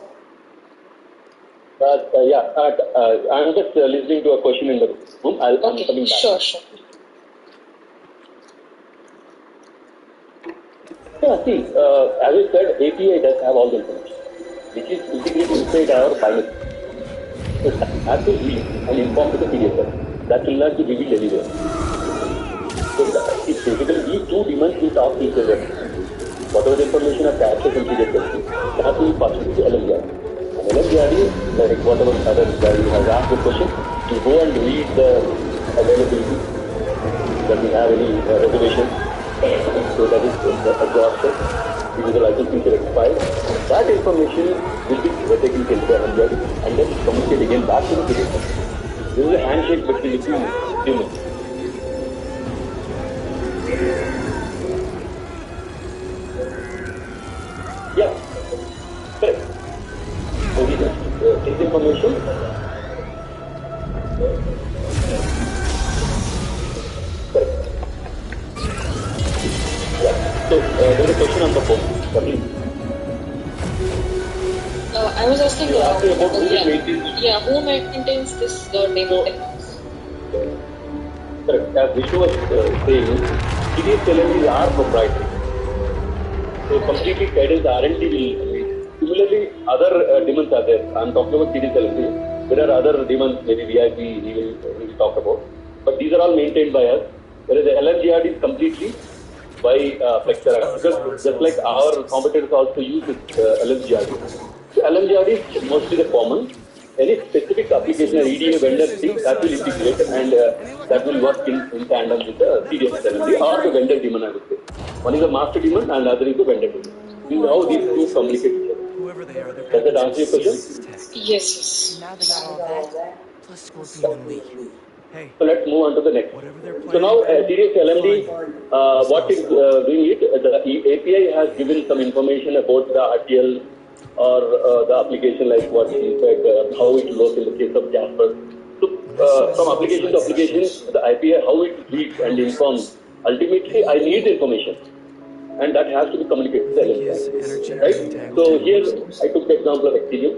S13: I'm just listening to a question in the room. I'm coming back.
S12: Sure.
S13: Yeah, see, as I said, API does have all the information, which is integrated inside our binary. So that has to be and inform to the PDF. That will not be revealed anywhere. So it's basically these two demons will talk to each other. Whatever the information are captured in PDF, that will be passed to LMGRD. And LMGRD, like whatever other guy has asked the question, will go and read the availability. Does he have any reservation? So that is the exhaustion. It is a license feature expired. That information will be taken care of by LMGRD and then communicate again back to the PDF. This is a handshake between the two humans. Yeah, correct. So we just take the information. Correct. Yeah. So there is a question on the phone.
S12: I was asking
S13: about
S12: who maintains this daemon?
S13: Correct. As Vishnu was saying, CDS LMDs are proprietary. So completely cadence R&D will. Similarly, other demons are there. I'm talking about CDS LMD. There are other demons, maybe VIP he will talk about. But these are all maintained by us. Whereas the LMGRD is completely by Flexera. Because just like our competitors also use this LMGRD. So LMGRD is mostly the common. Any specific application or EDA vendor thing that will integrate and that will work in tandem with the CDS LMD or the vendor daemon, I would say. One is the master daemon and the other is the vendor daemon. This is how these two communicate with each other. Does that answer your question?
S12: Yes.
S1: Now they got all that, plus Scorpion and Lee. Hey.
S13: So let's move on to the next. So now CDS LMD, what is doing it? The API has given some information about the RTL or the application, like what he said, how it works in the case of Jasper. So from application to application, the API, how it reads and informs. Ultimately, I need the information, and that has to be communicated to the LMD. Right? So here, I took the example of Actinium.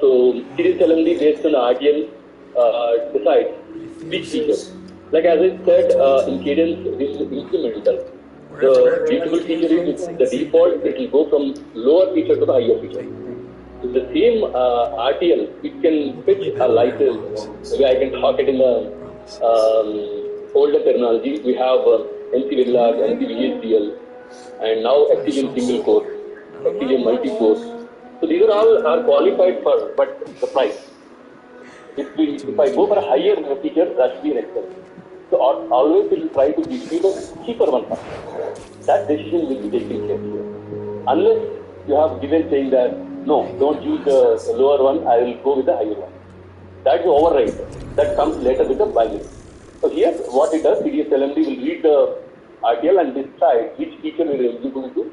S13: So CDS LMD based on the RTL decides which feature. Like as I said, in Cadence, this is incremental. The beautiful feature is the default, it will go from lower feature to the higher feature. the same RTL, it can fetch a license. Maybe I can talk it in the older terminology. We have NC Verilog, NC VHDL, and now Actinium single core, Actinium multi-core. So these are all are qualified for, but the price. If I go for a higher feature, that should be an Excel. So always we will try to give you the cheaper one first. That decision will be taken care here. Unless you have given saying that, no, don't use the lower one, I will go with the higher one. That is override. That comes later with the binary. So here, what it does, CDS LMD will read the RTL and decide which feature is eligible to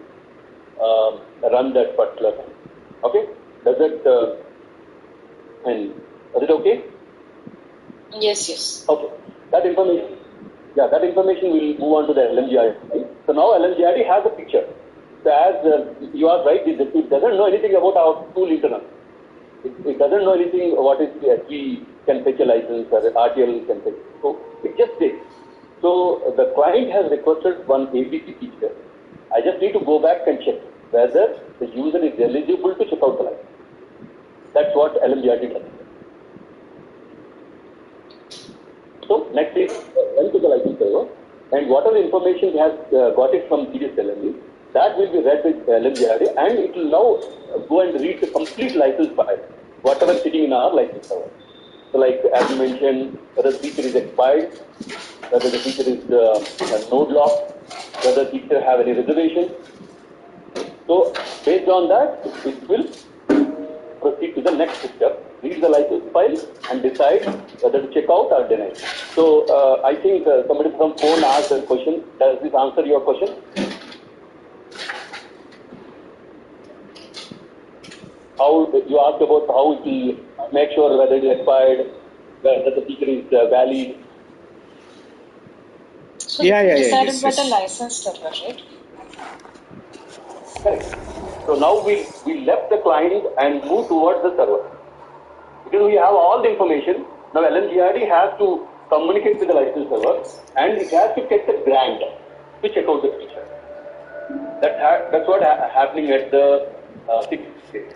S13: run that particular one. Okay? Does it, and is it okay?
S12: Yes, yes.
S13: Okay. That information will move on to the LMGRD. So now LMGRD has a picture. So as you are right, it doesn't know anything about our tool internal. It doesn't know anything what is SV can fetch a license or RTL can fetch. So it just takes. So the client has requested one ABC feature. I just need to go back and check whether the user is eligible to check out the license. That's what LMGRD does. So next is run to the license server, and whatever information we have got it from CDS LMD, that will be read with LMGRD, and it will now go and read the complete license file, whatever sitting in our license server. So like as you mentioned, whether the feature is expired, whether the feature is node locked, whether the feature have any reservations. So based on that, it will proceed to the next step, read the license file and decide whether to check out or deny. So I think somebody from phone asked a question. Does this answer your question? How you asked about how it will make sure whether it is expired, whether the feature is valid.
S12: So decided by the license server, right?
S13: Correct. So now we left the client and moved towards the server. Because we have all the information, now LMGRD has to communicate with the license server and it has to get the grant to check out the feature. That's what happening at the 6th stage.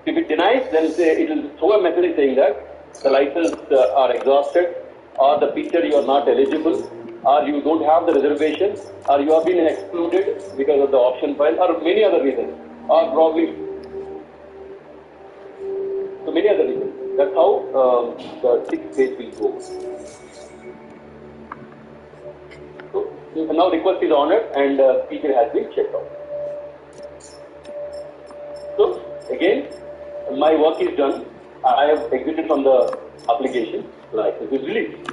S13: If it denies, then it will throw a message saying that the license are exhausted, or the feature you are not eligible, or you don't have the reservation, or you have been excluded because of the option file, or many other reasons, or probably so many other reasons. That's how the 6th stage will go. So now request is honored and feature has been checked out. So again, my work is done. I have exited from the application. License is released.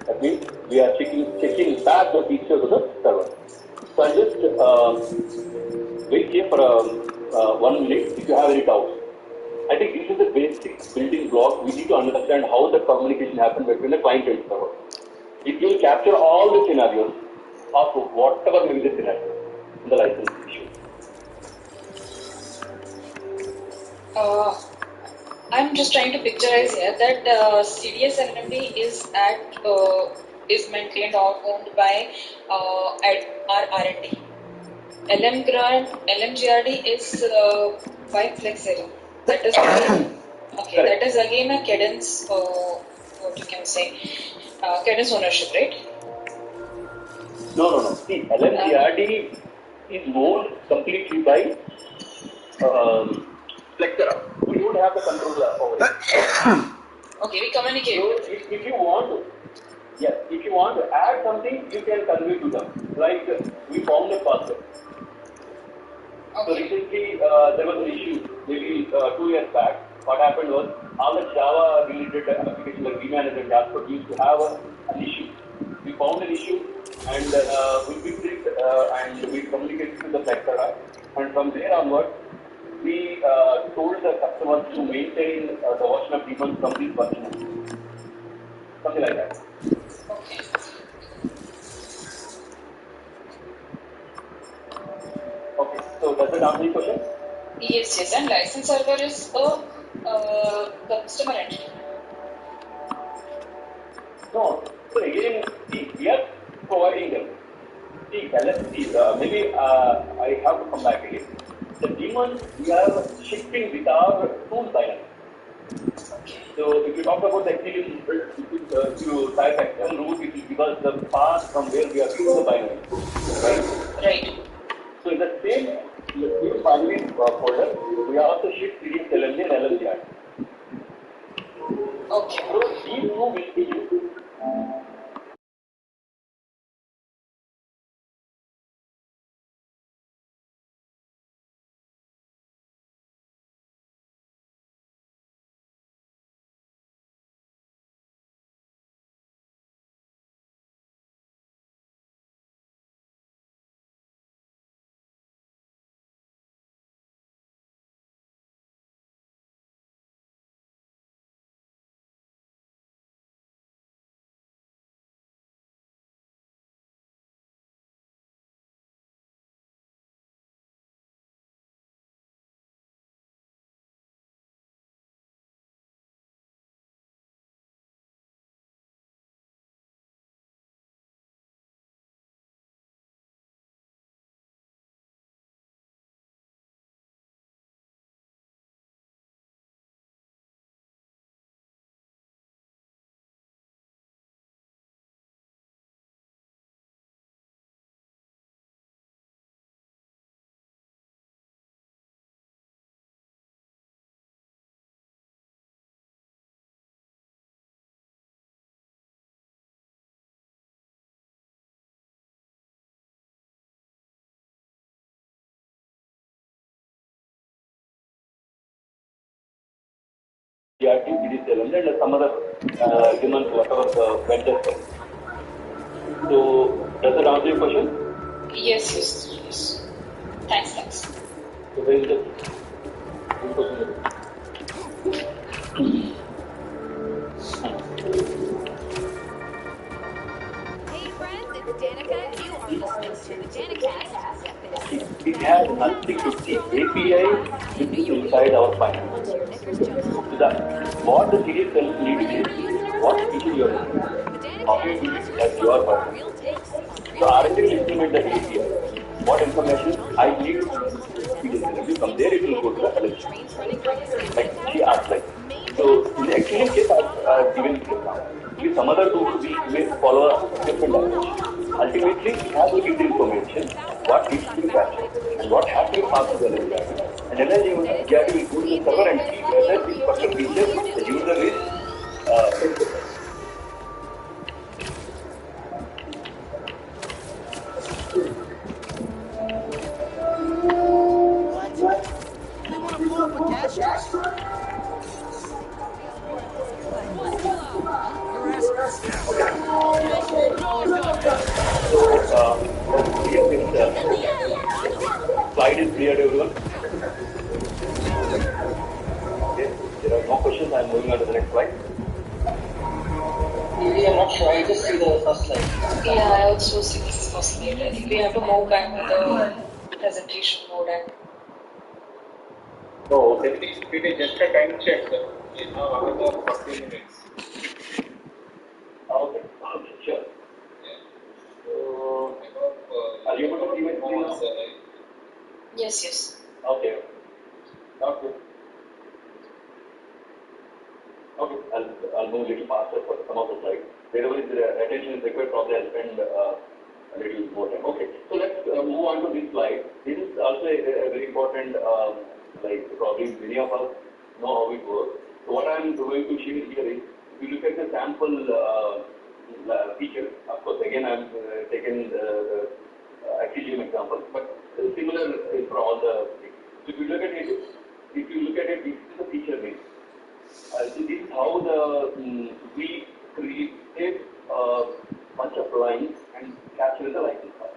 S13: That means we are checking back the feature to the server. So I'll just wait here for 1 minute if you have any doubts. I think this is the basic building block. We need to understand how the communication happens between the client and server. It will capture all the scenarios of whatever may be the scenario in the license issue.
S12: I'm just trying to picturize here that CDS LMD is maintained or owned by our R&D. LMGRD is by Flexera. That is okay. That is again a Cadence. What you can say, Cadence ownership, right?
S13: No. See, LMGRD is owned completely by Flexera. We don't have the control over it.
S12: Okay, we communicate.
S13: So if you want to, yes, if you want to add something, you can convey to them. Like we found a password. Okay. So recently there was an issue, maybe 2 years back. What happened was all the Java related applications like vManage and Dashboard used to have an issue. We found an issue and we fixed it and we communicated with the Flexera. And from there onward, we told the customers to maintain the version of daemon from this version. Something like that.
S12: Okay.
S13: Okay, so does that answer your question?
S12: Yes, and license server is a customer entity.
S13: No, so again, see, we are providing them. See, maybe I have to come back again. the demons we are shifting with our tool binary. So if you talk about the Ethereum to type XM root, it will give us the path from where we are using the binary.
S12: Right.
S13: So in the same binary folder, we also shift CDS LMD and LLGI.
S12: Okay.
S13: So these two will be used. CRT, CDS LMD and some other demons, whatever the vendors are. So does that answer your question?
S12: Yes. Thanks.
S13: So where is the
S2: Hey friends, it's Danica. You are listening to the Danicast.
S13: It has nothing to see API inside our binary. What the CDS LMD is, what feature you are using, how you use it as your binary. So RND will implement the API. What information I need to from there it will go to the LLC. Like she asked, like, so in the excellent case I've given it now. If some other tools will follow a different approach. Ultimately, we have to get the information, what needs to be captured, and what has to be passed to the LLC. And LLC will go to the server and see whether this particular feature the user is slide is clear to everyone. Okay, there are no questions. I am moving on to the next slide.
S14: Maybe I'm not sure. I just see the first slide.
S12: Yeah, I also see this first slide. I think we have to move back to the presentation mode and.
S13: Oh, okay.
S11: It is just a time check. We have another 40 minutes.
S13: Okay, sure.
S11: Yeah.
S13: So, are you able to see my screen now?
S12: Yes.
S13: Okay. Okay. I'll move a little faster for some of the slides. Wherever attention is required, probably I'll spend a little more time. Okay. So let's move on to this slide. This is also a very important, like probably many of us know how it works. So what I'm going to share here is, if you look at the sample feature, of course, again I'm taken the Ethereum example, but similar is for all the. So if you look at it, this is the feature name. So this is how we create a bunch of lines and capture the license file.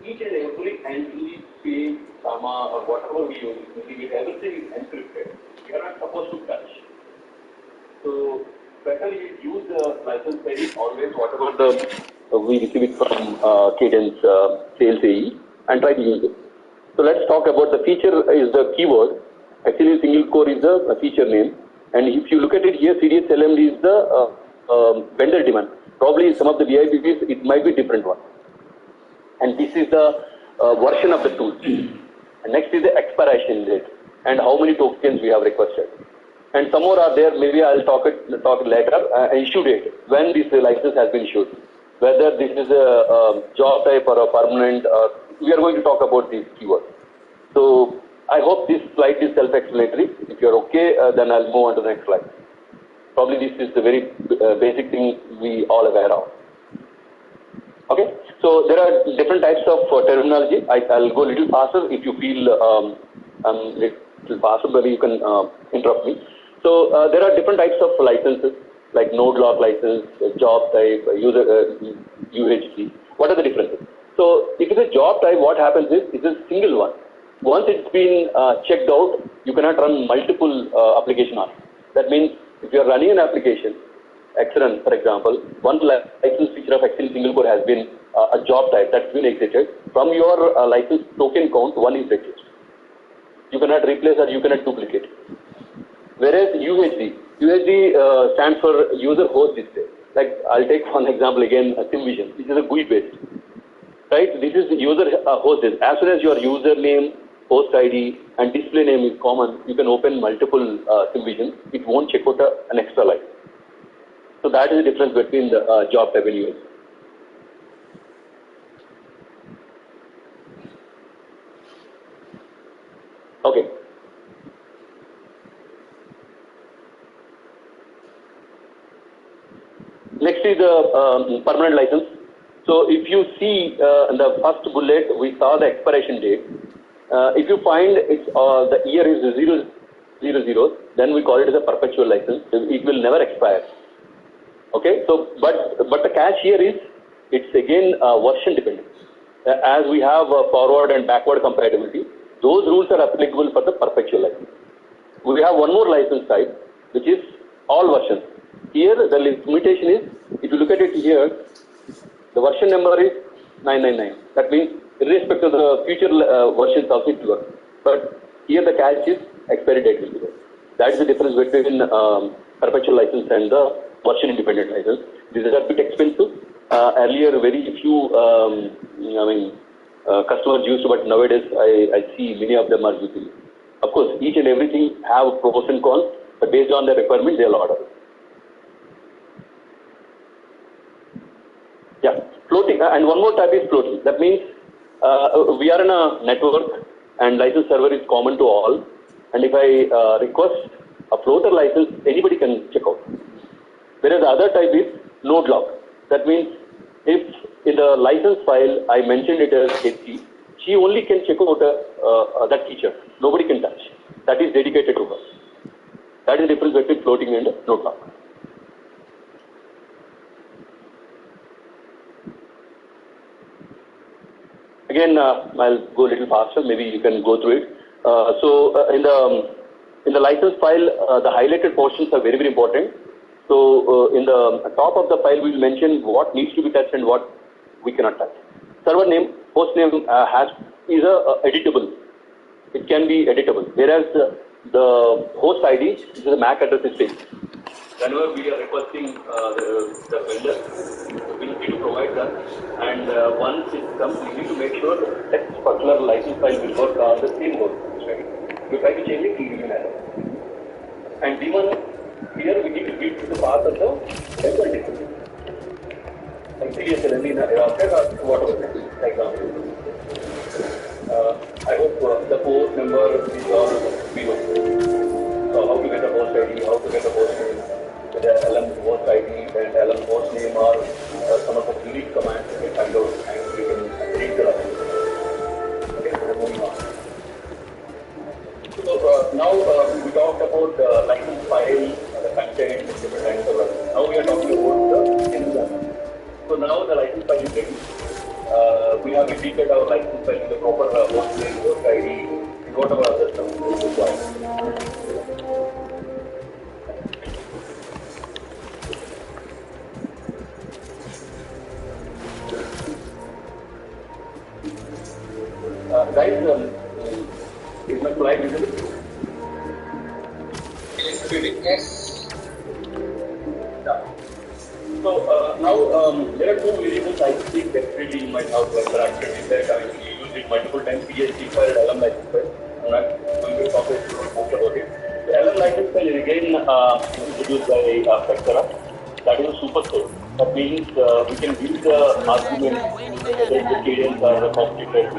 S13: Each and every entry, page, comma, or whatever we use, everything is encrypted. We are not supposed to touch. So better you use the license page always, whatever we receive it from Cadence Sales AE, and try to use it. So let's talk about the feature is the keyword. Actually, single core is the feature name. And if you look at it here, CDS LMD is the vendor demand. Probably some of the VIPs, it might be different one. And this is the version of the tool. Next is the expiration date and how many tokens we have requested. And some more are there, maybe I'll talk later, issue date, when this license has been issued. Whether this is a job type or a permanent, we are going to talk about these keywords. So I hope this slide is self-explanatory. If you're okay, then I'll move on to the next slide. Probably this is the very basic thing we all aware of. Okay, so there are different types of terminology. I'll go a little faster. If you feel I'm a little faster, maybe you can interrupt me. So there are different types of licenses, like node lock license, job type, user UHG. What are the differences? So if it's a job type, what happens is it's a single one. Once it's been checked out, you cannot run multiple application on it. That means if you are running an application, XRun, for example, one license feature of XRun single core has been a job type that's been exited. From your license token count, one is exited. You cannot replace or you cannot duplicate. Whereas UHD stands for user host display. Like I'll take one example again, SimVision. This is a GUI based. Right? This is user host. As soon as your username, host ID, and display name is common, you can open multiple SimVisions. It won't check out an extra license. So that is the difference between the job type and UHD. Okay. Next is the permanent license. So if you see in the first bullet, we saw the expiration date. If you find it's the year is 000, then we call it as a perpetual license. It will never expire. Okay. So, but the catch here is it's again version dependent. As we have forward and backward compatibility, those rules are applicable for the perpetual license. We have one more license type, which is all versions. Here, the limitation is, if you look at it here, the version number is 999. That means, irrespective of the future versions of it work. But here the catch is expiry date will be there. That is the difference between perpetual license and the version independent license. These are a bit expensive. Earlier, very few, customers used to, but nowadays I see many of them are using it. Of course, each and everything have pros and cons, but based on the requirement, they'll order. Yeah, floating, and one more type is floating. That means we are in a network and license server is common to all. And if I request a floater license, anybody can check out. Whereas the other type is node lock. That means if in the license file I mentioned it as HC, she only can check out that feature. Nobody can touch. That is dedicated to her. That is the difference between floating and node lock. Again, I'll go a little faster. Maybe you can go through it. In the license file, the highlighted portions are very, very important. So in the top of the file, we will mention what needs to be touched and what we cannot touch. Server name, host name is editable. It can be editable. Whereas the host ID is a MAC address is fixed. Whenever we are requesting the vendor, we need to provide that. And once it comes, we need to make sure that particular license file will work on the same host. Right? We try to change it, we give an error. And even here we need to read to the path of the network difference. Like CSLN in adapter or whatever, for example. I hope the host number is all zero. So how to get a host ID, how to get a host name, the LM host ID and LM host name are some of the unique commands you can find out and you can read the license. Okay, so moving on. So now we talked about the license file, the content, different kinds of license. Now we are talking about the instance. So now the license file is ready. We have repeated our license file in the proper host name, host ID, and whatever other stuff is required. Guys, is my slide visible? Yes. Yeah. So now there are two variables I think that really you might have to interact with that. I mean, you use used it multiple times. PhD file and LM license file. I'm not going to talk much about it. The LM license file is again introduced by Vectora. That is a super code. That means we can use the argument whether the cadence or the complicated.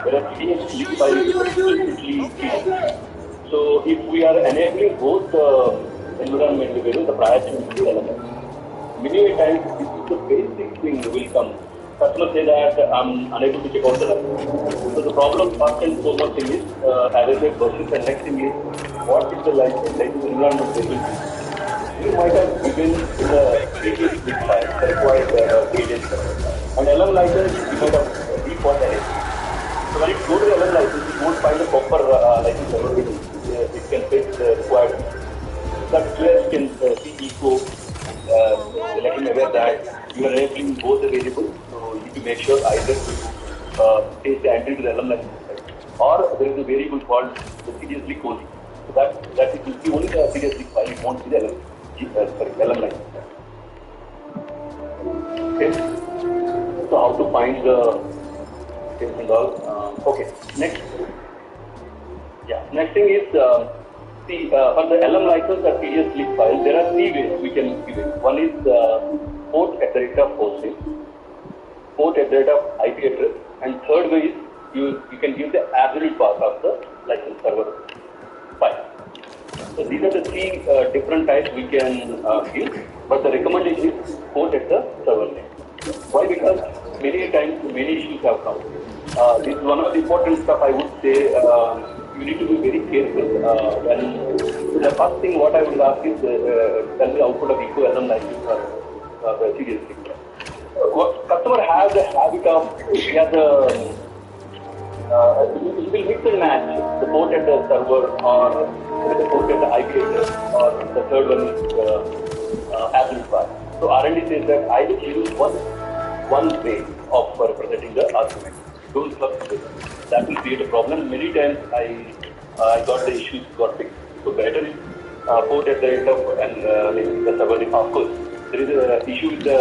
S13: Whereas PhD file is completely cadence. So if we are enabling both environmental variables, the priority will be element. Many times this is the basic thing will come. Customers say that I'm unable to check out the license. So the problem first and foremost thing is as I said versus the next thing is what is the license environment variable. You might have given in the previous big file the required cadence and LM license you might have default LM. So when you go to the LM license you won't find the proper license server. It can take the required. That where you can see echo, letting aware that you are enabling both the variables, so you need to make sure either to take the entry to the LM license or there is a variable called the seriously coding. So that it will see only the seriously file, you won't see the LM license. Okay. So how to find the things and all. Okay. Next. Yeah. Next thing is for the LM license or PDF link file, there are three ways we can give it. One is port at the rate of hosting, port at the rate of IP address, and third way is you can give the absolute path of the license server file. So these are the three different types we can give, but the recommendation is port at the server name. Why? Because many times many issues have come. This is one of the important stuff I would say. You need to be very careful when the first thing what I will ask is tell me output of echo LM license or the serious thing. Customer has a habit of he will mix and match the port at the server or the port at the IP address or the third one is absolute path. So R&D says that I will use one way of representing the argument. Don't substitute. That will create a problem. Many times I got the issues got fixed. So better is port at the rate of and the server name. Of course, there is an issue with the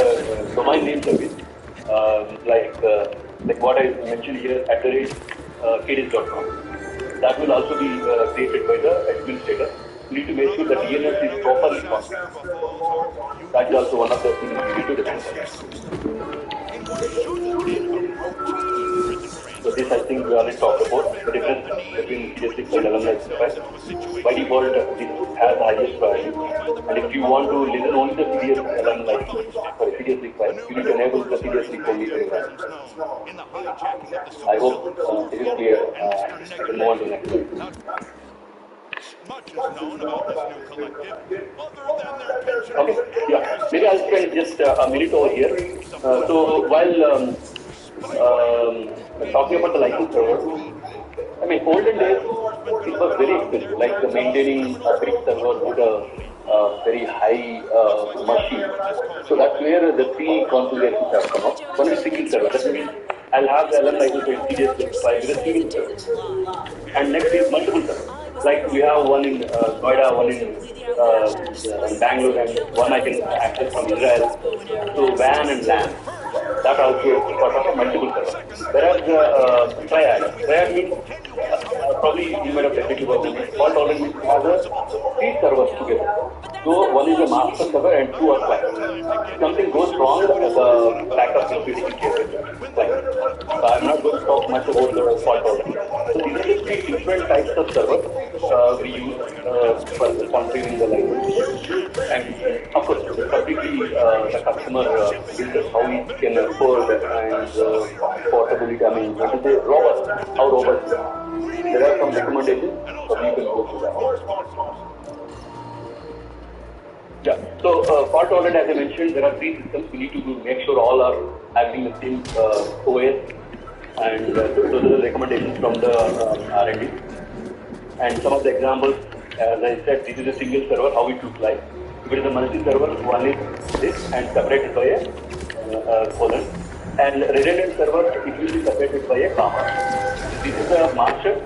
S13: domain name service, like what I mentioned here at the rate cadence.com. That will also be created by the administrator. You need to make sure the DNS is properly configured. That is also one of the things we need to define. So this I think we already talked about the difference between CS6 and LM license file. By default, this has highest priority. And if you want to listen only the CS LM license, CS6 file, you need to enable the CS6 only. I hope it is clear. I can move on to the next slide. Okay, yeah. Maybe I'll spend just a minute over here. So while talking about the license server, I mean, olden days it was very expensive, like the maintaining a big server with a very high machine. So that's where the three configurations have come up. One is single server. That means I'll have the LM license with CDS file with a single server. And next is multiple servers. Like we have one in Noida, one in Bangalore, and one I can access from Israel. So WAN and LAN. That also sort of a multiple server. Whereas Triad means probably you might have technically worked with it. Fault tolerant has three servers together. So one is a master server and two are clients. If something goes wrong, the backup will be taken care of. So I'm not going to talk much about the fault tolerant. So these are the three different types of servers we use for configuring the license. And of course, completely the customer business, how he can afford and portability, I mean, what is it, robust, how robust. There are some recommendations, so you can go through that. Yeah, so fault tolerant, as I mentioned, there are three systems. We need to make sure all are having the same OS, and so those are the recommendations from the R&D. And some of the examples, as I said, this is a single server, how it looks like. If it is a multi-server, one is this and separated by a colon. And redundant server, it will be separated by a comma. This is a master,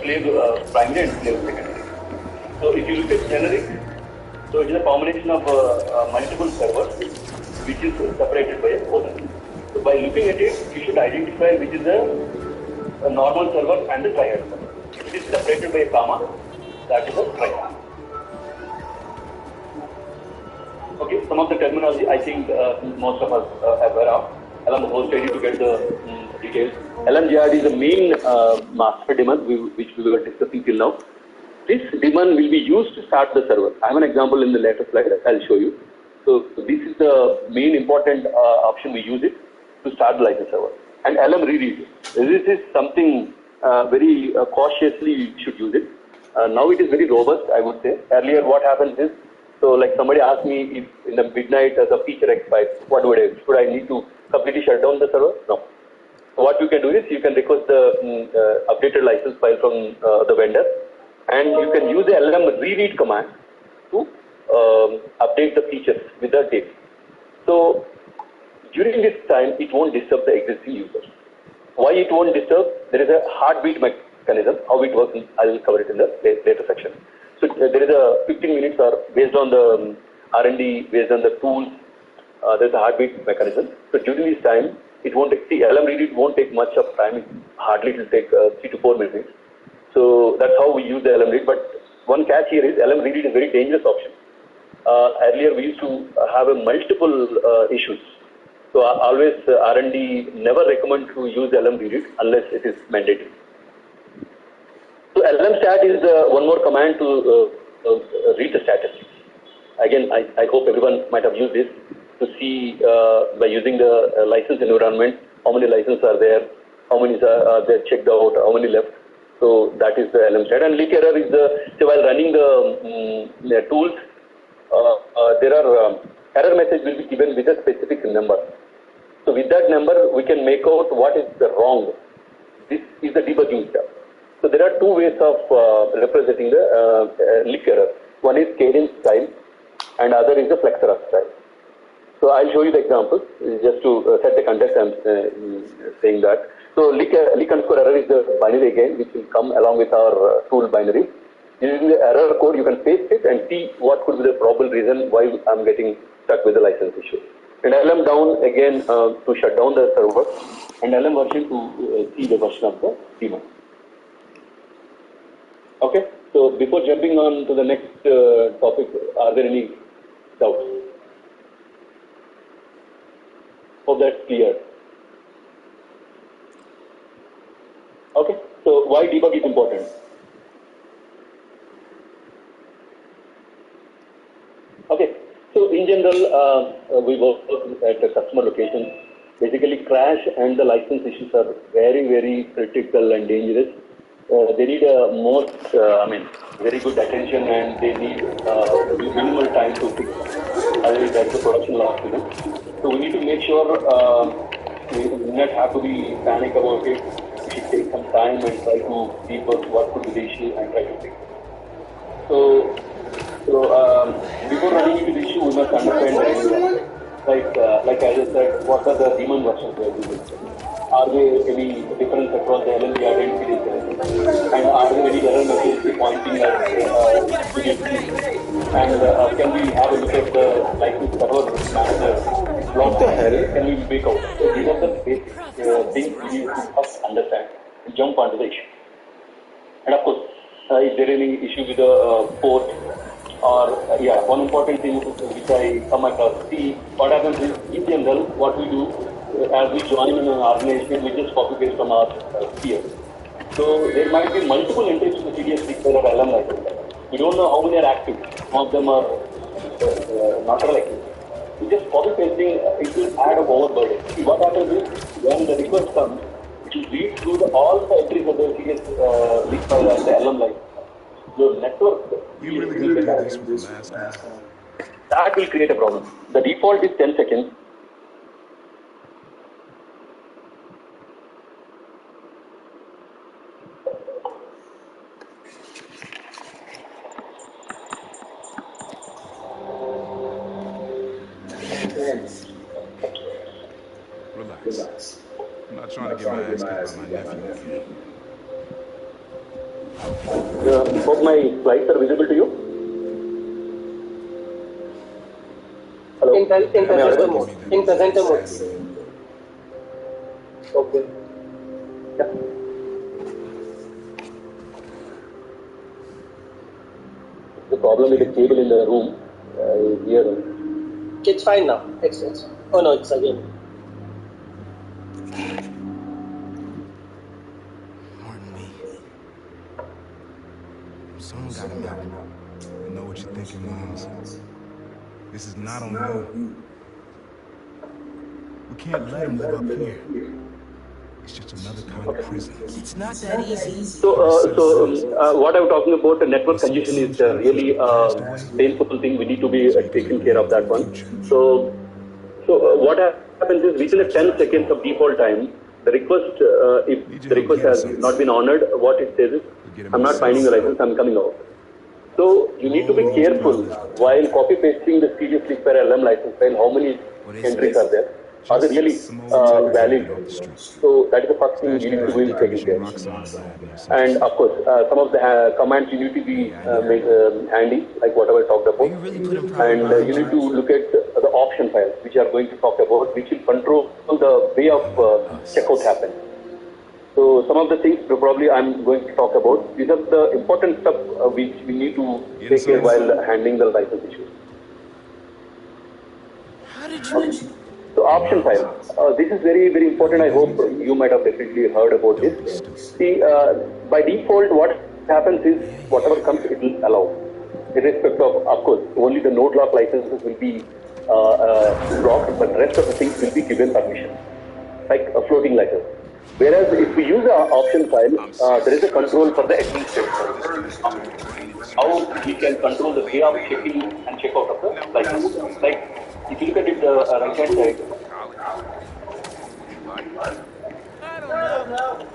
S13: slave primary and slave secondary. So if you look at generic, so it is a combination of multiple servers which is separated by a colon. So by looking at it, you should identify which is a normal server and the triad server. It is separated by a comma. That is a triad. Okay, some of the terminology I think most of us are aware of. Along the whole study to get the details. LMGRD is the main master daemon which we were discussing till now. This daemon will be used to start the server. I have an example in the later slide. I'll show you. So this is the main important option we use it to start the license server. And LM reread. This is something very cautiously you should use it. Now it is very robust, I would say. Earlier what happens is, so like somebody asked me if in the midnight the feature expires, what would I do? Should I need to completely shut down the server? No. So what you can do is you can request the updated license file from the vendor, and you can use the LM reread command to update the features with the date. So during this time, it won't disturb the existing users. Why it won't disturb? There is a heartbeat mechanism. How it works, I will cover it in the later section. So there is a 15 minutes or based on the R&D, based on the tools, there's a heartbeat mechanism. So during this time, it won't take, LM read won't take much of time. Hardly it will take 3 to 4 minutes. So that's how we use the LM read. But one catch here is LM read is a very dangerous option. Earlier we used to have a multiple issues. So always R&D never recommend to use LM read unless it is mandatory. So LM stat is one more command to read the status. Again, I hope everyone might have used this to see by using the license environment, how many licenses are there, how many are there checked out, how many left. So that is the LM stat. And leak error is so while running the tools, there are error message will be given with a specific number. So with that number, we can make out what is the wrong. This is the debugging step. So there are two ways of representing the leak error. One is cadence style, and other is the flexera style. So I'll show you the example just to set the context. I'm saying that. So leak underscore error is the binary again, which will come along with our tool binary. Using the error code, you can paste it and see what could be the probable reason why I'm getting stuck with the license issue. And LM down again to shut down the server, and LM version to see the version of the daemon. Okay, so before jumping on to the next topic, are there any doubts? Hope that's clear. Okay, so why debug is important? Okay, so in general, we work at the customer location. Basically, crash and the license issues are very, very critical and dangerous. They need very good attention, and they need minimal time to fix. Otherwise, that's the production loss to them. So we need to make sure we do not have to be panic about it. We should take some time and try to debug what could be the issue and try to fix it. So before running into the issue, we must understand like as I said, what are the daemon versions we are using? Are there any difference across the LLG identity? And are there any error messages pointing at and can we have a look at the license server manager? What the hell? Can we make out? So these are the basic things we need to first understand and jump onto the issue. And of course, if there is any issue with the port, or one important thing which I come across, see what happens is in general what we do as we join in an organization, we just copy paste from our peers. So there might be multiple entries to the CDS require or LM license. We don't know how many are active. Some of them are not active. We just copy pasting, it will add a overburden. See what happens is when the request comes, it will read through all the entries of the CDS leak file and the LM license. Your network.
S5: You really gonna do this with the last one?
S13: That will create a problem. The default is 10 seconds.
S5: Relax. I'm not trying to get my ass kicked by my nephew again.
S13: Hope my slides are visible to you. Hello?
S15: In presenter mode.
S13: Okay. Yeah. The problem with the cable in the room is here.
S15: It's fine now. It's oh no, it's again.
S5: Martin Lee. Someone got him out. I know what you're thinking, Miles. This is not on you. We can't let him live up here. It's just another kind of prison.
S10: It's not that easy.
S13: So what I'm talking about, the network congestion is really painful thing. We need to be taking care of that one. So what happens is within 10 seconds of default time, the request, if the request has not been honored, what it says is, I'm not finding the license, I'm coming out. So you need to be careful while copy pasting the seriously per LM license file, how many entries are there? Are they really valid? So that is the first thing you need to be taking care of. And of course, some of the commands you need to be handy, like whatever I talked about. And you need to look at the option files, which are going to talk about, which will control the way of checkout happens. So some of the things probably I'm going to talk about. These are the important stuff which we need to take care while handling the license issues.
S10: How did you...
S13: So option file. This is very, very important. I hope you might have definitely heard about this. See, by default, what happens is whatever comes, it will allow. Irrespective of course, only the node lock licenses will be blocked, but the rest of the things will be given permission, like a floating license. Whereas if we use an option file, there is a control for the administrator. How we can control the way of checking and check out of the license. Like, if you look at it, the right hand side.
S10: I don't know.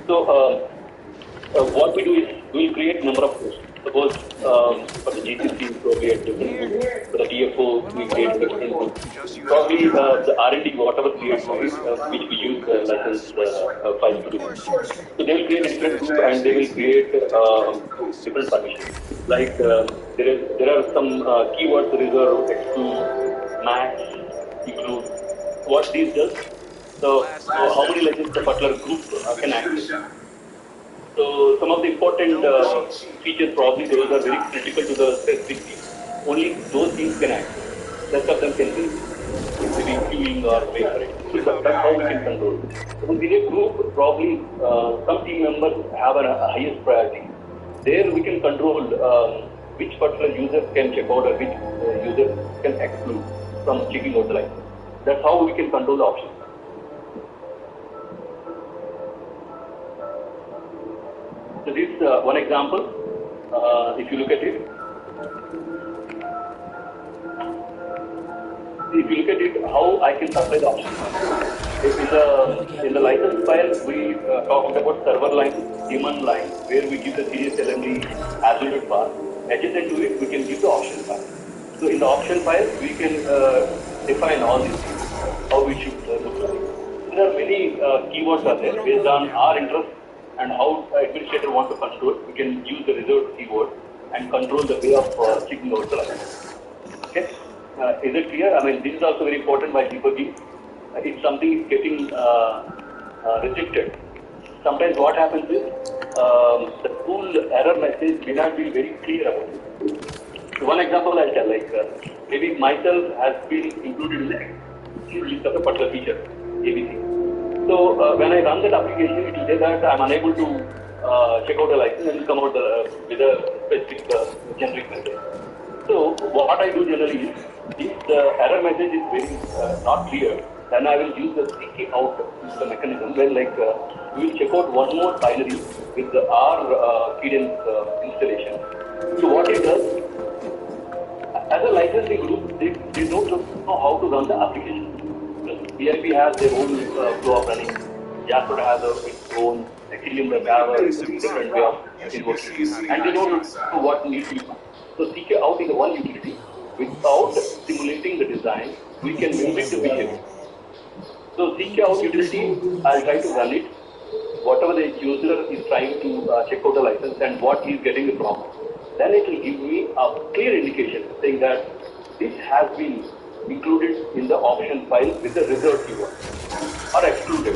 S13: So what we do is we will create number of hosts. Suppose for the GCC probably at different groups. For the DFO we create different groups. Probably the R&D whatever creates which we use license files to do. So they will create different groups and they will create different permissions. Like there are some keywords reserve, exclude, max, include. What these does? So how many licenses the particular group can access. So some of the important features probably those are very critical to the specific team. Only those teams can access. Rest of them can be maybe queuing or wait for it. So that's how we can control it. So within a group, probably some team members have a highest priority. There we can control which particular user can check out or which user can exclude from checking out the license. That's how we can control the options. So this one example, if you look at it, how I can supply the options. In the license file, we talked about server line, daemon line, where we give the serious LMD absolute bar. Adjacent to it, we can give the option file. So in the option file, we can define all these things, how we should look like. There are many keywords are there based on our interest and how administrator want to control. We can use the reserved keyword and control the way of checking out the license. Okay, is it clear? I mean, this is also very important by debugging. If something is getting rejected, sometimes what happens is the full error message may not be very clear about it. So one example I'll tell, like maybe myself has been included in the list of a particular feature, ABC. So when I run that application, it will say that I'm unable to check out a license and come out with a specific generic message. So what I do generally is, if the error message is very not clear, then I will use the seeking out the mechanism where like we will check out one more binary with our Cadence installation. So what it does, as a licensing group, they don't know how to run the application. PIP has their own flow of running. Jasper has its own. Ethereum have a different way of invoking. And they don't know what needs to be done. So CK out is one utility. Without simulating the design, we can mimic the behavior. So CK out utility, I'll try to run it. Whatever the user is trying to check out the license and what he is getting the problem. Then it will give me a clear indication saying that this has been included in the option file with the reserved keyword or excluded.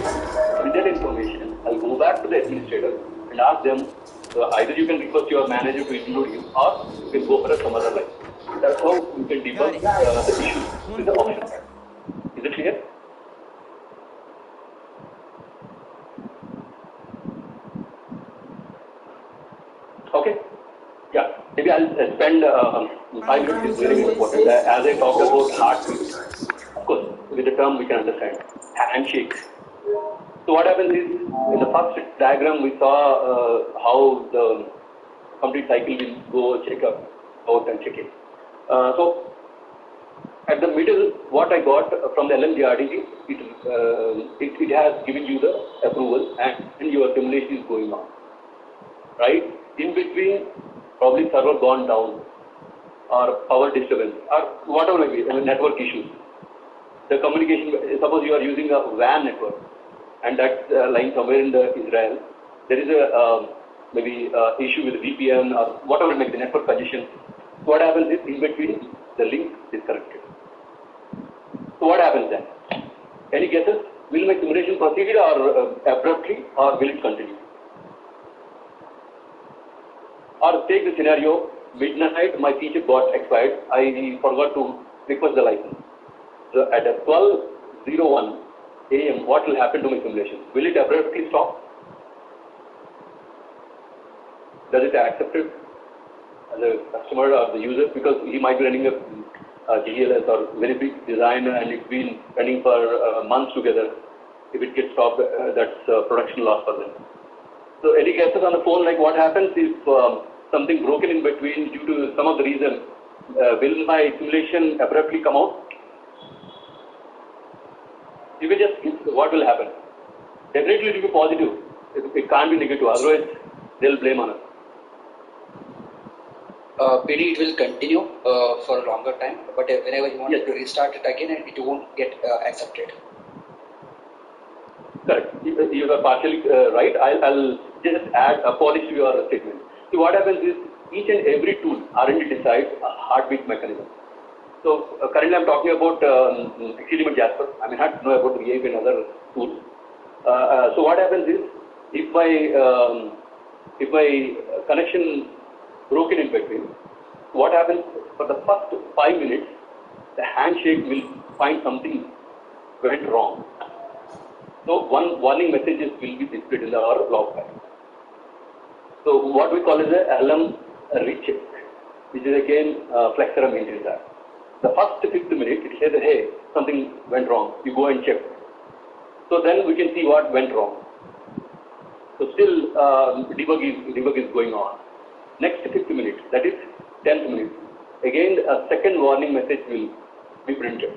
S13: With that information, I'll go back to the administrator and ask them, either you can request your manager to include you or you can go for some other line. That's how you can debug the issue with the option file. Is it clear? Okay. Yeah. Maybe I'll spend 5 minutes. Is very important. As I talked about heartbeat, of course, with the term we can understand handshake. So what happens is, in the first diagram we saw how the complete cycle will go check out and check in. So at the middle, what I got from the LMGRD, it has given you the approval and your simulation is going on. Right? In between, probably server gone down or power disturbance or whatever may be, network issues. The communication, suppose you are using a WAN network and that's lying somewhere in Israel, there is a maybe issue with VPN or whatever may be, the network congestion. So what happens is, in between, the link disconnected. So what happens then? Any guesses? Will my simulation proceed or abruptly, or will it continue? Or take the scenario, midnight, my feature got expired, I forgot to request the license. So at 12:01 AM, what will happen to my simulation? Will it abruptly stop? Does it accept it as a customer or the user? Because he might be running a GLS or very big design and it's been running for months together. If it gets stopped, that's production loss for them. So any guesses on the phone, like what happens if something broken in between due to some of the reason, will my simulation abruptly come out? You can just guess what will happen. Definitely it will be positive. It can't be negative, otherwise they'll blame on us.
S16: PD, it will continue for a longer time, but whenever you want to restart it again, it won't get accepted.
S13: Correct. You are partially right. I'll just add a polish to your statement. See, what happens is each and every tool R&D decides a heartbeat mechanism. So currently I'm talking about Experiment Jasper. I may not know about the VIP and other tools. So what happens is if my connection broken in between, what happens for the first 5 minutes, the handshake will find something went wrong. So one warning messages will be displayed in our log file. So what we call is a LM recheck, which is again Flexera maintains that. The first 5th minute it says, hey, something went wrong. You go and check. So then we can see what went wrong. So still debug is going on. Next 5th minute, that is 10th minute, again a second warning message will be printed.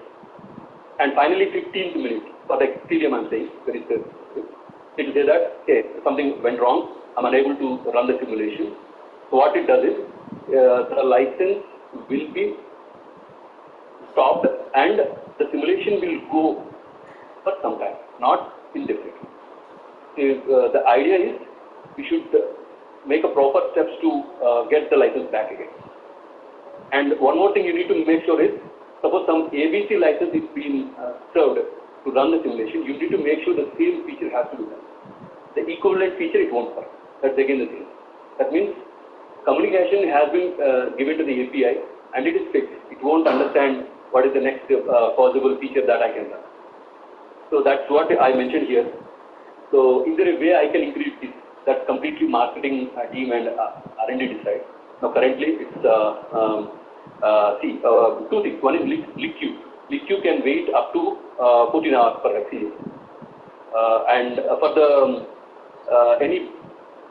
S13: And finally 15th minute, for the Ethereum I'm saying, very specific, it will say that, okay, something went wrong, I'm unable to run the simulation. So what it does is, the license will be stopped and the simulation will go for some time, not indefinitely. The idea is, we should make a proper steps to get the license back again. And one more thing you need to make sure is, suppose some ABC license is being served to run the simulation, you need to make sure the same feature has to be done. The equivalent feature it won't work. That's again the thing. That means communication has been given to the API and it is fixed. It won't understand what is the next possible feature that I can run. So that's what I mentioned here. So is there a way I can increase this? That's completely marketing team and R&D decide. Now currently it's two things. One is LickQ. LickQ can wait up to 14 hours per XCA. And for the any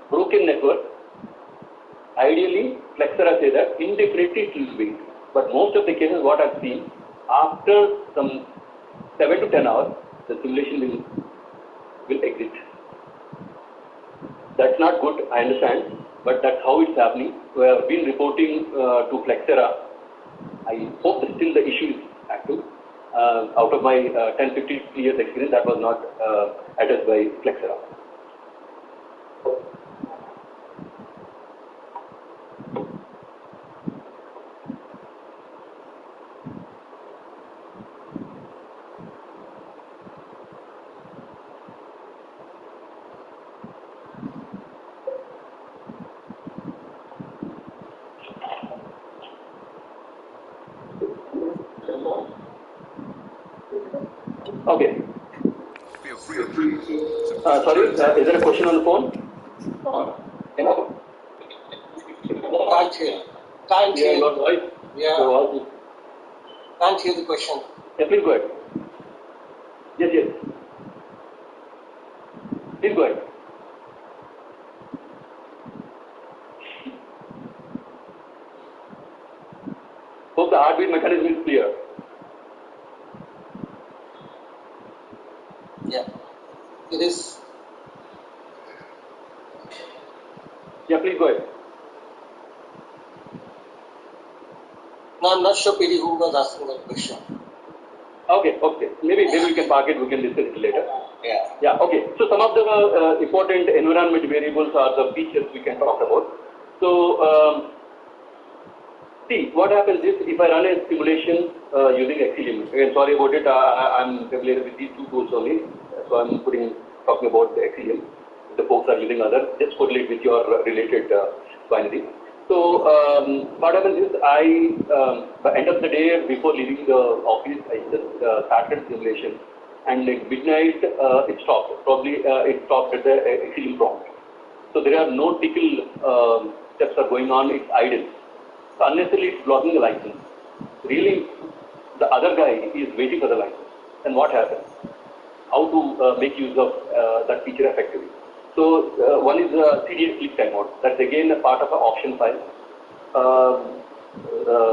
S13: broken network, ideally Flexera say that indefinitely it will wait. But most of the cases what I've seen, after some 7 to 10 hours, the simulation will exit. That's not good, I understand, but that's how it's happening. We have been reporting to Flexera. I hope still the issue is active. Out of my 10-15 years experience, that was not addressed by Flexera. Okay.
S3: Feel free to.
S13: Sorry, is there a question on the phone?
S15: Can't hear. Can't hear.
S13: Your voice.
S15: Yeah.
S13: Your voice.
S15: Can't hear the question.
S13: Yeah, please go ahead. Yes. Please go ahead. Hope the heartbeat mechanism is clear.
S15: Yeah. It is.
S13: Yeah, please go ahead.
S15: No, I'm not sure, PD, who was asking that question.
S13: Okay. Maybe we can park it. We can discuss it later.
S15: Yeah.
S13: Okay. So some of the important environment variables are the features we can talk about. So see, what happens is if I run a simulation using Xcelium. Again, sorry about it. I'm familiar with these two tools only, so I'm talking about the Xcelium. If the folks are using others, just correlate with your related binary. So what happens is by end of the day, before leaving the office, I just started simulation, and at midnight it stopped. Probably it stopped at the Xcelium prompt. So there are no tickle steps are going on. It's idle. So unnecessarily it's blocking the license. Really, the other guy is waiting for the license. And what happens? How to make use of that feature effectively. So one is CDS click timeout. That's again a part of an option file.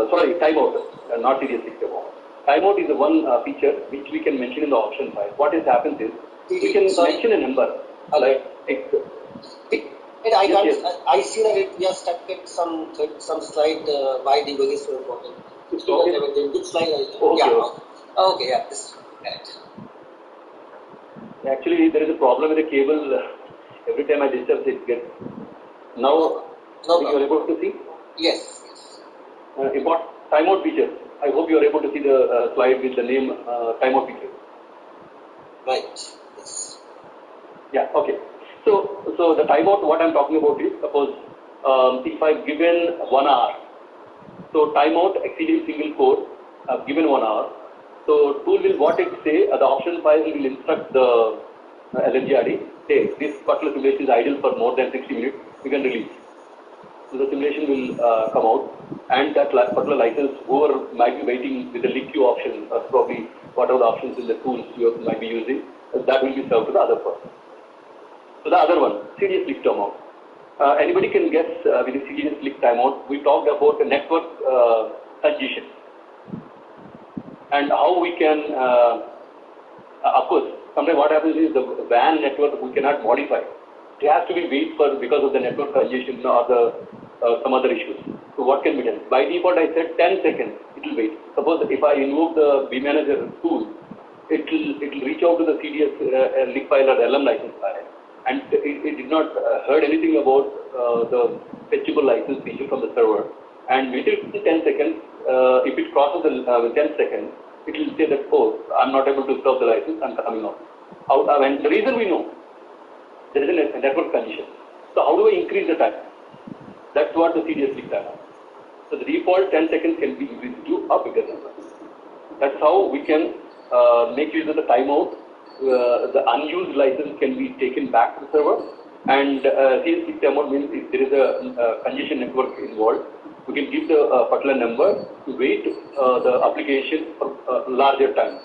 S13: Sorry, timeout, not CDS click timeout. Timeout is the one feature which we can mention in the option file. What happens is we can mention a number.
S15: I see that we are stuck at some slide. Why debug is so important? Which slide are you? Okay, yeah. This correct.
S13: Actually, there is a problem with the cable. Every time I disturb it gets. Now, you are able to see?
S15: Yes.
S13: Import timeout feature. I hope you are able to see the slide with the name timeout feature.
S15: Right. Yes.
S13: Yeah. Okay. So the timeout, what I'm talking about is, suppose if I've given 1 hour, so timeout Xcelium single core, I've given 1 hour. So tool will what it say, the option file will instruct the LNGRD, say this particular simulation is idle for more than 60 minutes, you can release. So the simulation will come out, and that particular license, whoever might be waiting with the LIQ option, or probably whatever the options in the tools you might be using, that will be served to the other person. So the other one, CDS click timeout. Anybody can guess with the CDS click timeout, we talked about the network congestion and how we can, of course, sometimes what happens is the WAN network we cannot modify. It has to be wait for because of the network congestion or some other issues. So what can be done? By default, I said 10 seconds. It will wait. Suppose if I invoke the vManager tool, it will reach out to the CDS LIC file or the LM license file. And it did not heard anything about the fetchable license feature from the server. And within 10 seconds, if it crosses the 10 seconds, it will say that, oh, I'm not able to serve the license, I'm coming out. And the reason we know, there is a network condition. So how do I increase the time? That's what the CDS click time. So the default 10 seconds can be increased to a bigger number. That's how we can make use of the timeout. The unused license can be taken back to the server, and CDS click timeout means if there is a congestion network involved, we can give the particular number to wait the application for larger time.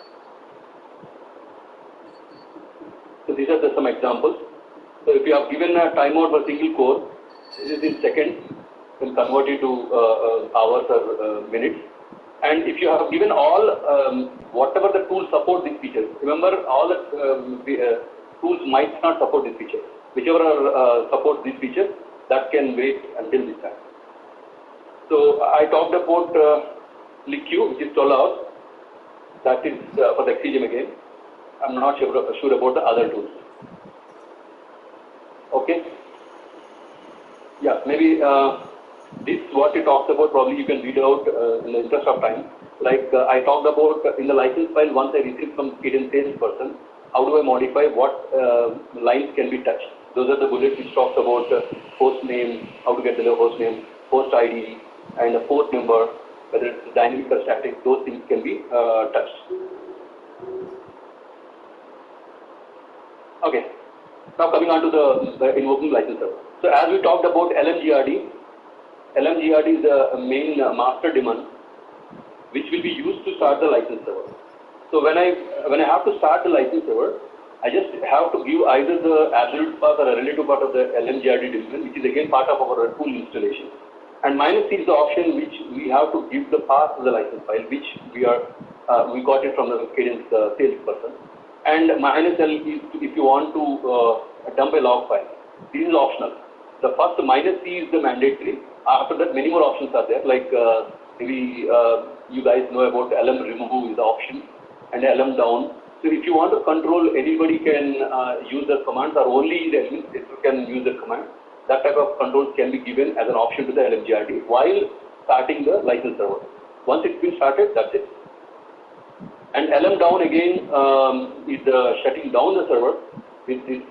S13: So these are some examples. So if you have given a timeout for single core, this is in seconds, you can convert it to hours or minutes. And if you have given all, whatever the tools support these features, remember all the tools might not support this feature. Whichever supports this feature, that can wait until this time. So I talked about LIQ, which is 12 hours. That is for the Xcelium again. I'm not sure about the other tools. Okay. Yeah, maybe this what you talked about, probably you can read out in the interest of time. Like I talked about in the license file, once I receive from Cadence salesperson, how do I modify what lines can be touched? Those are the bullets which talks about host name, how to get the host name, host ID, and the port number, whether it's dynamic or static, those things can be touched. Okay. Now coming on to the invoking license server. So as we talked about LMGRD, LMGRD is the main master daemon which will be used to start the license server. So when I have to start the license server, I just have to give either the absolute path or a relative path of the LMGRD daemon, which is again part of our tool installation. And -c is the option which we have to give the path to the license file, which we got it from the Cadence salesperson. And -l is if you want to dump a log file. This is optional. The first -c is the mandatory. After that, many more options are there. Like maybe you guys know about lm remove is the option, and lm down. So if you want to control, anybody can use the commands, or only the administrator can use the command. That type of controls can be given as an option to the LMGRD while starting the license server. Once it's been started, that's it. And LM down again is shutting down the server with this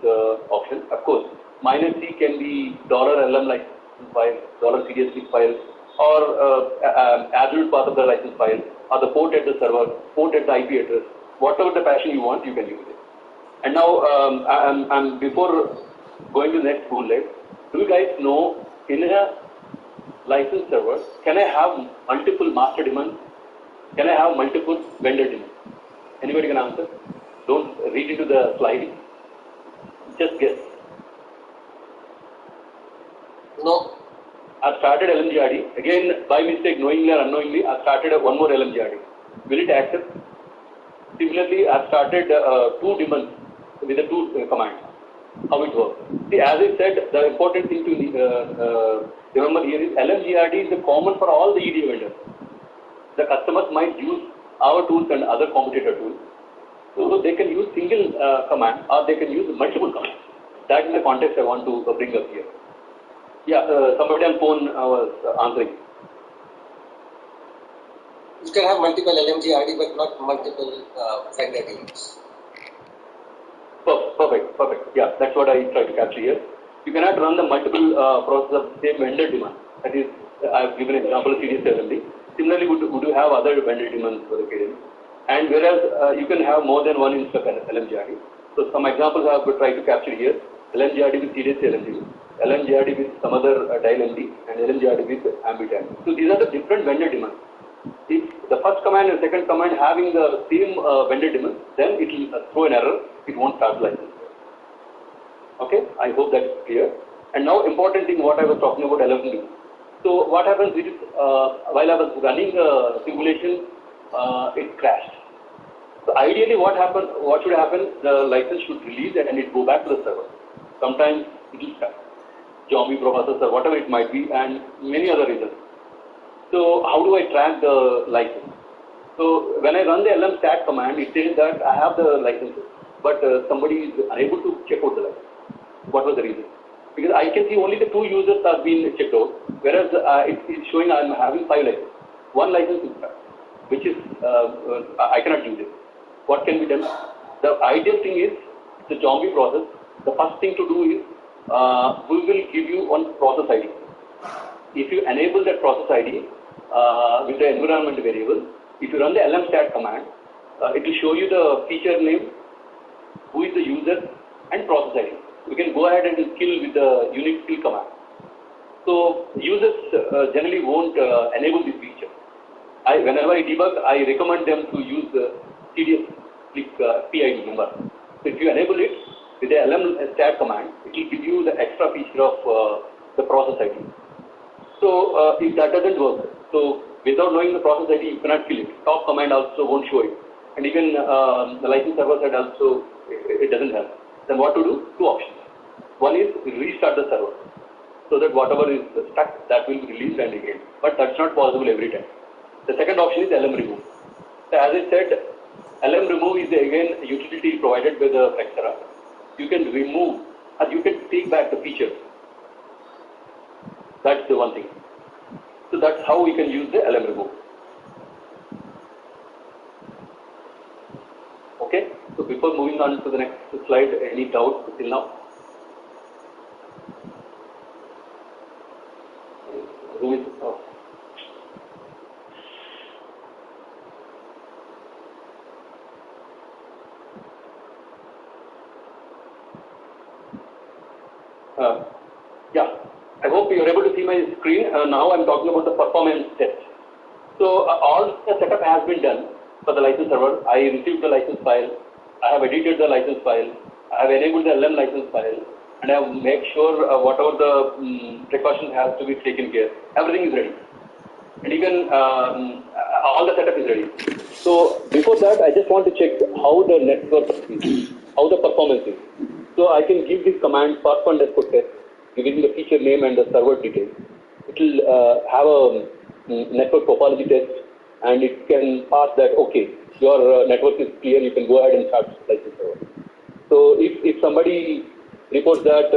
S13: option. Of course, -c can be $LM license file, $CDSP file, or absolute path of the license file, or the port at the server, port at the IP address, whatever the passion you want, you can use it. And now, I'm before going to the next bullet, do you guys know in a license server, can I have multiple master daemons? Can I have multiple vendor daemons? Anybody can answer? Don't read into the slide. Just guess.
S15: No.
S13: I've started LMGRD. Again, by mistake, knowingly or unknowingly, I've started one more LMGRD. Will it accept? Similarly, I've started two daemons with the two commands. How it works. See, as I said, the important thing to remember here is LMGRD is the common for all the EDA vendors. The customers might use our tools and other competitor tools. So they can use single command, or they can use multiple commands. That is the context I want to bring up here. Yeah, somebody on phone was answering.
S15: You can have multiple LMGRD, but not multiple vendor daemons.
S13: Perfect. Yeah, that's what I try to capture here. You cannot run the multiple process of the same vendor daemon. That is, I have given an example of CD70. Similarly, would you have other vendor daemons for the Cadence? And whereas you can have more than one instance of LMGRD. So some examples I have tried to capture here: LMGRD with CDSLMD, LMGRD with some other dial MD, and LMGRD with Ambit. So these are the different vendor daemons. If the first command and second command having the same vendor daemon, then it will throw an error. It won't start license. Okay, I hope that is clear. And now, important thing, what I was talking about LMD. So what happens is, while I was running the simulation, it crashed. So ideally, what should happen? The license should release and it go back to the server. Sometimes it will start. Zombie process or whatever it might be, and many other reasons. So how do I track the license? So when I run the lm-stat command, it says that I have the licenses, but somebody is unable to check out the license. What was the reason? Because I can see only the two users are being checked out, whereas it is showing I am having 5 licenses. One license is stuck, which is I cannot use it. What can be done? The ideal thing is the zombie process. The first thing to do is we will give you one process ID. If you enable that process ID with the environment variable, if you run the lm-stat command, it will show you the feature name, who is the user, and process ID. You can go ahead and kill with the unique kill command. So users generally won't enable this feature. Whenever I debug, I recommend them to use the CDS click PID number. So if you enable it with the lm-stat command, it will give you the extra feature of the process ID. So if that doesn't work, so without knowing the process ID, you cannot kill it. Top command also won't show it. And even the license server side also, it doesn't help. Then what to do? Two options. One is restart the server, so that whatever is stuck, that will be released and again. But that's not possible every time. The second option is lm remove. So as I said, lm remove is again a utility provided by the Flexera. You can remove, or you can take back the feature. That's the one thing. So that's how we can use the lm remove. Okay. So before moving on to the next slide, any doubts till now? Who is? Oh. screen. Now I'm talking about the performance test. So all the setup has been done for the license server. I received the license file. I have edited the license file. I have enabled the LM license file, and I have made sure whatever the precautions has to be taken care. Everything is ready, and even all the setup is ready. So before that, I just want to check how the network is, how the performance is. So I can give this command perf_test, giving the feature name and the server details. It will have a network topology test, and it can pass that, okay, your network is clear, you can go ahead and start license server. So if somebody reports that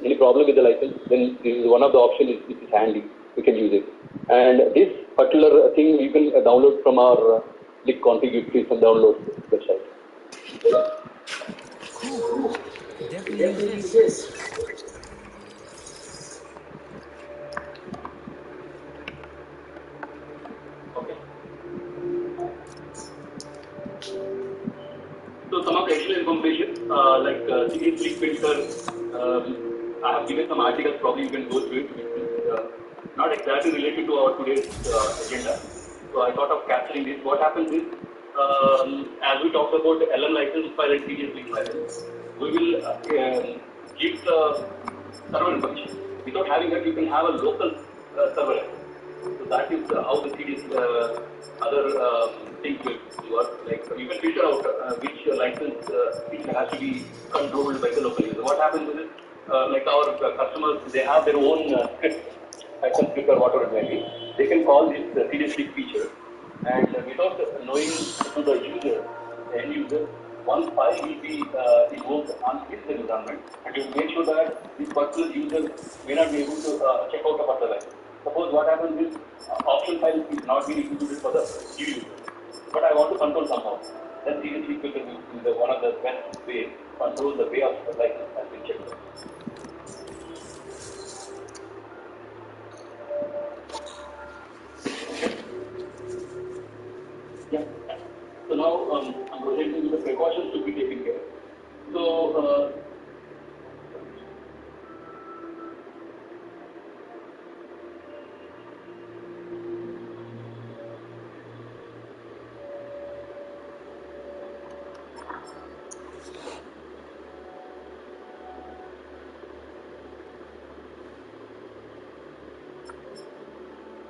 S13: any problem with the license, then this is one of the options, it is handy, we can use it. And this particular thing you can download from our link config, please download website.
S1: Cool. Definitely use this.
S13: So some of the additional information, like CDS leak filter, I have given some articles, probably you can go through it, which is not exactly related to our today's agenda. So I thought of capturing this. What happens is, as we talked about the LM license file and CDS leak file, we will give the server information. Without having that, you can have a local server. So that is how the CDS other things will work. Like you can filter out which license which has to be controlled by the local user. What happens is, like our customers, they have their own script, Python script or whatever it may be. They can call this CDS leak feature, and without knowing to the user, the end user, one file will be invoked on his environment, and you make sure that this particular user may not be able to check out a particular license. Suppose what happens is option file is not being executed for the new user, but I want to control somehow. Then CDS leak filter is one of the best ways to control the way of the license has been checked. Yeah. So now I'm presenting you the precautions to be taken care of. So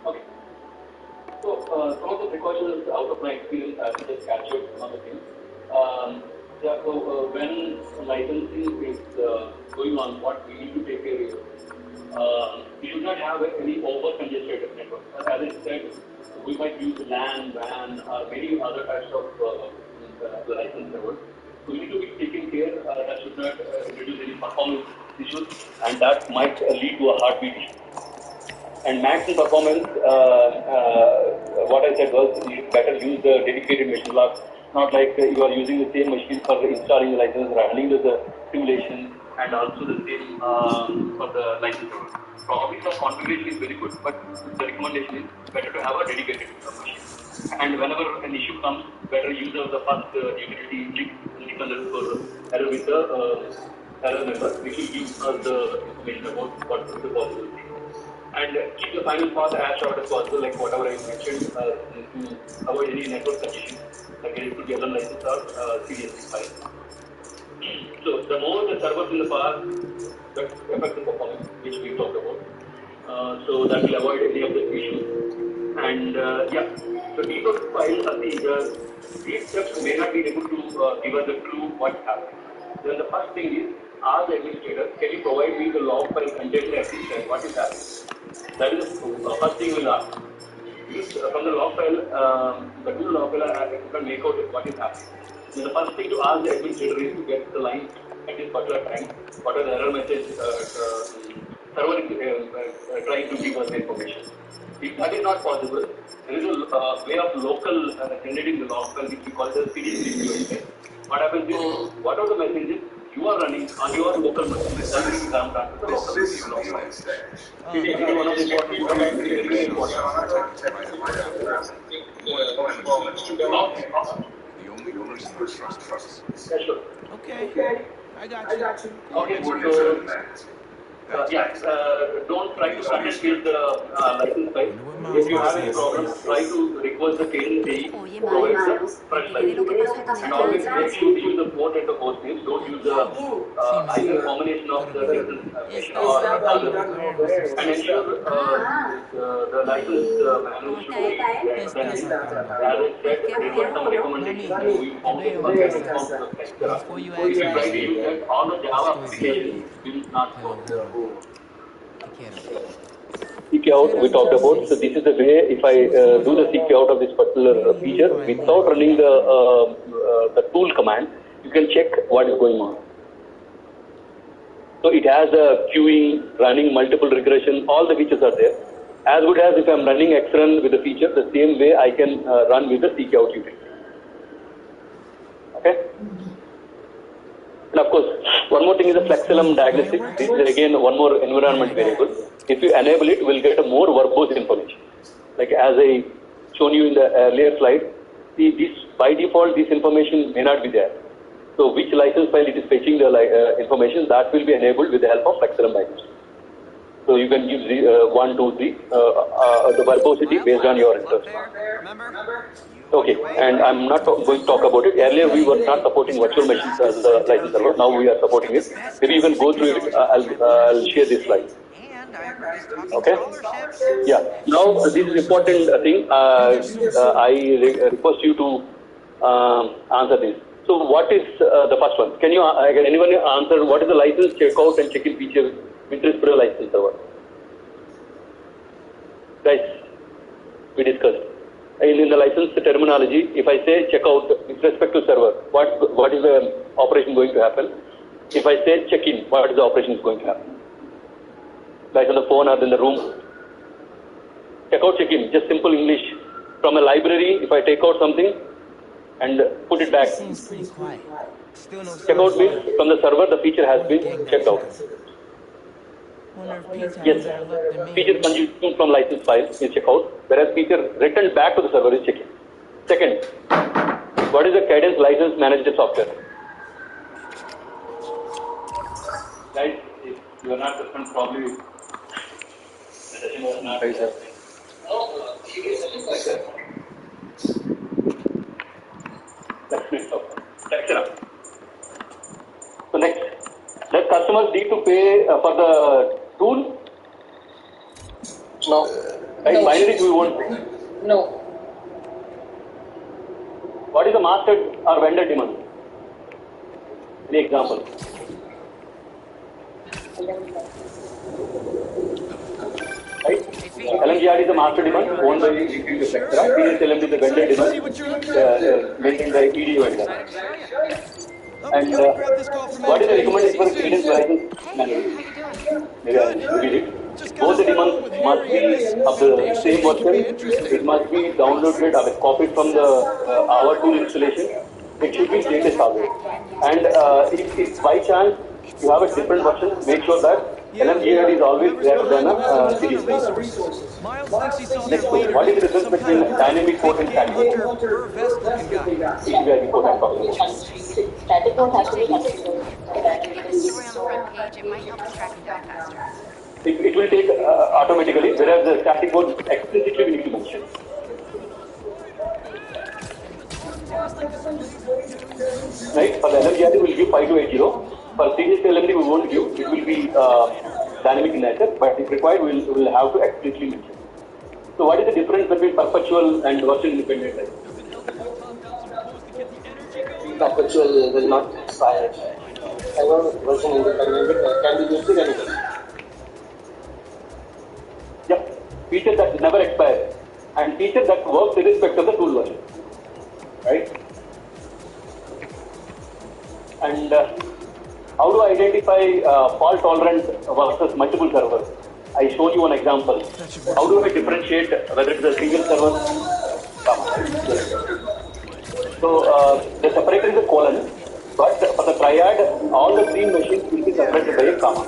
S13: okay. So some of the precautions out of my experience, I have just captured some of the things. Yeah, so when licensing is going on, what we need to take care of, we should not have any over-congested network. As I said, we might use LAN, WAN, or many other types of the license servers. So we need to be taking care that should not introduce any performance issues, and that might lead to a heartbeat issue. And maximum performance, what I said was you better use the dedicated machine blocks, not like you are using the same machine for installing the license, running the simulation, and also the same for the license server. Probably the configuration is very good, but the recommendation is better to have a dedicated machine. And whenever an issue comes, better use the first utility link underscore error with the error number, which will give us the information about what is the possible thing. And keep the final path as short as possible, like whatever I mentioned, to avoid any network congestion, like it could be LM license or CDS file. So the more the servers in the path, that affects the performance, which we talked about. So that will avoid any of the issues. And yeah, the debug files are these steps may not be able to give us the clue what happened. Then the first thing is, ask the administrator, can you provide me the log file containing the assistant, what is happening? That is the first thing we'll ask. Because from the log file, the two log file, you can make out what is happening. So the first thing to ask the administrator is to get the line at this particular time, what are the error message server is trying to give us the information. If that is not possible, there is a way of local generating the log file, which we call the CDS. What happens is, what are the messages you are running on your local machine, that will be ramped onto the local machine log file. This is one of the important things, very important.
S5: The only person who trusts.
S13: Yeah, sure.
S1: Okay. I got you.
S13: Okay, so Don't try to run and build the license file. If you have any problems, try to request the cadence AE to provide the fresh license. And always make sure to use the port and the host name. Don't use the either combination of the different or other. And ensure the license manual should be as I said, refer some recommendations to you from the if you try to use that, all the Java applications will not work. CK out we talked about. So this is the way if I do the CK out of this particular feature without running the tool command, you can check what is going on. So it has a queuing, running multiple regression, all the features are there. As good as if I am running xrun with the feature, the same way I can run with the CK out utility. Okay. And of course, one more thing is the FlexLM diagnostic. This is again one more environment variable. If you enable it, we'll get a more verbose information. Like as I shown you in the earlier slide, this by default this information may not be there. So which license file it is fetching the information, that will be enabled with the help of FlexLM diagnostic. So you can use 1, 2, 3 the verbosity based on your interest. Okay, and I'm not going to talk about it. Earlier we were not supporting virtual machines as the license server. Now we are supporting it. Maybe you can go through it. I'll share this slide. Okay. Yeah. Now this is important thing. I request you to answer this. So what is the first one? Can anyone answer what is the license checkout and check-in feature with respect to the license server? Guys, we discussed. In the license terminology, if I say checkout with respect to server, what is the operation going to happen? If I say check-in, what is the operation is going to happen? Guys on the phone or in the room. Checkout, check-in, just simple English. From a library, if I take out something and put it back. Checkout means from the server, the feature has been checked out. Yes, feature consumed from license file is checkout, whereas feature returned back to the server is check-in. Second, what is the Cadence license management software? Guys, if you are not different, probably the session was not very sir. So next, does customers need to pay for the tool?
S12: No.
S13: Right?
S12: No.
S13: Binaries we won't pay.
S12: No.
S13: What is the master or vendor demand? Any example? Right? LMGR is the master demand owned by the sector. PSLM is the vendor demand maintained by ED vendor. And what is the recommendation for Cadence license management? Maybe I will read it. Both the demands must be of the same version. It must be downloaded or copied from the our tool installation. It should be latest always. And if by chance you have a different version, make sure that LMGR is always greater than a series. Next question. What is the difference between dynamic port and static port? CGIP port I'm talking about.
S7: Static port has to be connected.
S13: It will take automatically, whereas the static port explicitly we need to mention. Right? For the LMGR we will give 5280. For serious LMD we won't give. It will be dynamic in nature, but if required we will have to explicitly mention. So what is the difference between perpetual and version independent license?
S15: Perpetual will not expire. However, version independent can be used anywhere.
S13: Yeah, feature that never expires and feature that works irrespective of the tool version. Right? And how do I identify fault tolerant versus multiple servers? I showed you one example. How do I differentiate whether it is a single server? So the separator is a colon, but for the triad, all the three machines will be separated by a comma.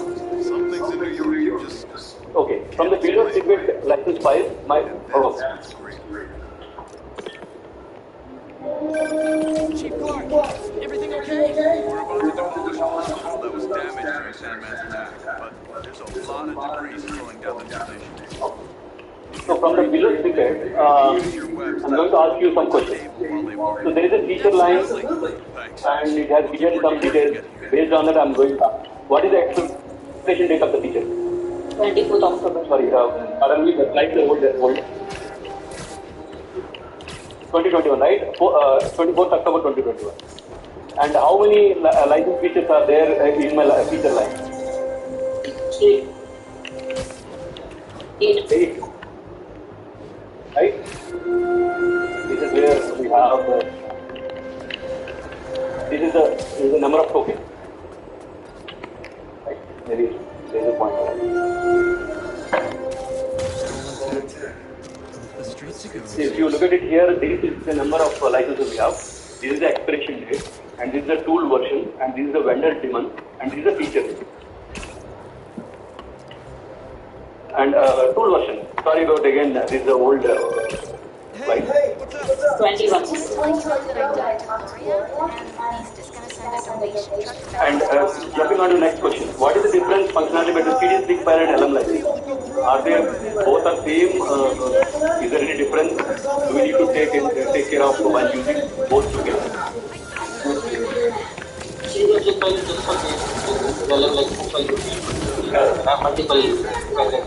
S13: Okay, from the Windows Secret license file,
S8: Chief Clark, everything okay?
S3: We're about to demolish a hospital that was damaged during Sandman's attack, but there's a lot of debris spilling down the station.
S13: So from the below ticket, I'm going to ask you some questions. So there is a feature line and it has given some details. Based on that, I'm going to ask. What is the expiration date of the feature?
S12: 24th October.
S13: Sorry, currently the slide the old. 2021, right? 24th October 2021. And how many license features are there in my feature line?
S12: 8.
S13: Right? This is where we have this is the number of tokens. Right? There is a point. So if you look at it here, this is the number of licenses we have. This is the expiration date, and this is the tool version, and this is the vendor demand, and this is the feature. And tool version. Sorry about again. This is the old slide.
S12: 21.
S2: Just like you that I died to Gloria, and Beast is gonna send a donation truck back.
S13: And jumping on to the next question. What is the difference functionality between CD Stick File and LM license? Are they both are same? Is there any difference? Do we need to take care of while using both together?
S15: CD Stick File is just for the LM license file. Have multiple files.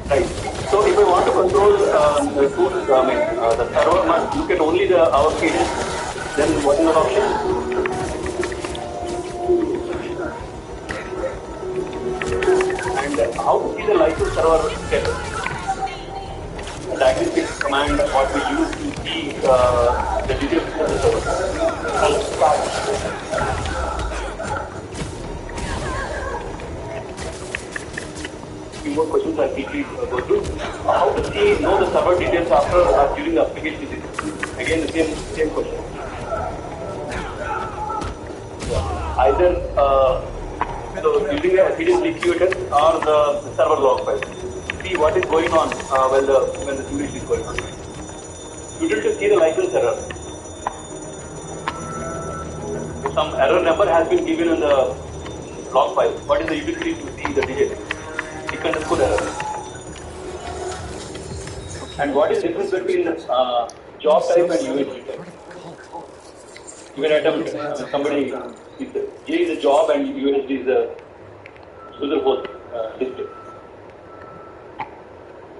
S13: Right. So if I want to control the tools, the server must look at only our cadence, then what is the option? And how to see the license server status? The diagnostic command what we use to see the details of the server. I'll start. Few more questions I'll quickly go through. How to know the server details after or during the application visit? Again, the same question. Either using the FTDS liquidator or the server log file. See what is going on when the simulation is going on. You need to see the license error. Some error number has been given in the log file. What is the utility to see the digit? Underscore error. And what is the difference between job type and USD type? Even attempt somebody is J is a job and USD is a user host display.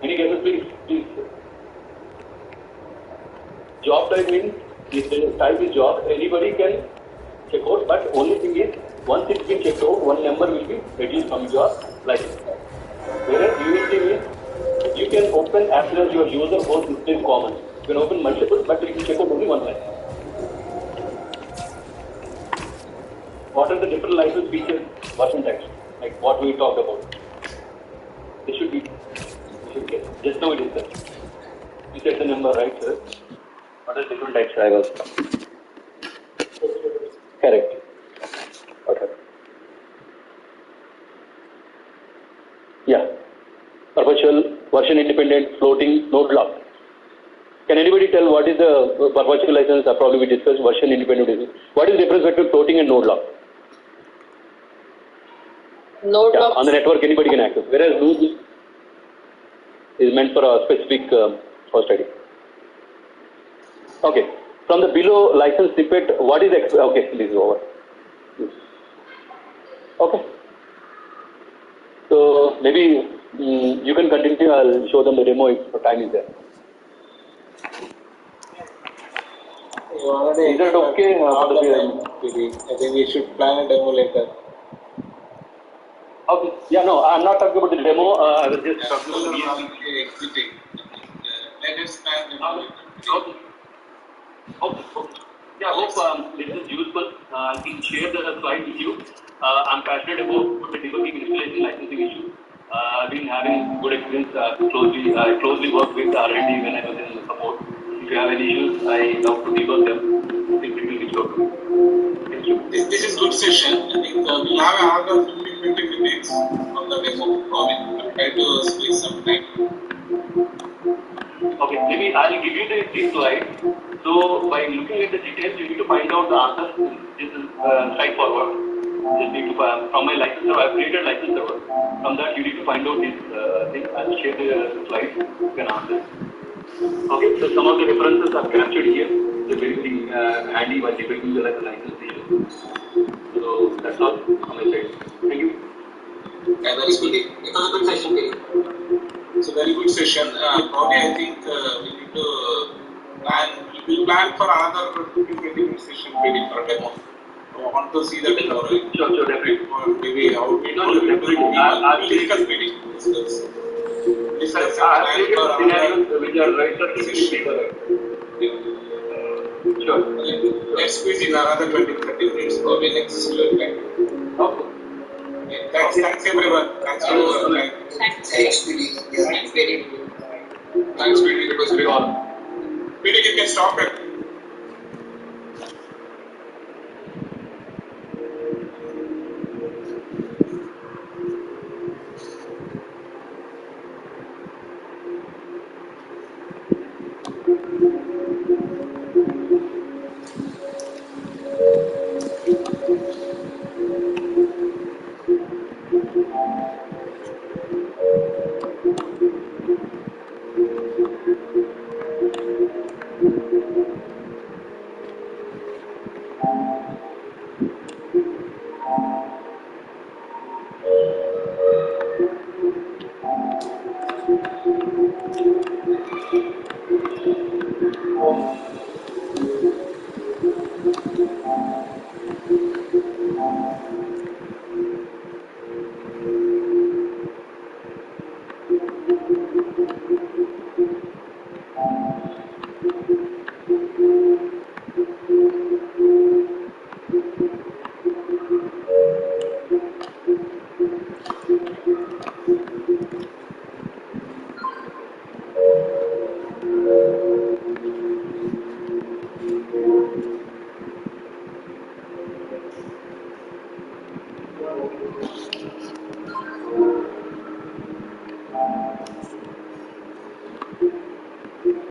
S13: Any guesses, please? Job type means if the type is job, anybody can check out, but only thing is once it's been checked out, one number will be reduced from your license. Whereas USD means you can open as long as your user host display is common. You can open multiple, but you can check out only one license. What are the different license features version text? Like what we talked about. This should be get. Just now it is there. You said the number, right, sir? What are different types I was? Correct. Okay. Yeah. Perpetual, version independent, floating, node lock. Can anybody tell what is the perpetual license? Probably we discussed version independent. What is the difference between floating and node lock?
S12: Node lock.
S13: On the network, anybody can access. Whereas node is meant for a specific host ID. Okay. From the below license snippet, what is the okay? This is over. Okay. So maybe you can continue. I'll show them the demo if time is there. Is that okay?
S11: I think we should plan a demo later.
S13: Okay. Yeah, no, I'm not talking about the demo. I was just talking about the
S11: exiting. Let us plan demo later.
S13: Okay. Yeah, I hope this is useful. I can share the slide with you. I'm passionate about the debugging installation licensing issue. I've been having good experience closely. I closely work with R&D when I was in support. If you have any issues, I love to debug them. I think it will be so. Thank you.
S11: This is good session. I think we'll have another 15-20 minutes on the demo. Probably try to squeeze some time.
S13: Okay, maybe I'll give you this slide. So by looking at the details, you need to find out the answer. This is straightforward. Just need to from my license server, I've created license server. From that, you need to find out this thing. I'll share the slide. You can answer. Okay, so some of the references are captured here. They're very handy while debating the license issue. So that's all on my side. Thank you.
S11: Yeah, that's good.
S15: It was a good session, Billy.
S11: It's a very good session. Probably I think we need to plan for another 15-20 minute session maybe for a demo. I want to see the demo.
S13: Sure, definitely.
S11: Or maybe how we discuss meeting. Discuss plan for another
S13: which are right
S11: session.
S13: Sure.
S11: Let's squeeze in another 20-30 minutes probably next time.
S13: Okay.
S11: Thanks everyone. Thanks for your time.
S15: Thanks, Billy. Thanks, Billy.
S11: Thanks, Billy. It was very good. Billy, you can stop it.